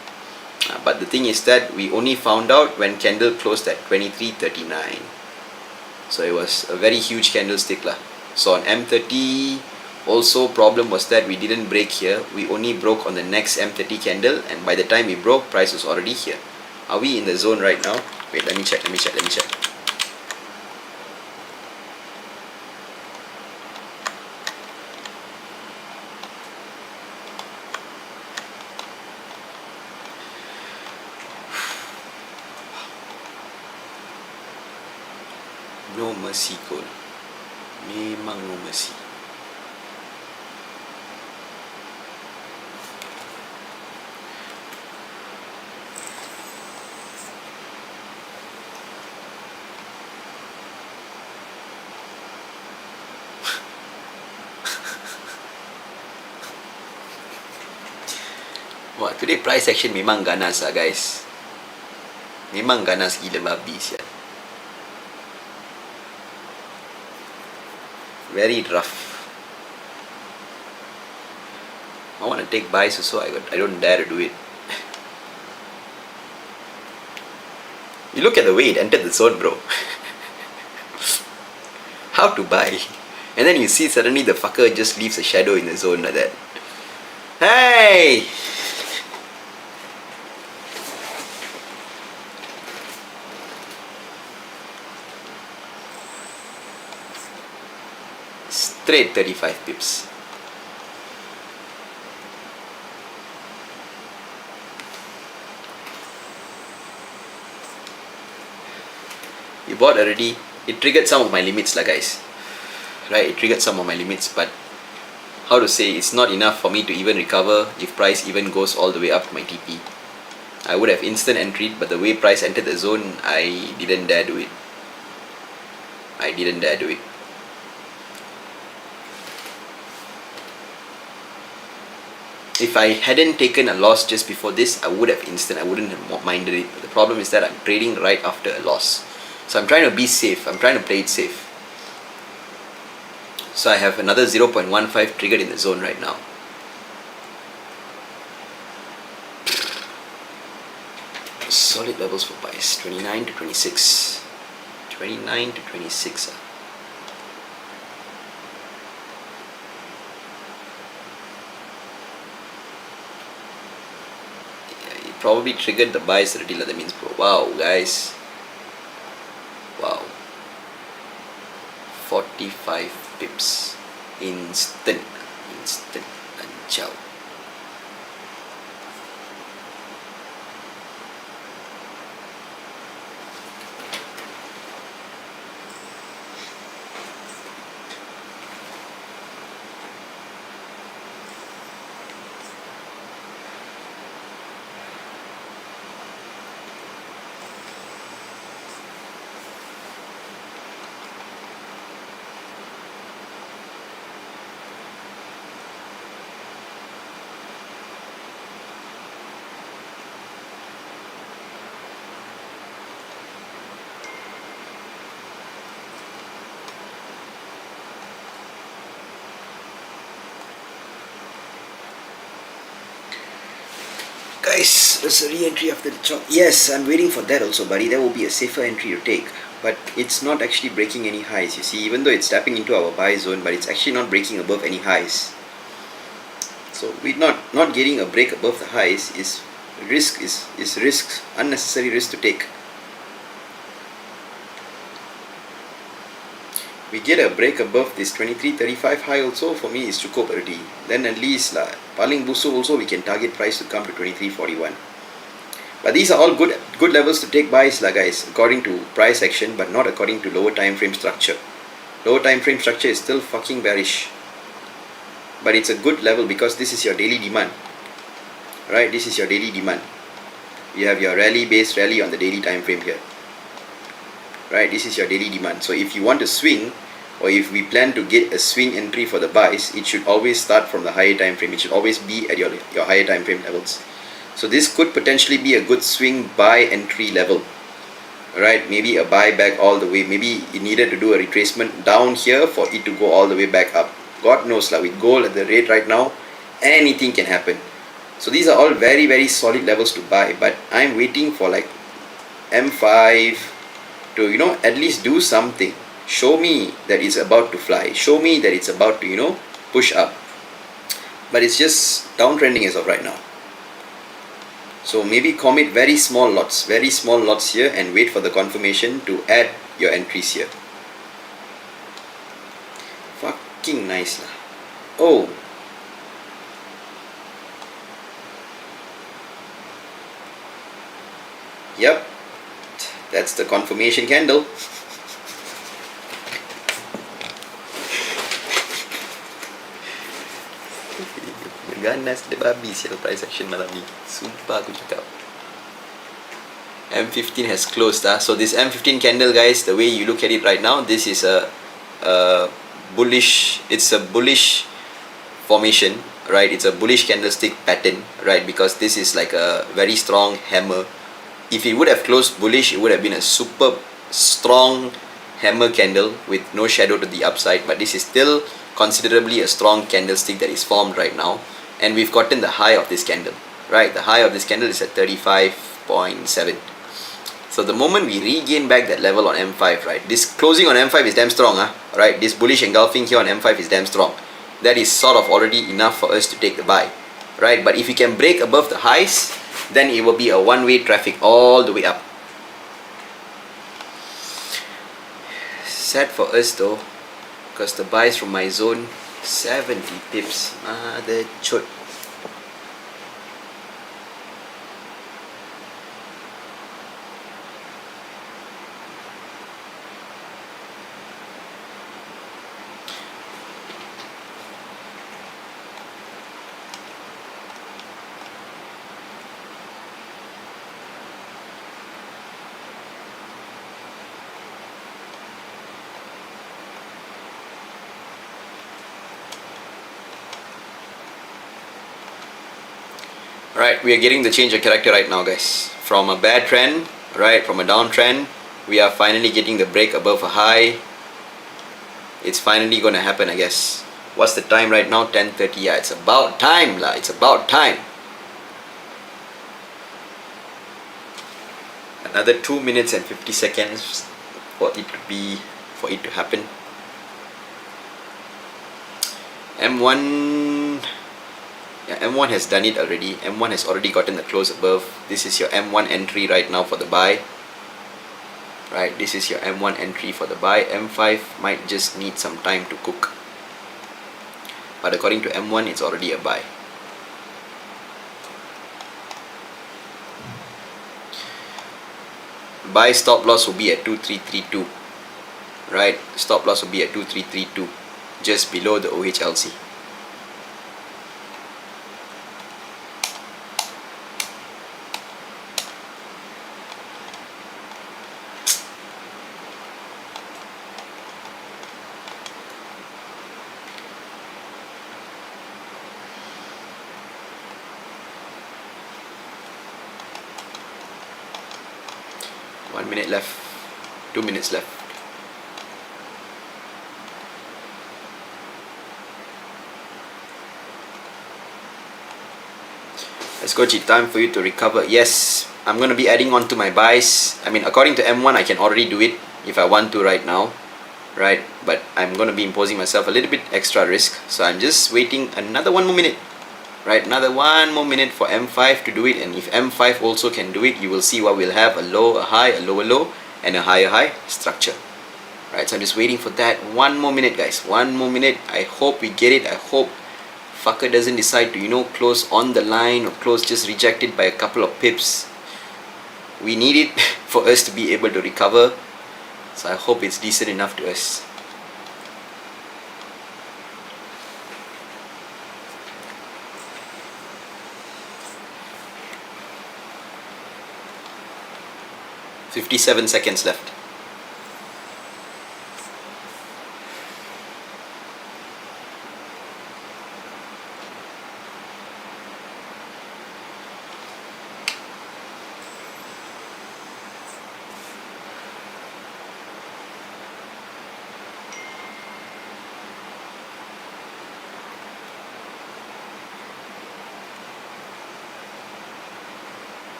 But the thing is that we only found out when candle closed at 23.39. So it was a very huge candlestick lah. So on M30, also problem was that we didn't break here. We only broke on the next M30 candle, and by the time we broke, price was already here. Are we in the zone right now? Wait, let me check. No mercy gold. Memang no mercy. Wah, today price action memang ganas lah guys. Memang ganas gila babi siap. Very rough. I want to take buys also, I don't dare to do it. You look at the way it entered the zone, bro. How to buy? And then you see suddenly the fucker just leaves a shadow in the zone like that. Hey! Straight 35 pips. You bought already. It triggered some of my limits lah guys. Right, it triggered some of my limits, but how to say, it's not enough for me to even recover if price even goes all the way up to my TP. I would have instant entered, but the way price entered the zone, I didn't dare do it. If I hadn't taken a loss just before this, I would have I wouldn't have minded it. But the problem is that I'm trading right after a loss. So I'm trying to be safe. I'm trying to play it safe. So I have another 0.15 triggered in the zone right now. Solid levels for buys. 29 to 26. 29 to 26. Yeah, you probably triggered the buys already. That means, bro. Wow, guys. Wow. 45 pips. Instant. And ciao. Guys, there's a re-entry after the chop. Yes, I'm waiting for that also, buddy. That will be a safer entry to take. But it's not actually breaking any highs, you see, even though it's tapping into our buy zone, but it's actually not breaking above any highs. So we're not getting a break above the highs is risk, unnecessary risk to take. We get a break above this 23.35 high also, for me is cukup already. Then at least paling busuk also we can target price to come to 23.41. But these are all good levels to take buys guys, according to price action, but not according to lower time frame structure. Lower time frame structure is still fucking bearish. But it's a good level because this is your daily demand. Right, this is your daily demand. You have your based rally on the daily time frame here. Right, this is your daily demand. So if you want to swing, or if we plan to get a swing entry for the buys, it should always start from the higher time frame. It should always be at your higher time frame levels. So this could potentially be a good swing buy entry level. Right, maybe a buy back all the way. Maybe it needed to do a retracement down here for it to go all the way back up. God knows, with gold at the rate right now, anything can happen. So these are all very, very solid levels to buy. But I'm waiting for M5 to at least do something. Show me that it's about to fly. Show me that it's about to push up. But it's just downtrending as of right now. So maybe commit very small lots here and wait for the confirmation to add your entries here. Fucking nice lah. Oh, yep, that's the confirmation candle. Ganas dia babi sial price action malam ni. Sumpah aku cakap. M15 has closed so this M15 candle, guys, the way you look at it right now, this is a bullish, it's a bullish formation, right? It's a bullish candlestick pattern, right? Because this is like a very strong hammer. If it would have closed bullish, it would have been a super strong hammer candle with no shadow to the upside, but this is still considerably a strong candlestick that is formed right now, and we've gotten the high of this candle, right? The high of this candle is at 35.7. So the moment we regain back that level on M5, right, this closing on M5 is damn strong, right? This bullish engulfing here on M5 is damn strong. That is sort of already enough for us to take the buy, right? But if you can break above the highs, then it will be a one-way traffic all the way up. Sad for us though, because the buys from my zone, 70 pips, mother chut. Right, we are getting the change of character right now, guys. From a bad trend, right, from a downtrend, we are finally getting the break above a high. It's finally gonna happen, I guess. What's the time right now? 10:30. Yeah, it's about time lah. It's about time. Another 2 minutes and 50 seconds for it to happen. M1, yeah, M1 has done it already. M1 has already gotten the close above. This is your M1 entry right now for the buy. Right, this is your M1 entry for the buy. M5 might just need some time to cook, but according to M1 it's already a buy. Buy stop loss will be at 2332. Right, stop loss will be at 2332, just below the OHLC. One minute left, 2 minutes left. Let's go, G. Time for you to recover. Yes, I'm going to be adding on to my buys. I mean, according to M1, I can already do it if I want to right now. Right, but I'm going to be imposing myself a little bit extra risk. So I'm just waiting another 1 more minute. Right, another 1 more minute for M5 to do it. And if M5 also can do it, you will see what we'll have: a low, a high, a lower low, and a higher high structure. Right, so I'm just waiting for that 1 more minute, guys. 1 more minute. I hope we get it. I hope fucker doesn't decide to, close on the line or close just rejected by a couple of pips. We need it for us to be able to recover. So I hope it's decent enough to us. "57 seconds left."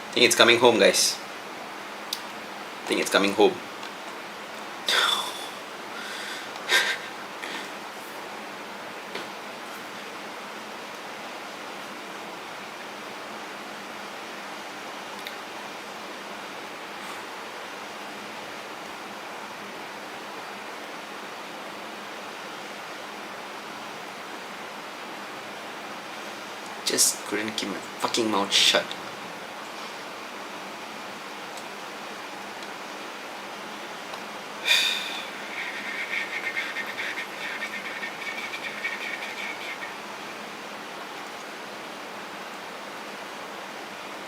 I think it's coming home, guys. I think it's coming home. Just couldn't keep my fucking mouth shut.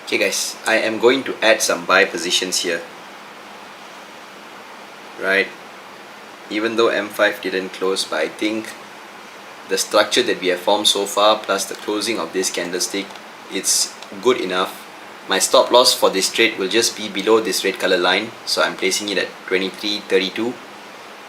Okay, guys, I am going to add some buy positions here. Right, even though M5 didn't close, but I think the structure that we have formed so far plus the closing of this candlestick, it's good enough. My stop loss for this trade will just be below this red color line, so I'm placing it at 23.32.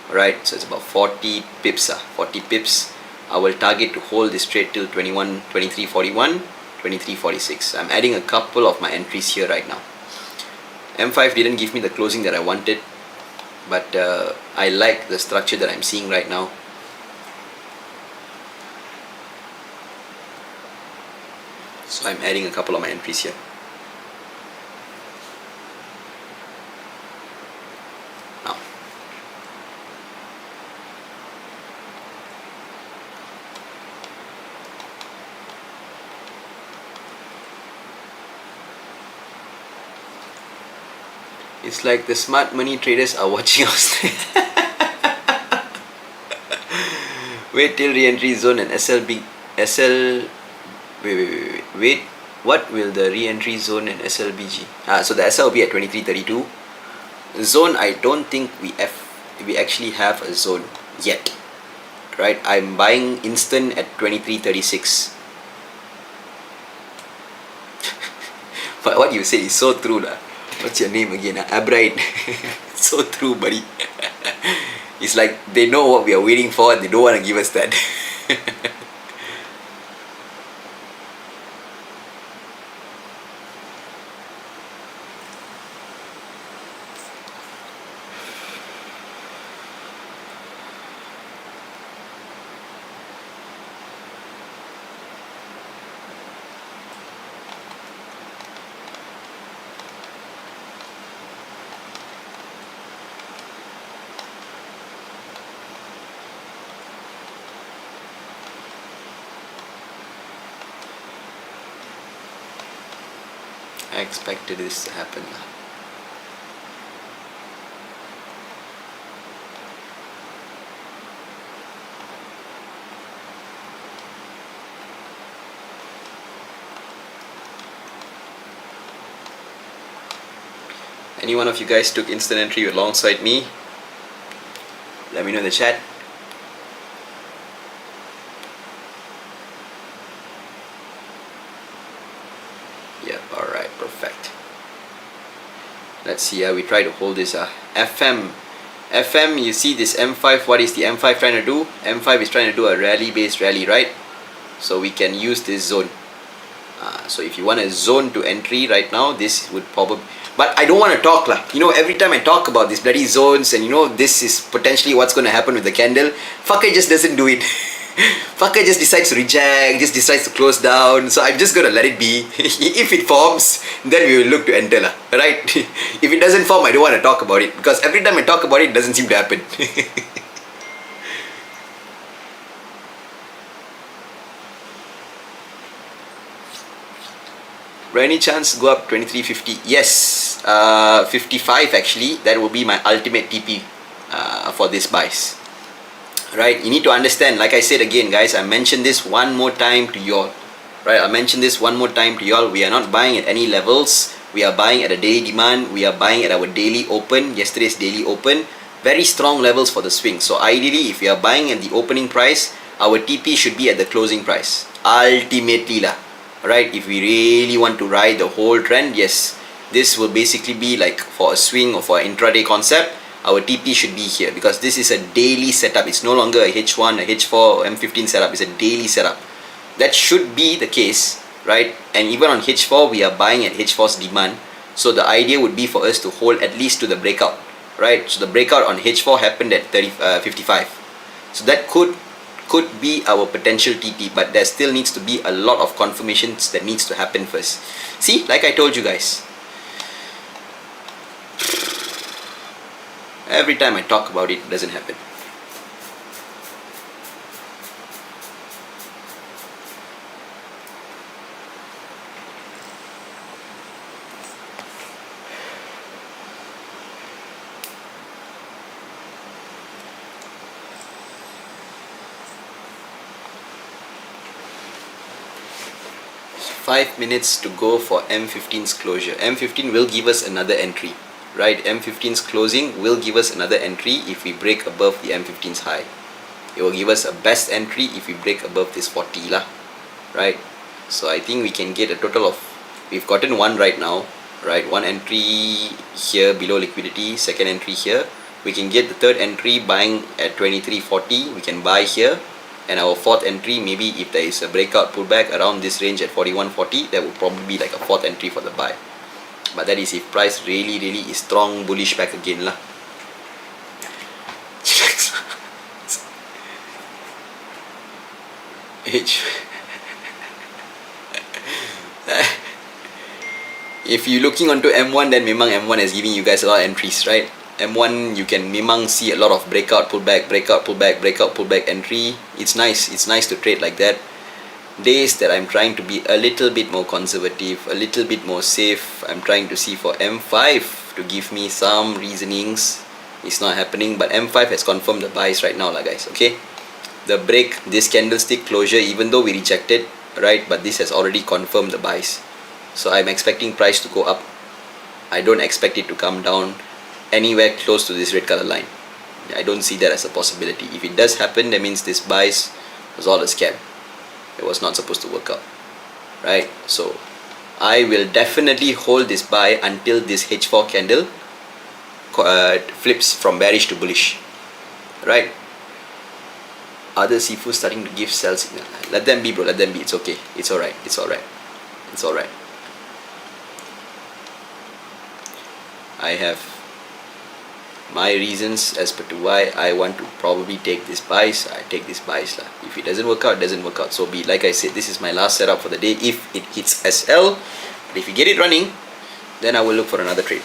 Alright, so it's about 40 pips. 40 pips. I will target to hold this trade till 23.41, 23.46. I'm adding a couple of my entries here right now. M5 didn't give me the closing that I wanted, but I like the structure that I'm seeing right now. So I'm adding a couple of my entries here. Now, it's like the smart money traders are watching us. Wait till re-entry zone and wait, what will the re-entry zone and SLBG? So the SL will be at 23.32. Zone, I don't think we actually have a zone yet. Right, I'm buying instant at 23.36. But what you say is so true lah. What's your name again? Abride. So true, buddy. It's like they know what we are waiting for and they don't want to give us that. I expected this to happen. Any one of you guys took instant entry alongside me? Let me know in the chat. Yep, alright, perfect. Let's see how we try to hold this. FM, you see this M5, what is the M5 trying to do? M5 is trying to do a rally-based rally, right? So we can use this zone. So if you want a zone to entry right now, this would probably... But I don't want to talk lah. You know, every time I talk about these bloody zones and you know, this is potentially what's going to happen with the candle, fucker just doesn't do it. Fucker just decides to reject, just decides to close down. So I'm just going to let it be. If it forms, then we will look to enter lah. Right? If it doesn't form, I don't want to talk about it. Because every time I talk about it, it doesn't seem to happen. By any chance go up 2350? Yes, 55 actually. That will be my ultimate TP for this buys. Right, you need to understand, like I said again guys, I mentioned this one more time to y'all. Right, I mentioned this one more time to y'all. We are not buying at any levels. We are buying at a daily demand. We are buying at our daily open, yesterday's daily open. Very strong levels for the swing. So ideally, if we are buying at the opening price, our TP should be at the closing price. Ultimately lah. Right, if we really want to ride the whole trend, yes, this will basically be like for a swing or for an intraday concept, our TP should be here because this is a daily setup. It's no longer a H1, a H4 or M15 setup. It's a daily setup. That should be the case, right? And even on H4, we are buying at H4's demand. So the idea would be for us to hold at least to the breakout, right? So the breakout on H4 happened at 55. So that could be our potential TP, but there still needs to be a lot of confirmations that needs to happen first. See, like I told you guys, every time I talk about it, it doesn't happen. So 5 minutes to go for M15's closure. M15 will give us another entry. Right, M15's closing will give us another entry if we break above the M15's high. It will give us a best entry if we break above this 40 lah. Right, so I think we can get a total of, we've gotten one right now, right? One entry here below liquidity, second entry here. We can get the third entry buying at 23.40. We can buy here, and our fourth entry, maybe if there is a breakout pullback around this range at 41.40, that would probably be like a fourth entry for the buy. But that is if price really is strong bullish back again lah. If you're looking onto M1, then memang M1 is giving you guys a lot of entries, right? M1 you can memang see a lot of breakout pullback, breakout pullback, breakout pullback entry. It's nice to trade like that. Days that I'm trying to be a little bit more conservative, a little bit more safe, I'm trying to see for M5 to give me some reasonings. It's not happening, but M5 has confirmed the buys right now lah guys, okay? The break, this candlestick closure, even though we rejected, right, but this has already confirmed the buys. So I'm expecting price to go up. I don't expect it to come down anywhere close to this red color line. I don't see that as a possibility. If it does happen, that means this buys was all a scam. It was not supposed to work out, right? So I will definitely hold this buy until this H4 candle flips from bearish to bullish, right? Other seafood starting to give sell signal. Let them be, bro. Let them be. It's okay. It's alright. It's alright. It's alright. I have my reasons as per to why I want to probably take this buys. I take this buys lah. If it doesn't work out, it doesn't work out. So be like I said, this is my last setup for the day. If it hits SL, but if you get it running, then I will look for another trade.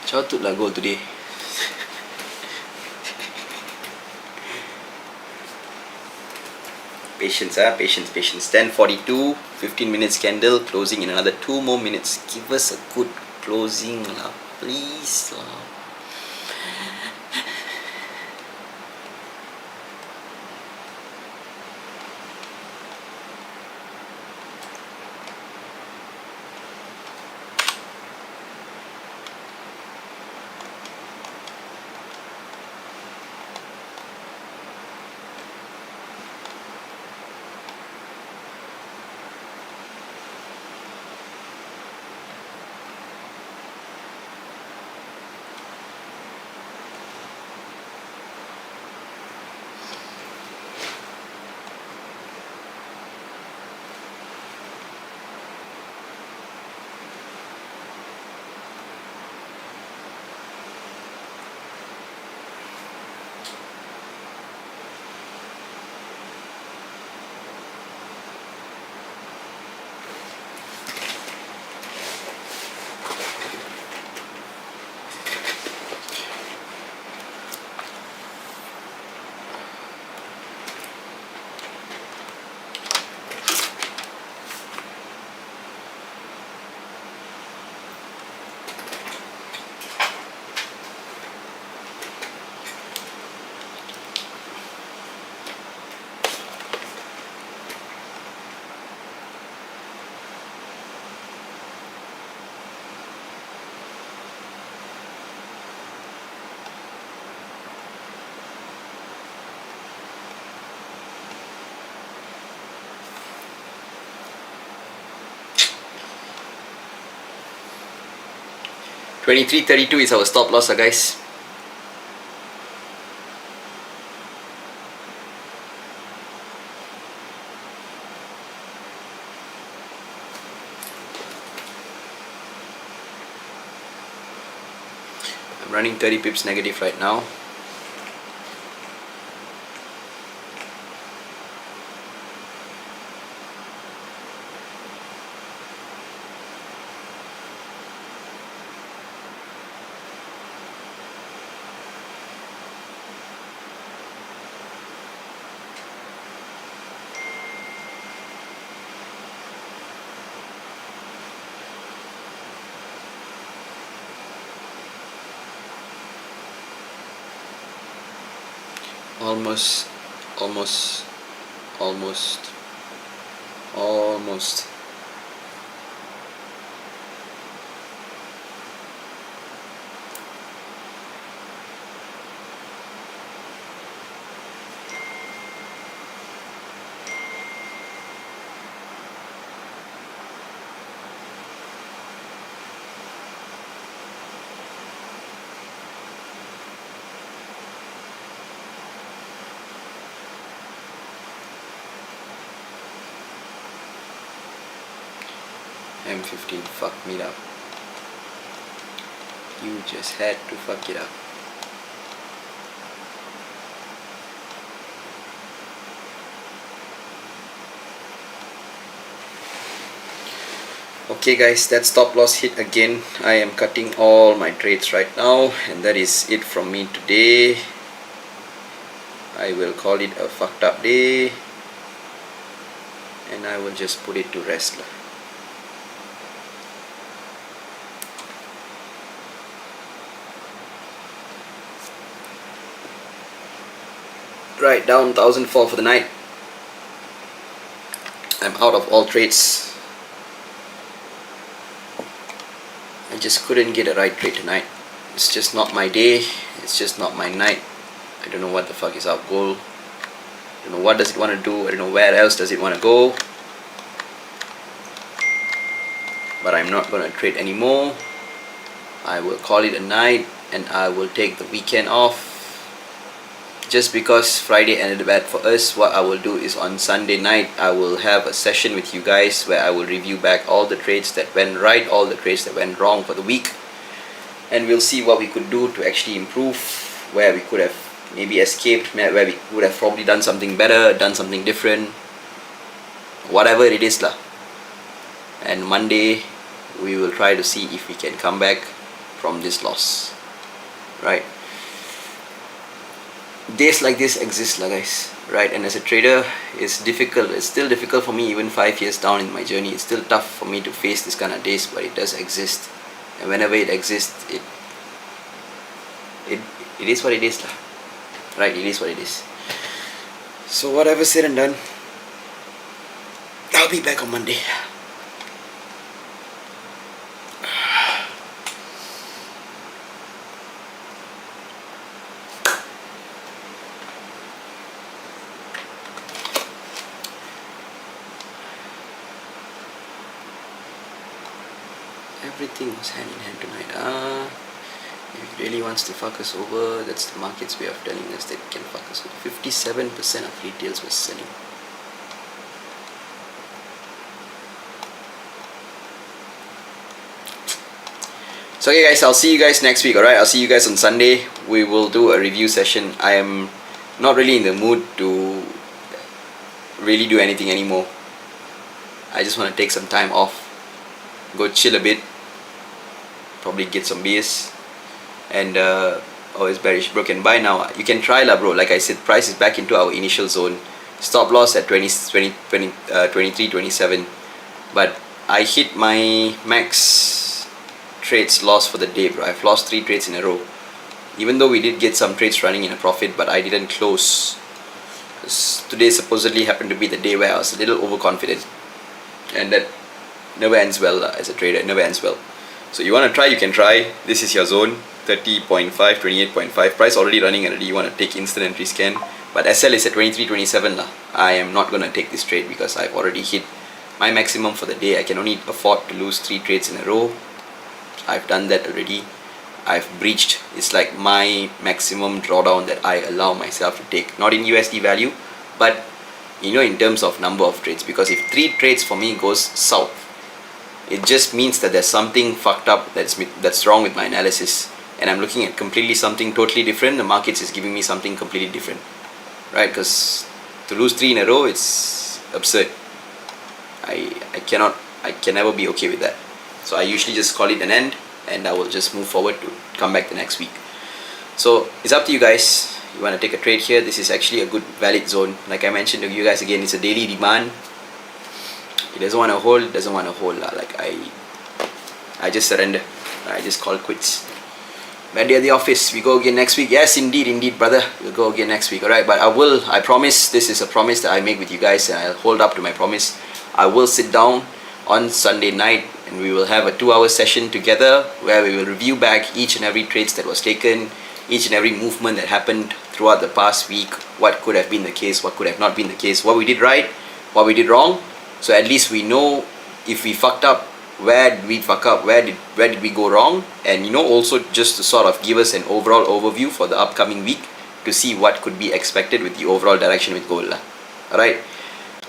Chao lah goal today. Patience, patience. 10:42, 15 minutes candle, closing in another 2 more minutes. Give us a good closing lah, please lah. $23.32 is our stop loss, guys. I'm running 30 pips negative right now. Almost. M15 fucked me up. You just had to fuck it up. Okay guys, that stop loss hit again. I am cutting all my trades right now, and that is it from me today. I will call it a fucked up day, and I will just put it to rest lah. Right, down 1004 for the night. I'm out of all trades. I just couldn't get a right trade tonight. It's just not my day. It's just not my night. I don't know what the fuck is our goal. I don't know what does it want to do. I don't know where else does it want to go. But I'm not going to trade anymore. I will call it a night, and I will take the weekend off. Just because Friday ended bad for us, what I will do is on Sunday night I will have a session with you guys where I will review back all the trades that went right, all the trades that went wrong for the week, and we'll see what we could do to actually improve, where we could have maybe escaped, where we would have probably done something better, done something different, whatever it is lah. And Monday we will try to see if we can come back from this loss, right? Days like this exist, guys, right? And as a trader, it's difficult. It's still difficult for me even 5 years down in my journey. It's still tough for me to face this kind of days, but it does exist. And whenever it exists, it is what it is, right? It is what it is. So whatever said and done, I'll be back on Monday. Everything was hand in hand tonight. If it really wants to fuck us over, that's the market's way of telling us that it can fuck us over. 57% of retails was selling. So okay guys, I'll see you guys next week, alright? I'll see you guys on Sunday. We will do a review session. I am not really in the mood to really do anything anymore. I just want to take some time off, go chill a bit, probably get some beers, and it's bearish, bro. Can buy now. You can try lah, bro. Like I said, price is back into our initial zone. Stop loss at 23, 27, but I hit my max trades loss for the day, bro. I've lost 3 trades in a row, even though we did get some trades running in a profit, but I didn't close. Today supposedly happened to be the day where I was a little overconfident, and that never ends well as a trader. It never ends well. So you want to try, you can try. This is your zone, 30.5, 28.5. Price already running already. You want to take instant entry scan, but SL is at 23.27 lah. I am not going to take this trade because I've already hit my maximum for the day. I can only afford to lose 3 trades in a row. I've done that already. I've breached. It's like my maximum drawdown that I allow myself to take, not in USD value, but in terms of number of trades. Because if 3 trades for me goes south, it just means that there's something fucked up that's wrong with my analysis, and I'm looking at completely something totally different. The markets is giving me something completely different, right? Because to lose 3 in a row, it's absurd. I can never be okay with that. So I usually just call it an end, and I will just move forward to come back the next week. So it's up to you guys. You want to take a trade here, this is actually a good valid zone. Like I mentioned to you guys again, it's a daily demand. It doesn't want to hold, doesn't want to hold. Like I just surrender. I just call quits. Monday at the office, we go again next week. Yes, indeed, brother. We'll go again next week, alright? But I promise, this is a promise that I make with you guys, and I'll hold up to my promise. I will sit down on Sunday night, and we will have a 2-hour session together where we will review back each and every trades that was taken, each and every movement that happened throughout the past week, what could have been the case, what could have not been the case, what we did right, what we did wrong. So at least we know if we fucked up, where did we fuck up, where did we go wrong, and also just to sort of give us an overall overview for the upcoming week to see what could be expected with the overall direction with gold. Alright.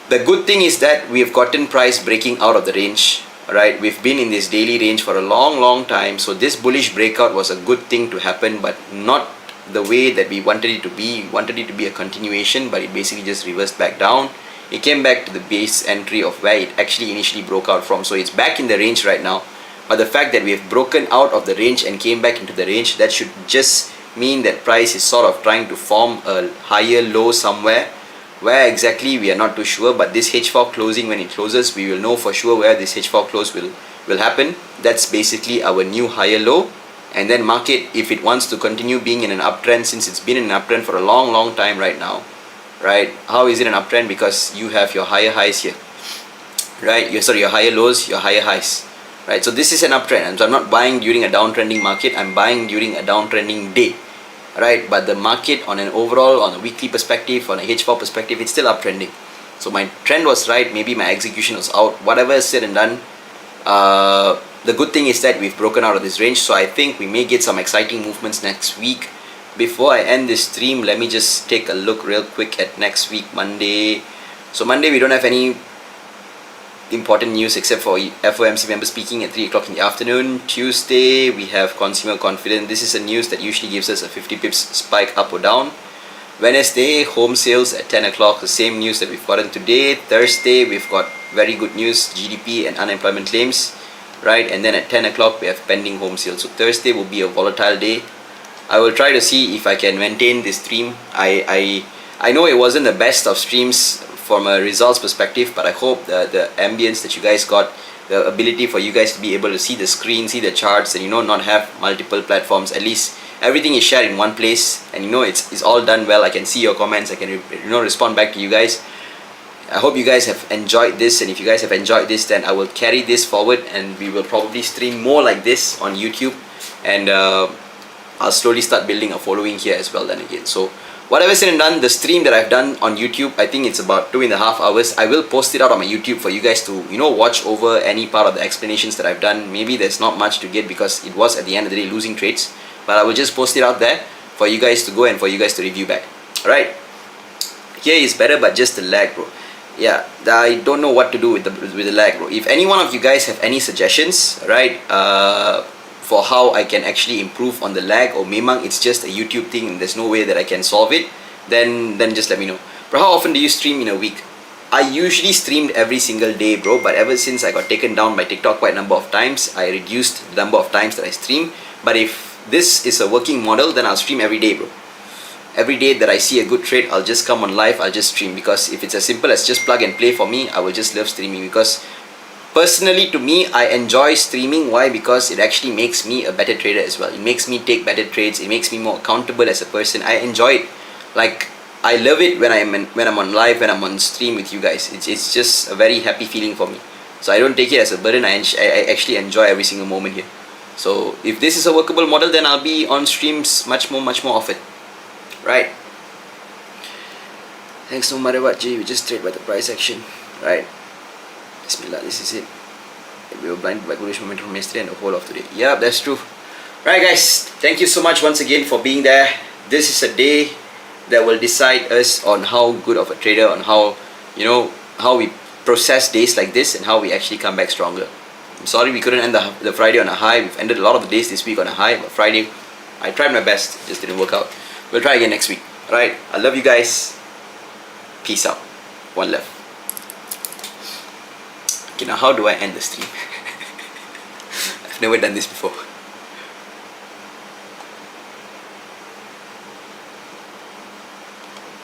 The good thing is that we have gotten price breaking out of the range. Alright, we've been in this daily range for a long time, so this bullish breakout was a good thing to happen, but not the way that we wanted it to be. We wanted it to be a continuation, but it basically just reversed back down. It came back to the base entry of where it actually initially broke out from, so it's back in the range right now. But the fact that we have broken out of the range and came back into the range, that should just mean that price is sort of trying to form a higher low somewhere. Where exactly, we are not too sure, but this H4 closing, when it closes, we will know for sure where this H4 close will happen. That's basically our new higher low. And then market, if it wants to continue being in an uptrend, since it's been in an uptrend for a long time right now, right? How is it an uptrend? Because you have your higher highs here, right? Your higher lows, your higher highs, right? So this is an uptrend, and so I'm not buying during a downtrending market, I'm buying during a downtrending day. Right, but the market on an overall, on a weekly perspective, on a H4 perspective, it's still uptrending. So my trend was right, maybe my execution was out, whatever is said and done. The good thing is that we've broken out of this range, so I think we may get some exciting movements next week. Before I end this stream, let me just take a look real quick at next week, Monday. So Monday we don't have any important news except for FOMC member speaking at 3 o'clock in the afternoon. Tuesday we have consumer confidence. This is a news that usually gives us a 50 pips spike up or down. Wednesday, home sales at 10 o'clock, the same news that we've gotten today. Thursday we've got very good news, GDP and unemployment claims. right? And then at 10 o'clock we have pending home sale. So Thursday will be a volatile day. I will try to see if I can maintain this stream. I know it wasn't the best of streams from a results perspective, but I hope the ambience that you guys got, the ability for you guys to be able to see the screen, see the charts, and not have multiple platforms. At least everything is shared in one place, and it's all done well. I can see your comments. I can respond back to you guys. I hope you guys have enjoyed this, and if you guys have enjoyed this, then I will carry this forward, and we will probably stream more like this on YouTube, and I'll slowly start building a following here as well then again. So whatever said and done, the stream that I've done on YouTube, I think it's about 2.5 hours. I will post it out on my YouTube for you guys to watch over any part of the explanations that I've done. Maybe there's not much to get because it was at the end of the day losing trades, but I will just post it out there for you guys to go and for you guys to review back. Alright, here is better, but just the lag, bro. Yeah, I don't know what to do with the lag, bro. If any one of you guys have any suggestions, right, for how I can actually improve on the lag, or memang it's just a YouTube thing and there's no way that I can solve it, then just let me know. Bro, how often do you stream in a week? I usually streamed every single day, bro, but ever since I got taken down by TikTok quite a number of times, I reduced the number of times that I stream. But if this is a working model, then I'll stream every day, bro. Every day that I see a good trade, I'll just come on live, I'll just stream, because if it's as simple as just plug and play for me, I will just love streaming. Because personally, to me, I enjoy streaming. Why? Because it actually makes me a better trader as well. It makes me take better trades. It makes me more accountable as a person. I enjoy it. Like, I love it when I'm on live, when I'm on stream with you guys. It's just a very happy feeling for me. So I don't take it as a burden. I actually enjoy every single moment here. So if this is a workable model, then I'll be on streams much more often. Right? Thanks no matter what, Jay. We just trade by the price action. Right? Bismillah, this is it. We were blinded by bullish momentum from yesterday and the whole of today. Yeah, that's true. Right, guys, thank you so much once again for being there. This is a day that will decide us on how good of a trader, on how how we process days like this, and how we actually come back stronger. I'm sorry we couldn't end the Friday on a high. We've ended a lot of the days this week on a high, but Friday, I tried my best. It just didn't work out. We'll try again next week. Alright, I love you guys. Peace out. One love. Okay, now how do I end the stream? I've never done this before.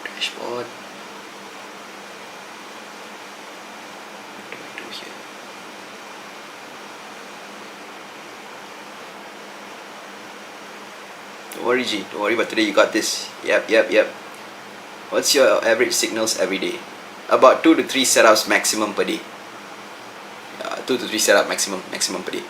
Dashboard. What do I do here? Don't worry, G. Don't worry, but today you got this. Yep. What's your average signals every day? About 2 to 3 setups maximum per day. 2 to 3 setup maximum per day.